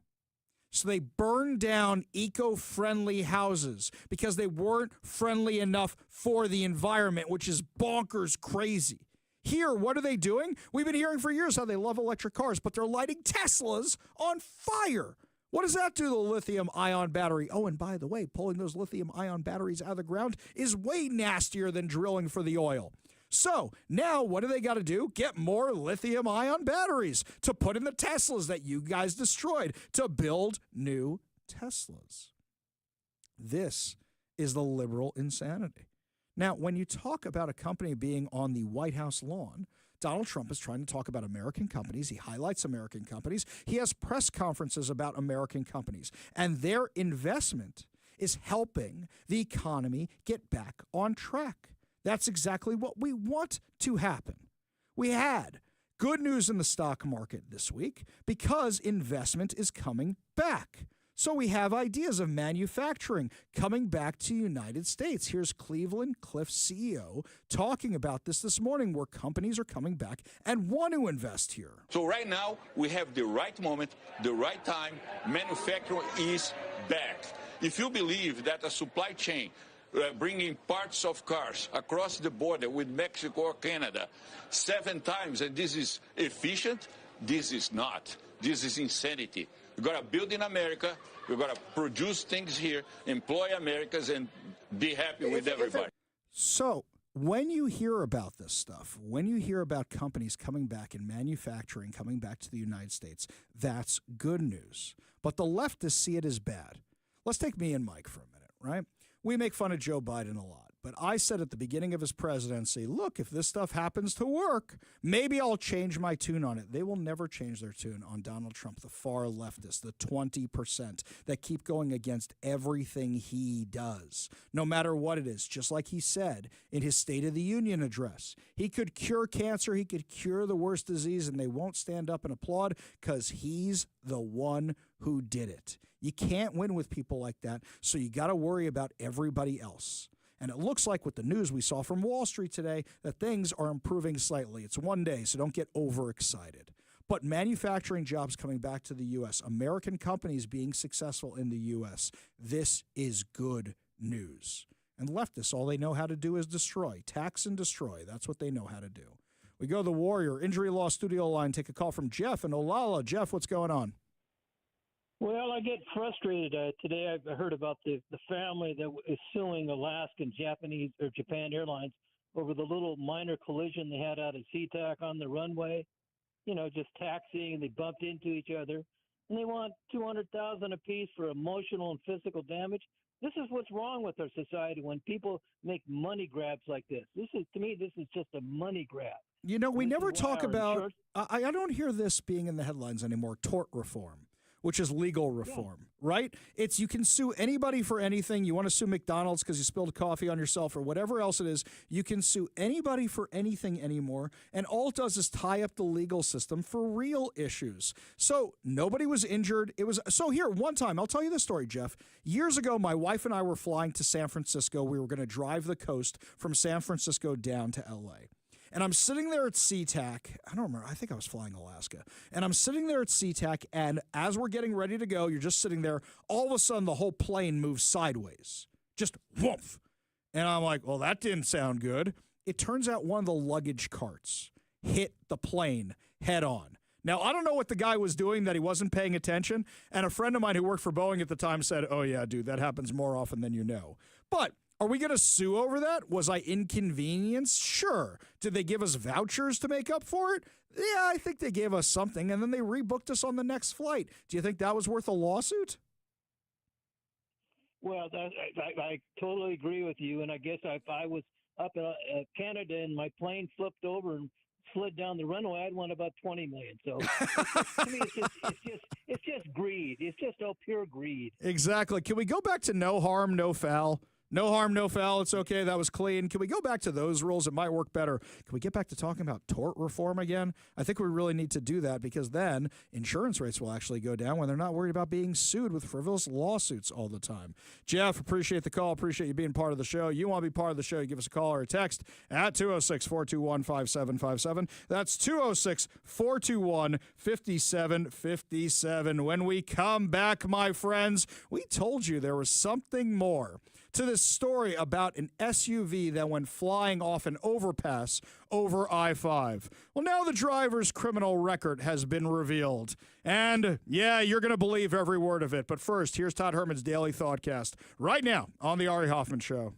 So they burned down eco-friendly houses because they weren't friendly enough for the environment, which is bonkers crazy. Here, what are they doing? We've been hearing for years how they love electric cars, but they're lighting Teslas on fire. What does that do to the lithium-ion battery? Oh, and by the way, pulling those lithium-ion batteries out of the ground is way nastier than drilling for the oil. So now what do they got to do? Get more lithium-ion batteries to put in the Teslas that you guys destroyed to build new Teslas. This is the liberal insanity. Now, when you talk about a company being on the White House lawn, Donald Trump is trying to talk about American companies. He highlights American companies. He has press conferences about American companies, and their investment is helping the economy get back on track. That's exactly what we want to happen. We had Good news in the stock market this week because investment is coming back. So we have ideas of manufacturing coming back to the United States. Here's Cleveland Cliffs CEO talking about this morning, where companies are coming back and want to invest here. So right now we have the right moment, the right time. Manufacturing is back. If you believe that a supply chain bringing parts of cars across the border with Mexico or Canada 7 times, and this is efficient, this is not. This is insanity. We've got to build in America. We've got to produce things here, employ Americans, and be happy with everybody. So when you hear about this stuff, when you hear about companies coming back and manufacturing coming back to the United States, that's good news. But the leftists see it as bad. Let's take me and Mike for a minute, right? We make fun of Joe Biden a lot. But I said at the beginning of his presidency, look, if this stuff happens to work, maybe I'll change my tune on it. They will never change their tune on Donald Trump, the far leftists, the 20% that keep going against everything he does, no matter what it is. Just like he said in his State of the Union address, he could cure cancer, he could cure the worst disease, and they won't stand up and applaud because he's the one who did it. You can't win with people like that, so you got to worry about everybody else. And it looks like with the news we saw from Wall Street today that things are improving slightly. It's one day, so don't get overexcited. But manufacturing jobs coming back to the U.S., American companies being successful in the U.S., this is good news. And leftists, all they know how to do is destroy, tax and destroy. That's what they know how to do. We go to the Warrior Injury Law Studio line, take a call from Jeff in Olalla. Jeff, what's going on? Well, I get frustrated. Today I heard about the family that is suing Alaskan, Japanese, or Japan Airlines over the little minor collision they had out at SeaTac on the runway. You know, just taxiing, and they bumped into each other. And they want $200,000 apiece for emotional and physical damage. This is what's wrong with our society when people make money grabs like this. To me, this is just a money grab. You know, we never talk about, I don't hear this being in the headlines anymore, tort reform, which is legal reform, right? It's you can sue anybody for anything. You want to sue McDonald's because you spilled coffee on yourself or whatever else it is. You can sue anybody for anything anymore. And all it does is tie up the legal system for real issues. So nobody was injured. So here, one time, I'll tell you the story, Jeff. Years ago, my wife and I were flying to San Francisco. We were going to drive the coast from San Francisco down to L.A. And I'm sitting there at SeaTac. I don't remember. I think I was flying Alaska. And I'm sitting there at SeaTac, and as we're getting ready to go, you're just sitting there. All of a sudden, the whole plane moves sideways. Just woof. And I'm like, well, that didn't sound good. It turns out one of the luggage carts hit the plane head on. Now, I don't know what the guy was doing that he wasn't paying attention. And a friend of mine who worked for Boeing at the time said, oh, yeah, dude, that happens more often than you know. But are we going to sue over that? Was I inconvenienced? Sure. Did they give us vouchers to make up for it? Yeah, I think they gave us something, and then they rebooked us on the next flight. Do you think that was worth a lawsuit? Well, I totally agree with you, and I guess if I was up in Canada and my plane flipped over and slid down the runway, I'd want about $20 million. So to me, it's just greed. It's just pure greed. Exactly. Can we go back to no harm, no foul? No harm, no foul. It's okay. That was clean. Can we go back to those rules? It might work better. Can we get back to talking about tort reform again? I think we really need to do that because then insurance rates will actually go down when they're not worried about being sued with frivolous lawsuits all the time. Jeff, appreciate the call. Appreciate you being part of the show. You want to be part of the show, you give us a call or a text at 206-421-5757. That's 206-421-5757. When we come back, my friends, we told you there was something more to this story about an SUV that went flying off an overpass over I-5. Well, now the driver's criminal record has been revealed. And, yeah, you're going to believe every word of it. But first, here's Todd Herman's Daily Thoughtcast right now on The Ari Hoffman Show.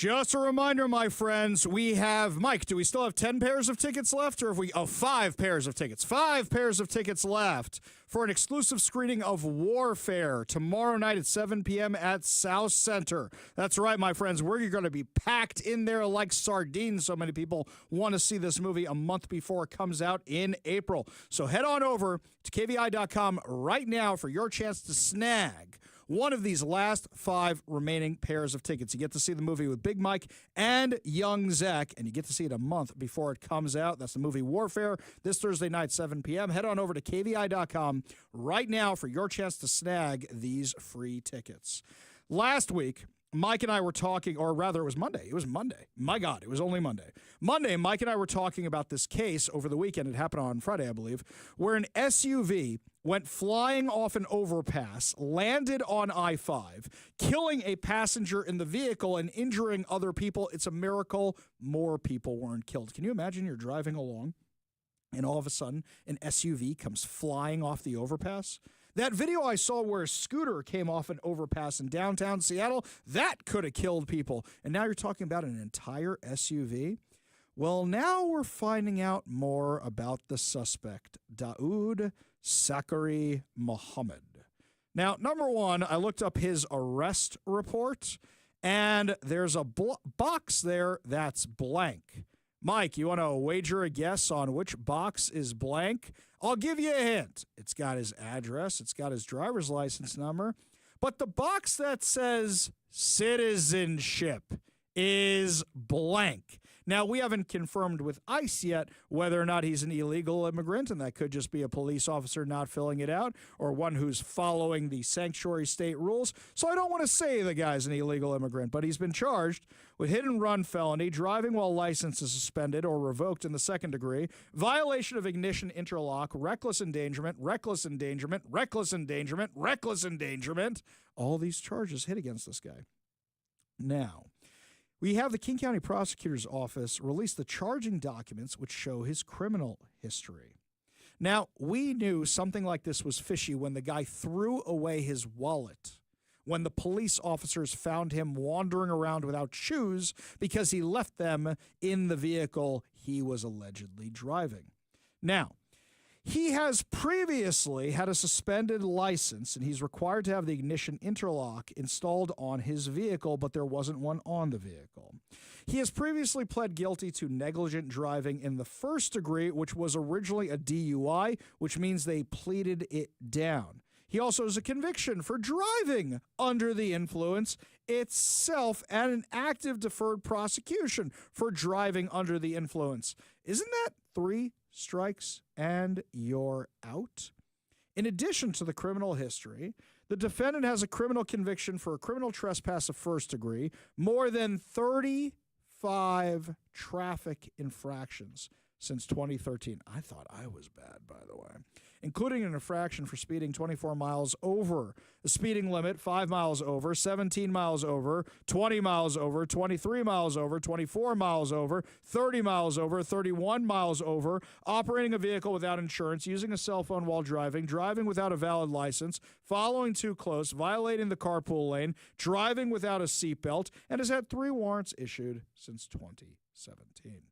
Just a reminder, my friends, we have, Mike, do we still have 10 pairs of tickets left, or have we, 5 pairs of tickets. 5 pairs of tickets left for an exclusive screening of Warfare tomorrow night at 7 p.m. at South Center. That's right, my friends, we're going to be packed in there like sardines. So many people want to see this movie a month before it comes out in April. So head on over to KVI.com right now for your chance to snag one of these last 5 remaining pairs of tickets. You get to see the movie with Big Mike and Young Zach, and you get to see it a month before it comes out. That's the movie Warfare, this Thursday night, 7 p.m. Head on over to KVI.com right now for your chance to snag these free tickets. Last week, Mike and I were talking, or rather it was Monday. It was Monday. My God, it was only Monday. Monday, Mike and I were talking about this case over the weekend. It happened on Friday, I believe, where an SUV went flying off an overpass, landed on I-5, killing a passenger in the vehicle and injuring other people. It's a miracle more people weren't killed. Can you imagine you're driving along and all of a sudden an SUV comes flying off the overpass? That video I saw where a scooter came off an overpass in downtown Seattle, that could have killed people. And now you're talking about an entire SUV? Well, now we're finding out more about the suspect, Daoud Sakari Mohammed. Now, number one, I looked up his arrest report, and there's a box there that's blank. Mike, you want to wager a guess on which box is blank? I'll give you a hint. It's got his address. It's got his driver's license number. But the box that says citizenship is blank. Now, we haven't confirmed with ICE yet whether or not he's an illegal immigrant, and that could just be a police officer not filling it out or one who's following the sanctuary state rules. So I don't want to say the guy's an illegal immigrant, but he's been charged with hit-and-run felony, driving while license is suspended or revoked in the second degree, violation of ignition interlock, reckless endangerment, reckless endangerment, reckless endangerment, reckless endangerment. All these charges hit against this guy. Now, we have the King County Prosecutor's Office release the charging documents which show his criminal history. Now, we knew something like this was fishy when the guy threw away his wallet, when the police officers found him wandering around without shoes because he left them in the vehicle he was allegedly driving. Now, he has previously had a suspended license, and he's required to have the ignition interlock installed on his vehicle, but there wasn't one on the vehicle. He has previously pled guilty to negligent driving in the first degree, which was originally a DUI, which means they pleaded it down. He also has a conviction for driving under the influence itself and an active deferred prosecution for driving under the influence. Isn't that 3 strikes and you're out? In addition to the criminal history, the defendant has a criminal conviction for a criminal trespass of first degree, more than 35 traffic infractions since 2013. I thought I was bad, by the way, including an infraction for speeding 24 miles over the speeding limit, 5 miles over, 17 miles over, 20 miles over, 23 miles over, 24 miles over, 30 miles over, 31 miles over, operating a vehicle without insurance, using a cell phone while driving, driving without a valid license, following too close, violating the carpool lane, driving without a seatbelt, and has had 3 warrants issued since 2017.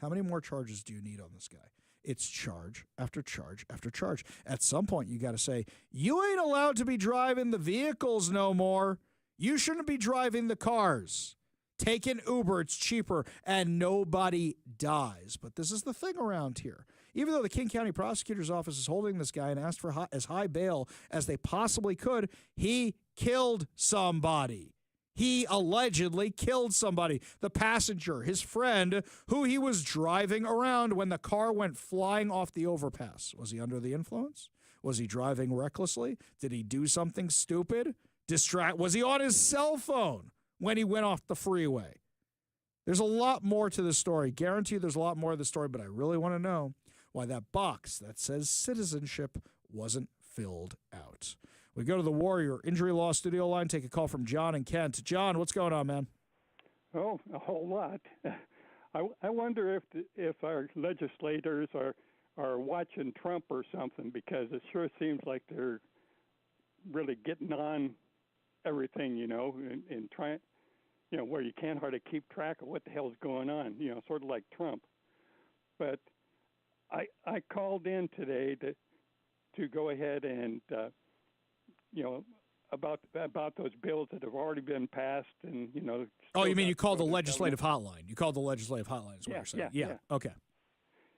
How many more charges do you need on this guy? It's charge after charge after charge. At some point, you got to say, you ain't allowed to be driving the vehicles no more. You shouldn't be driving the cars. Take an Uber, it's cheaper, and nobody dies. But this is the thing around here. Even though the King County Prosecutor's Office is holding this guy and asked for as high bail as they possibly could, he killed somebody. He allegedly killed somebody, the passenger, his friend, who he was driving around when the car went flying off the overpass. Was he under the influence? Was he driving recklessly? Did he do something stupid? Was he on his cell phone when he went off the freeway? There's a lot more to the story. Guarantee there's a lot more to the story, but I really want to know why that box that says citizenship wasn't filled out. We go to the Warrior Injury Law Studio line, take a call from John and Kent. John, what's going on, man? Oh, a whole lot. I wonder if our legislators are watching Trump or something, because it sure seems like they're really getting on everything, and trying, where you can't hardly keep track of what the hell's going on, sort of like Trump. But I called in today to go ahead and, about those bills that have already been passed and, Oh, you mean you called the legislative hotline? You called the legislative hotline is what you're saying. Yeah. Okay.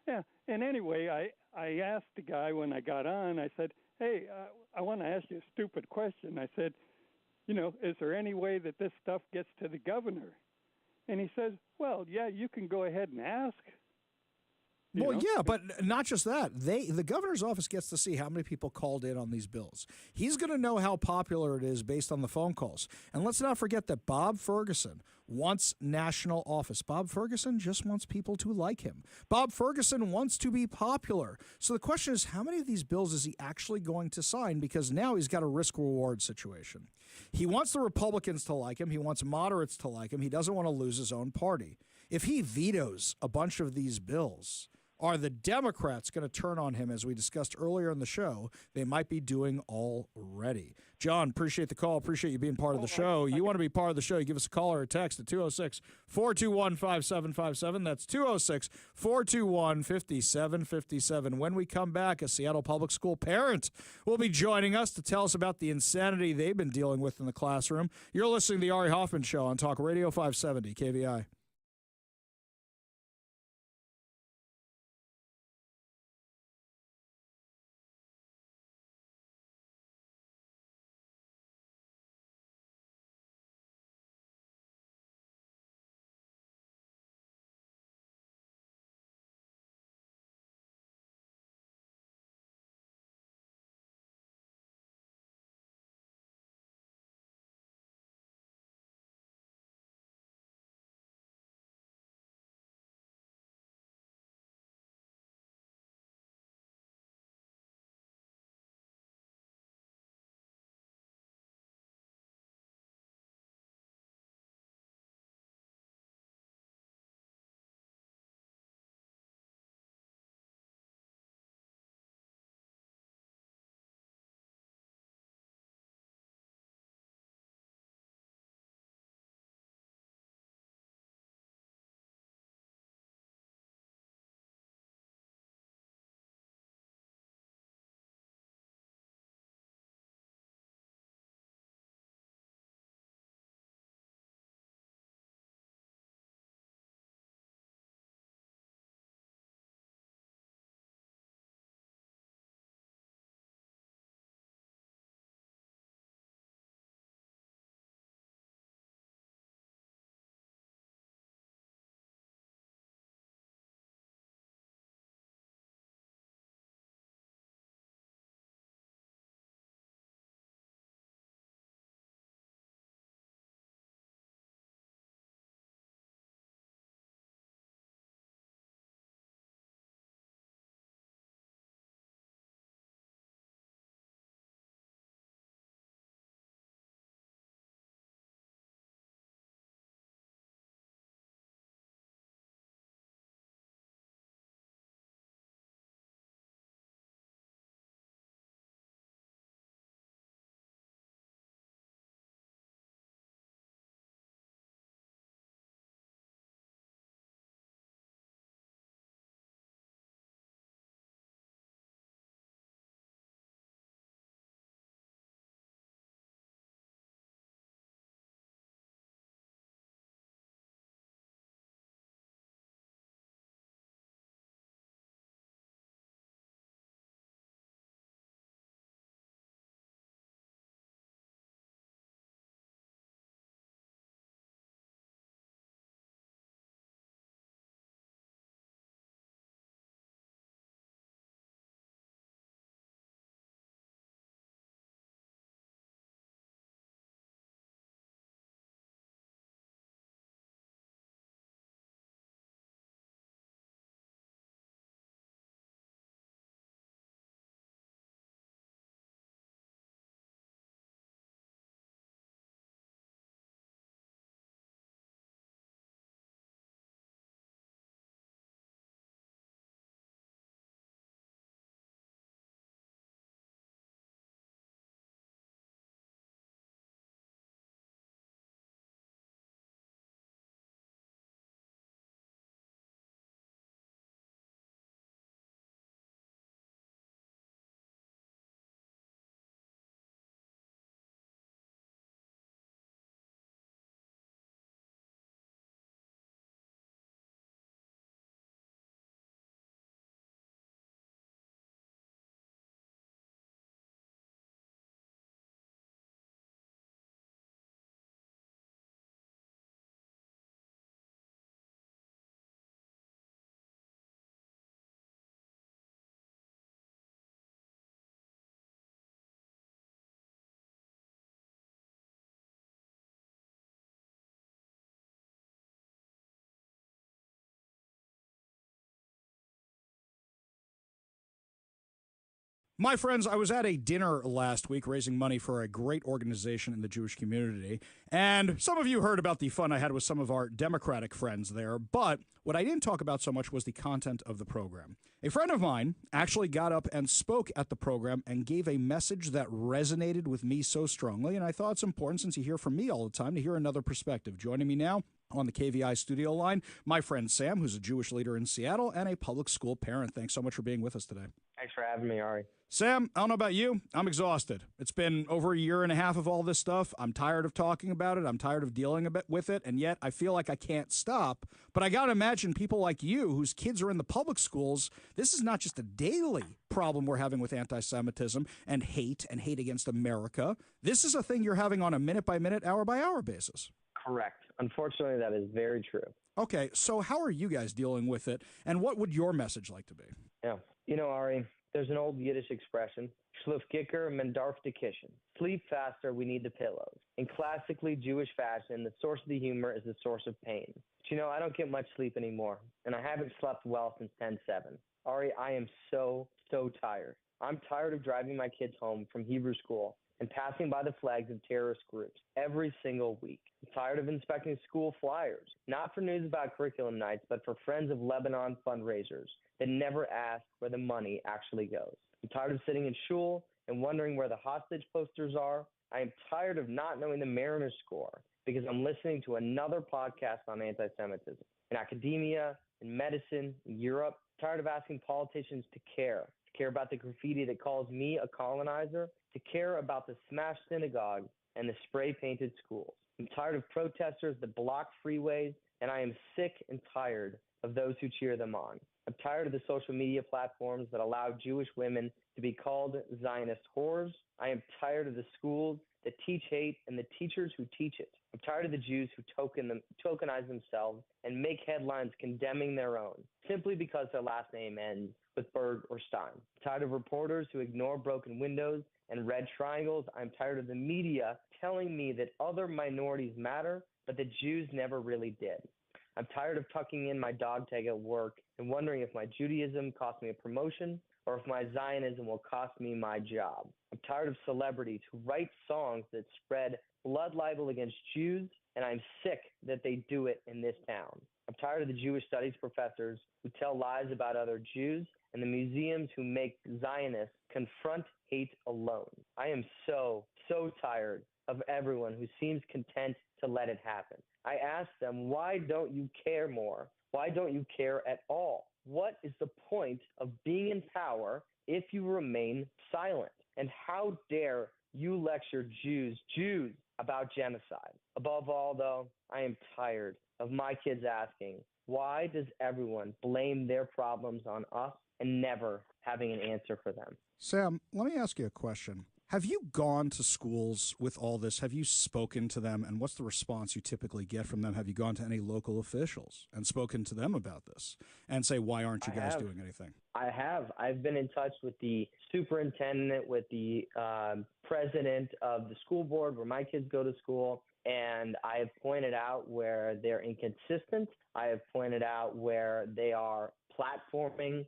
Yeah. And anyway, I asked the guy when I got on, I said, hey, I want to ask you a stupid question. I said, is there any way that this stuff gets to the governor? And he says, well, yeah, you can go ahead and ask. Well, yeah, but not just that. The governor's office gets to see how many people called in on these bills. He's going to know how popular it is based on the phone calls. And let's not forget that Bob Ferguson wants national office. Bob Ferguson just wants people to like him. Bob Ferguson wants to be popular. So the question is, how many of these bills is he actually going to sign? Because now he's got a risk-reward situation. He wants the Republicans to like him. He wants moderates to like him. He doesn't want to lose his own party. If he vetoes a bunch of these bills, are the Democrats going to turn on him, as we discussed earlier in the show? They might be doing already. John, appreciate the call. Appreciate you being part of the show. You want to be part of the show, you give us a call or a text at 206-421-5757. That's 206-421-5757. When we come back, a Seattle public school parent will be joining us to tell us about the insanity they've been dealing with in the classroom. You're listening to the Ari Hoffman Show on Talk Radio 570 KVI. My friends, I was at a dinner last week raising money for a great organization in the Jewish community, and some of you heard about the fun I had with some of our Democratic friends there, but what I didn't talk about so much was the content of the program. A friend of mine actually got up and spoke at the program and gave a message that resonated with me so strongly, and I thought it's important, since you hear from me all the time, to hear another perspective. Joining me now on the KVI studio line, my friend Sam, who's a Jewish leader in Seattle and a public school parent. Thanks so much for being with us today. Thanks for having me, Ari. Sam, I don't know about you. I'm exhausted. It's been over a year and a half of all this stuff. I'm tired of talking about it. I'm tired of dealing a bit with it. And yet I feel like I can't stop. But I got to imagine people like you, whose kids are in the public schools, this is not just a daily problem we're having with anti-Semitism and hate against America. This is a thing you're having on a minute-by-minute, hour-by-hour basis. Correct. Unfortunately, that is very true. Okay, so how are you guys dealing with it? And what would your message like to be? Yeah. You know, Ari, there's an old Yiddish expression, Schlaf kicker, men darf de kischen. Sleep faster, we need the pillows. In classically Jewish fashion, the source of the humor is the source of pain. But you know, I don't get much sleep anymore, and I haven't slept well since 10/7. Ari, I am so tired. I'm tired of driving my kids home from Hebrew school and passing by the flags of terrorist groups every single week. I'm tired of inspecting school flyers, not for news about curriculum nights, but for Friends of Lebanon fundraisers that never ask where the money actually goes. I'm tired of sitting in shul and wondering where the hostage posters are. I am tired of not knowing the Mariners score because I'm listening to another podcast on anti-Semitism. In academia, in medicine, in Europe, I'm tired of asking politicians to care about the graffiti that calls me a colonizer, to care about the smashed synagogue and the spray-painted schools. I'm tired of protesters that block freeways, and I am sick and tired of those who cheer them on. I'm tired of the social media platforms that allow Jewish women to be called Zionist whores. I am tired of the schools that teach hate and the teachers who teach it. I'm tired of the Jews who tokenize themselves and make headlines condemning their own, simply because their last name ends with Berg or Stein. I'm tired of reporters who ignore broken windows and red triangles. I'm tired of the media telling me that other minorities matter, but that Jews never really did. I'm tired of tucking in my dog tag at work and wondering if my Judaism cost me a promotion or if my Zionism will cost me my job. I'm tired of celebrities who write songs that spread blood libel against Jews, and I'm sick that they do it in this town. I'm tired of the Jewish studies professors who tell lies about other Jews and the museums who make Zionists confront hate alone. I am so tired of everyone who seems content to let it happen. I ask them, why don't you care more? Why don't you care at all? What is the point of being in power if you remain silent? And how dare you lecture Jews about genocide? Above all, though, I am tired of my kids asking, why does everyone blame their problems on us and never having an answer for them? Sam, let me ask you a question. Have you gone to schools with all this? Have you spoken to them? And what's the response you typically get from them? Have you gone to any local officials and spoken to them about this and say, why aren't you guys doing anything? I have. I've been in touch with the superintendent, with the president of the school board where my kids go to school, and I have pointed out where they're inconsistent. I have pointed out where they are platforming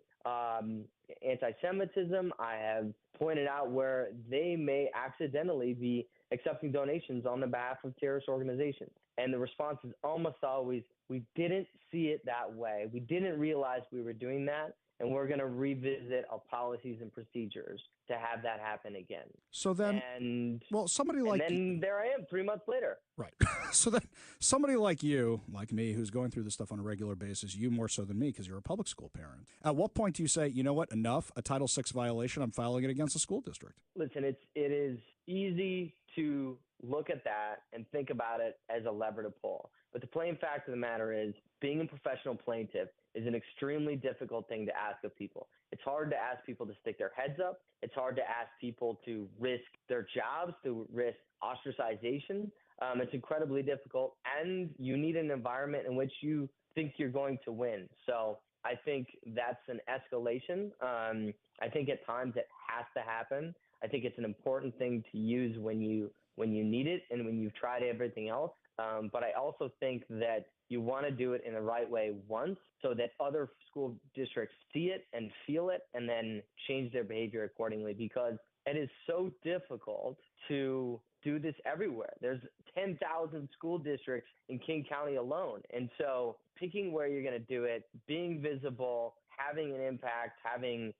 anti-Semitism. I have pointed out where they may accidentally be accepting donations on the behalf of terrorist organizations. And the response is almost always, we didn't see it that way. We didn't realize we were doing that, and we're going to revisit our policies and procedures to have that happen again. So then, somebody like then there I am 3 months later. Right. So then somebody like you, like me, who's going through this stuff on a regular basis, you more so than me because you're a public school parent, at what point do you say, you know what, enough, a Title VI violation, I'm filing it against the school district? Listen, it is easy to look at that and think about it as a lever to pull. But the plain fact of the matter is, being a professional plaintiff is an extremely difficult thing to ask of people. It's hard to ask people to stick their heads up. It's hard to ask people to risk their jobs, to risk ostracization. It's incredibly difficult, and you need an environment in which you think you're going to win. So I think that's an escalation. I think at times it has to happen. I think it's an important thing to use when you when you need it and when you've tried everything else. But I also think that you want to do it in the right way once so that other school districts see it and feel it and then change their behavior accordingly, because it is so difficult to do this everywhere. There's 10,000 school districts in King County alone. And so picking where you're going to do it, being visible, having an impact, having,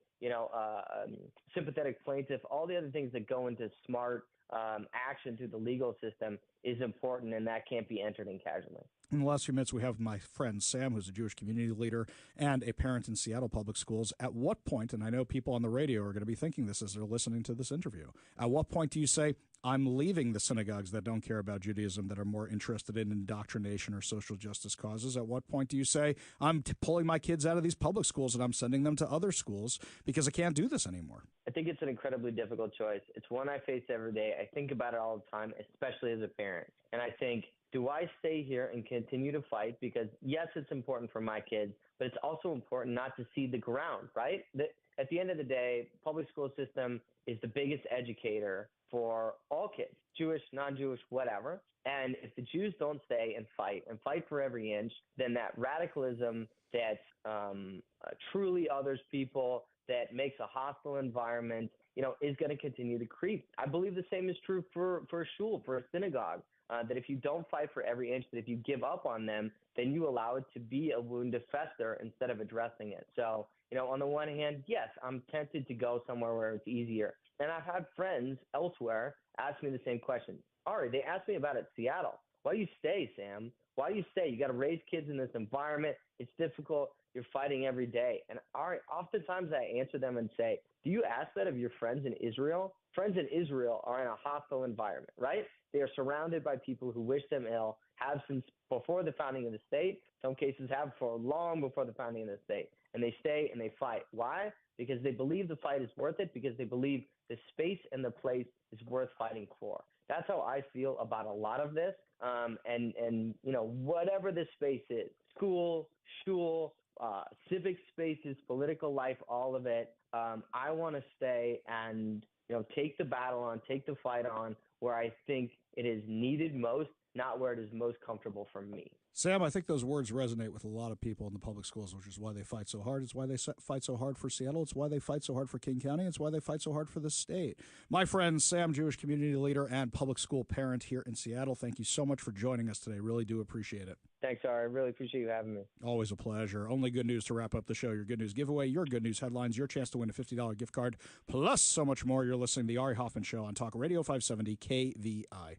sympathetic plaintiff, all the other things that go into smart action through the legal system is important, and that can't be entered in casually. In the last few minutes, we have my friend Sam, who's a Jewish community leader and a parent in Seattle Public Schools. At what point, and I know people on the radio are going to be thinking this as they're listening to this interview, at what point do you say, I'm leaving the synagogues that don't care about Judaism, that are more interested in indoctrination or social justice causes? At what point do you say, I'm pulling my kids out of these public schools and I'm sending them to other schools because I can't do this anymore? I think it's an incredibly difficult choice. It's one I face every day. I think about it all the time, especially as a parent. And I think, do I stay here and continue to fight? Because yes, it's important for my kids, but it's also important not to cede the ground, right? At the end of the day, public school system is the biggest educator for all kids, Jewish, non-Jewish, whatever. And if the Jews don't stay and fight for every inch, then that radicalism that truly others people, that makes a hostile environment, is going to continue to creep. I believe the same is true for a shul, for a synagogue. That if you don't fight for every inch, that if you give up on them, then you allow it to be a wound to fester instead of addressing it. So, on the one hand, yes, I'm tempted to go somewhere where it's easier. And I've had friends elsewhere ask me the same question. Ari, they asked me about it in Seattle. Why do you stay, Sam? Why do you stay? You got to raise kids in this environment. It's difficult. You're fighting every day. And Ari, oftentimes I answer them and say, do you ask that of your friends in Israel? Friends in Israel are in a hostile environment, right? They are surrounded by people who wish them ill, have since before the founding of the state. Some cases have for long before the founding of the state. And they stay and they fight. Why? Because they believe the fight is worth it, because they believe the space and the place is worth fighting for. That's how I feel about a lot of this. And whatever the space is, school, shul, civic spaces, political life, all of it, I want to stay and, take the battle on, take the fight on where I think it is needed most, not where it is most comfortable for me. Sam, I think those words resonate with a lot of people in the public schools, which is why they fight so hard. It's why they fight so hard for Seattle. It's why they fight so hard for King County. It's why they fight so hard for the state. My friend Sam, Jewish community leader and public school parent here in Seattle, thank you so much for joining us today. Really do appreciate it. Thanks, Ari. I really appreciate you having me. Always a pleasure. Only good news to wrap up the show. Your good news giveaway, your good news headlines, your chance to win a $50 gift card, plus so much more. You're listening to the Ari Hoffman Show on Talk Radio 570 KVI.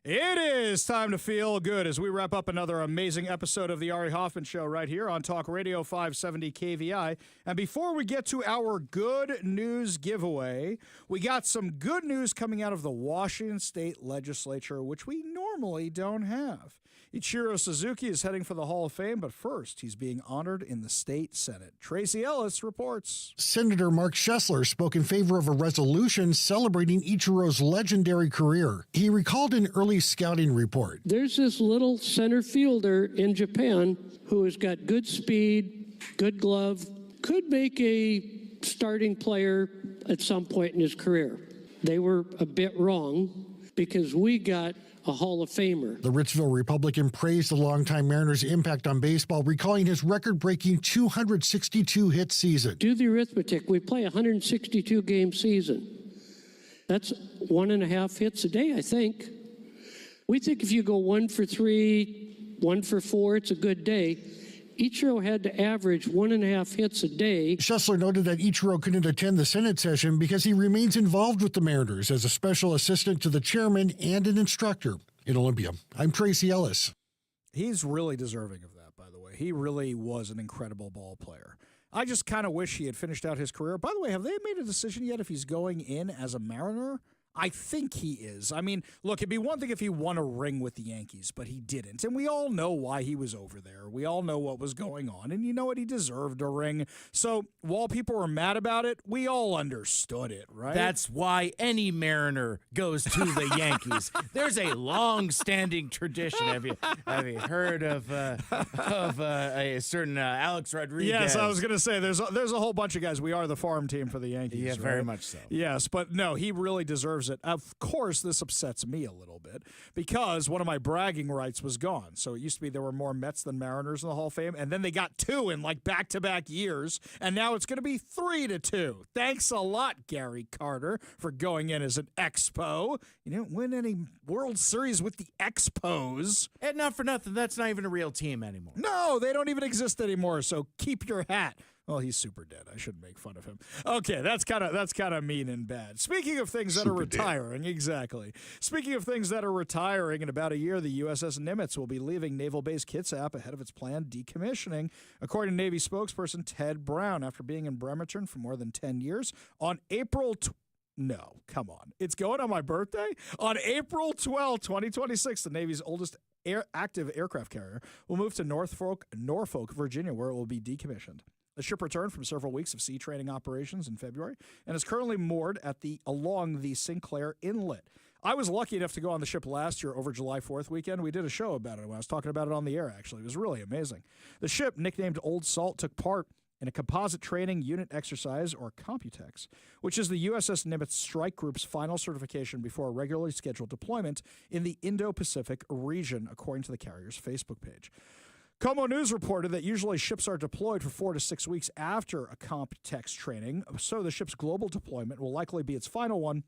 It is time to feel good as we wrap up another amazing episode of the Ari Hoffman Show right here on Talk Radio 570 KVI. And before we get to our good news giveaway, we got some good news coming out of the Washington State Legislature, which we normally don't have. Ichiro Suzuki is heading for the Hall of Fame, but first, he's being honored in the state Senate. Tracy Ellis reports. Senator Mark Schessler spoke in favor of a resolution celebrating Ichiro's legendary career. He recalled an early scouting report. There's this little center fielder in Japan who has got good speed, good glove, could make a starting player at some point in his career. They were a bit wrong because we got a Hall of Famer. The Ritzville Republican praised the longtime Mariners' impact on baseball, recalling his record-breaking 262-hit season. Do the arithmetic. We play a 162-game season. That's 1.5 hits a day, I think. We think if you go 1 for 3, 1 for 4, it's a good day. Ichiro had to average 1.5 hits a day. Schessler noted that Ichiro couldn't attend the Senate session because he remains involved with the Mariners as a special assistant to the chairman and an instructor in Olympia. I'm Tracy Ellis. He's really deserving of that, by the way. He really was an incredible ball player. I just kind of wish he had finished out his career. By the way, have they made a decision yet if he's going in as a Mariner? I think he is. I mean, look, it'd be one thing if he won a ring with the Yankees, but he didn't. And we all know why he was over there. We all know what was going on. And you know what? He deserved a ring. So while people were mad about it, we all understood it, right? That's why any Mariner goes to the Yankees. There's a long-standing tradition. Have you heard of a certain Alex Rodriguez? Yes, I was going to say, there's a whole bunch of guys. We are the farm team for the Yankees. Yeah, right? very much so. Yes, but no, he really deserves it. Of course, this upsets me a little bit because one of my bragging rights was gone. So it used to be there were more Mets than Mariners in the Hall of Fame, and then they got 2 in like back-to-back years, and now it's going to be 3-2. Thanks a lot, Gary Carter, for going in as an Expo. You didn't win any World Series with the Expos. And not for nothing, that's not even a real team anymore. No, they don't even exist anymore, so keep your hat. Well, he's super dead. I shouldn't make fun of him. Okay, that's kind of mean and bad. Speaking of things that are retiring, exactly. Speaking of things that are retiring, in about a year, the USS Nimitz will be leaving Naval Base Kitsap ahead of its planned decommissioning, according to Navy spokesperson Ted Brown, after being in Bremerton for more than 10 years. On April No, come on. It's going on my birthday? On April 12, 2026, the Navy's oldest active aircraft carrier will move to Norfolk, Virginia, where it will be decommissioned. The ship returned from several weeks of sea training operations in February and is currently moored along the Sinclair Inlet. I was lucky enough to go on the ship last year over July 4th weekend. We did a show about it. I was talking about it on the air, actually. It was really amazing. The ship, nicknamed Old Salt, took part in a composite training unit exercise, or Computex, which is the USS Nimitz Strike Group's final certification before a regularly scheduled deployment in the Indo-Pacific region, according to the carrier's Facebook page. Como News reported that usually ships are deployed for 4 to 6 weeks after a Computex training, so the ship's global deployment will likely be its final one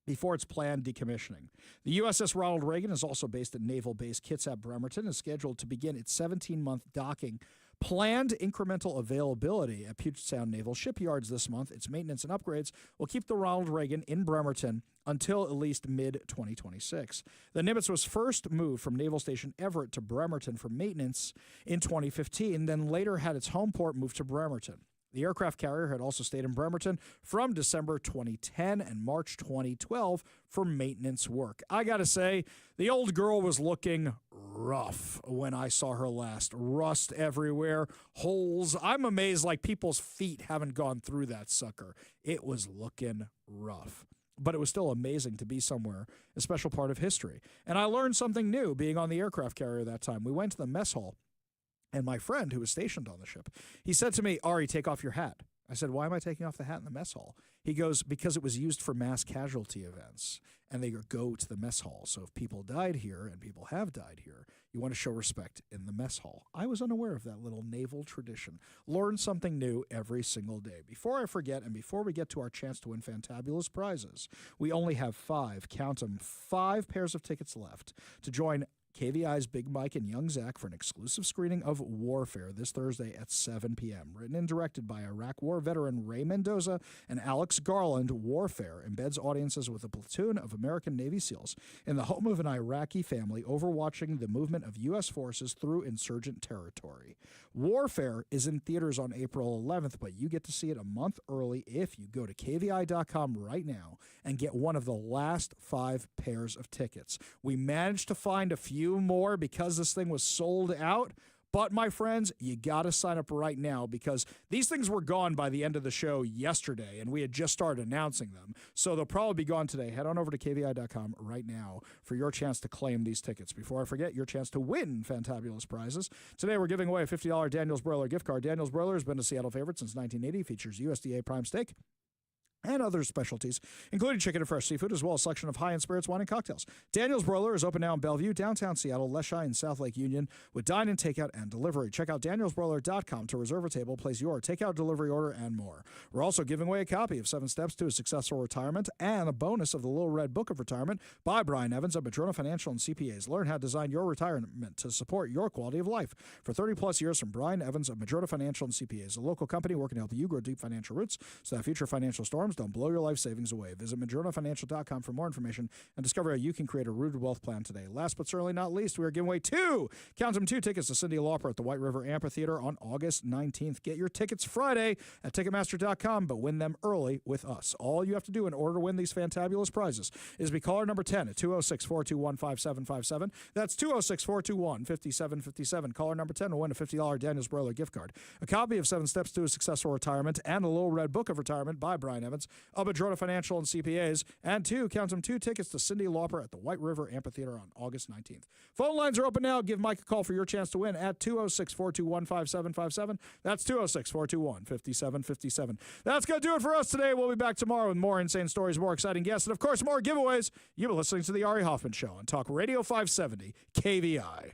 before its planned decommissioning. The USS Ronald Reagan is also based at Naval Base Kitsap Bremerton and is scheduled to begin its 17-month docking. Planned incremental availability at Puget Sound Naval Shipyards this month. Its maintenance and upgrades will keep the Ronald Reagan in Bremerton until at least mid-2026. The Nimitz was first moved from Naval Station Everett to Bremerton for maintenance in 2015, then later had its home port moved to Bremerton. The aircraft carrier had also stayed in Bremerton from December 2010 and March 2012 for maintenance work. I gotta say, the old girl was looking rough when I saw her last. Rust everywhere, holes. I'm amazed like people's feet haven't gone through that sucker. It was looking rough. But it was still amazing to be somewhere, a special part of history. And I learned something new being on the aircraft carrier that time. We went to the mess hall. And my friend, who was stationed on the ship, he said to me, Ari, take off your hat. I said, why am I taking off the hat in the mess hall? He goes, because it was used for mass casualty events, and they go to the mess hall. So if people died here, and people have died here, you want to show respect in the mess hall. I was unaware of that little naval tradition. Learn something new every single day. Before I forget, and before we get to our chance to win fantabulous prizes, we only have 5, count them, 5 pairs of tickets left to join KVI's Big Mike and Young Zach for an exclusive screening of Warfare this Thursday at 7 p.m. Written and directed by Iraq War veteran Ray Mendoza and Alex Garland, Warfare embeds audiences with a platoon of American Navy SEALs in the home of an Iraqi family overwatching the movement of U.S. forces through insurgent territory. Warfare is in theaters on April 11th, but you get to see it a month early if you go to KVI.com right now and get one of the last 5 pairs of tickets. We managed to find a few more because this thing was sold out. But, my friends, you got to sign up right now because these things were gone by the end of the show yesterday, and we had just started announcing them. So they'll probably be gone today. Head on over to KVI.com right now for your chance to claim these tickets. Before I forget, your chance to win fantabulous prizes. Today, we're giving away a $50 Daniel's Broiler gift card. Daniel's Broiler has been a Seattle favorite since 1980, features USDA prime steak and other specialties, including chicken and fresh seafood, as well as a selection of high-end spirits, wine, and cocktails. Daniel's Broiler is open now in Bellevue, downtown Seattle, Leschi, and South Lake Union with dine-in, takeout, and delivery. Check out danielsbroiler.com to reserve a table, place your takeout, delivery order, and more. We're also giving away a copy of 7 Steps to a Successful Retirement and a bonus of the Little Red Book of Retirement by Brian Evans of Madrona Financial and CPAs. Learn how to design your retirement to support your quality of life. For 30-plus years from Brian Evans of Madrona Financial and CPAs, a local company working to help you grow deep financial roots so that future financial storms don't blow your life savings away. Visit MadronaFinancial.com for more information and discover how you can create a rooted wealth plan today. Last but certainly not least, we are giving away 2 tickets to Cyndi Lauper at the White River Amphitheater on August 19th. Get your tickets Friday at Ticketmaster.com, but win them early with us. All you have to do in order to win these fantabulous prizes is be caller number 10 at 206-421-5757. That's 206-421-5757. Caller number 10 will win a $50 Daniel's Broiler gift card, a copy of 7 Steps to a Successful Retirement, and a Little Red Book of Retirement by Brian Evans of Madrona Financial and CPAs, and 2 tickets to Cyndi Lauper at the White River Amphitheater on August 19th. Phone lines are open now. Give Mike a call for your chance to win at 206-421-5757. That's 206-421-5757. That's going to do it for us today. We'll be back tomorrow with more insane stories, more exciting guests, and, of course, more giveaways. You've been listening to The Ari Hoffman Show on Talk Radio 570 KVI.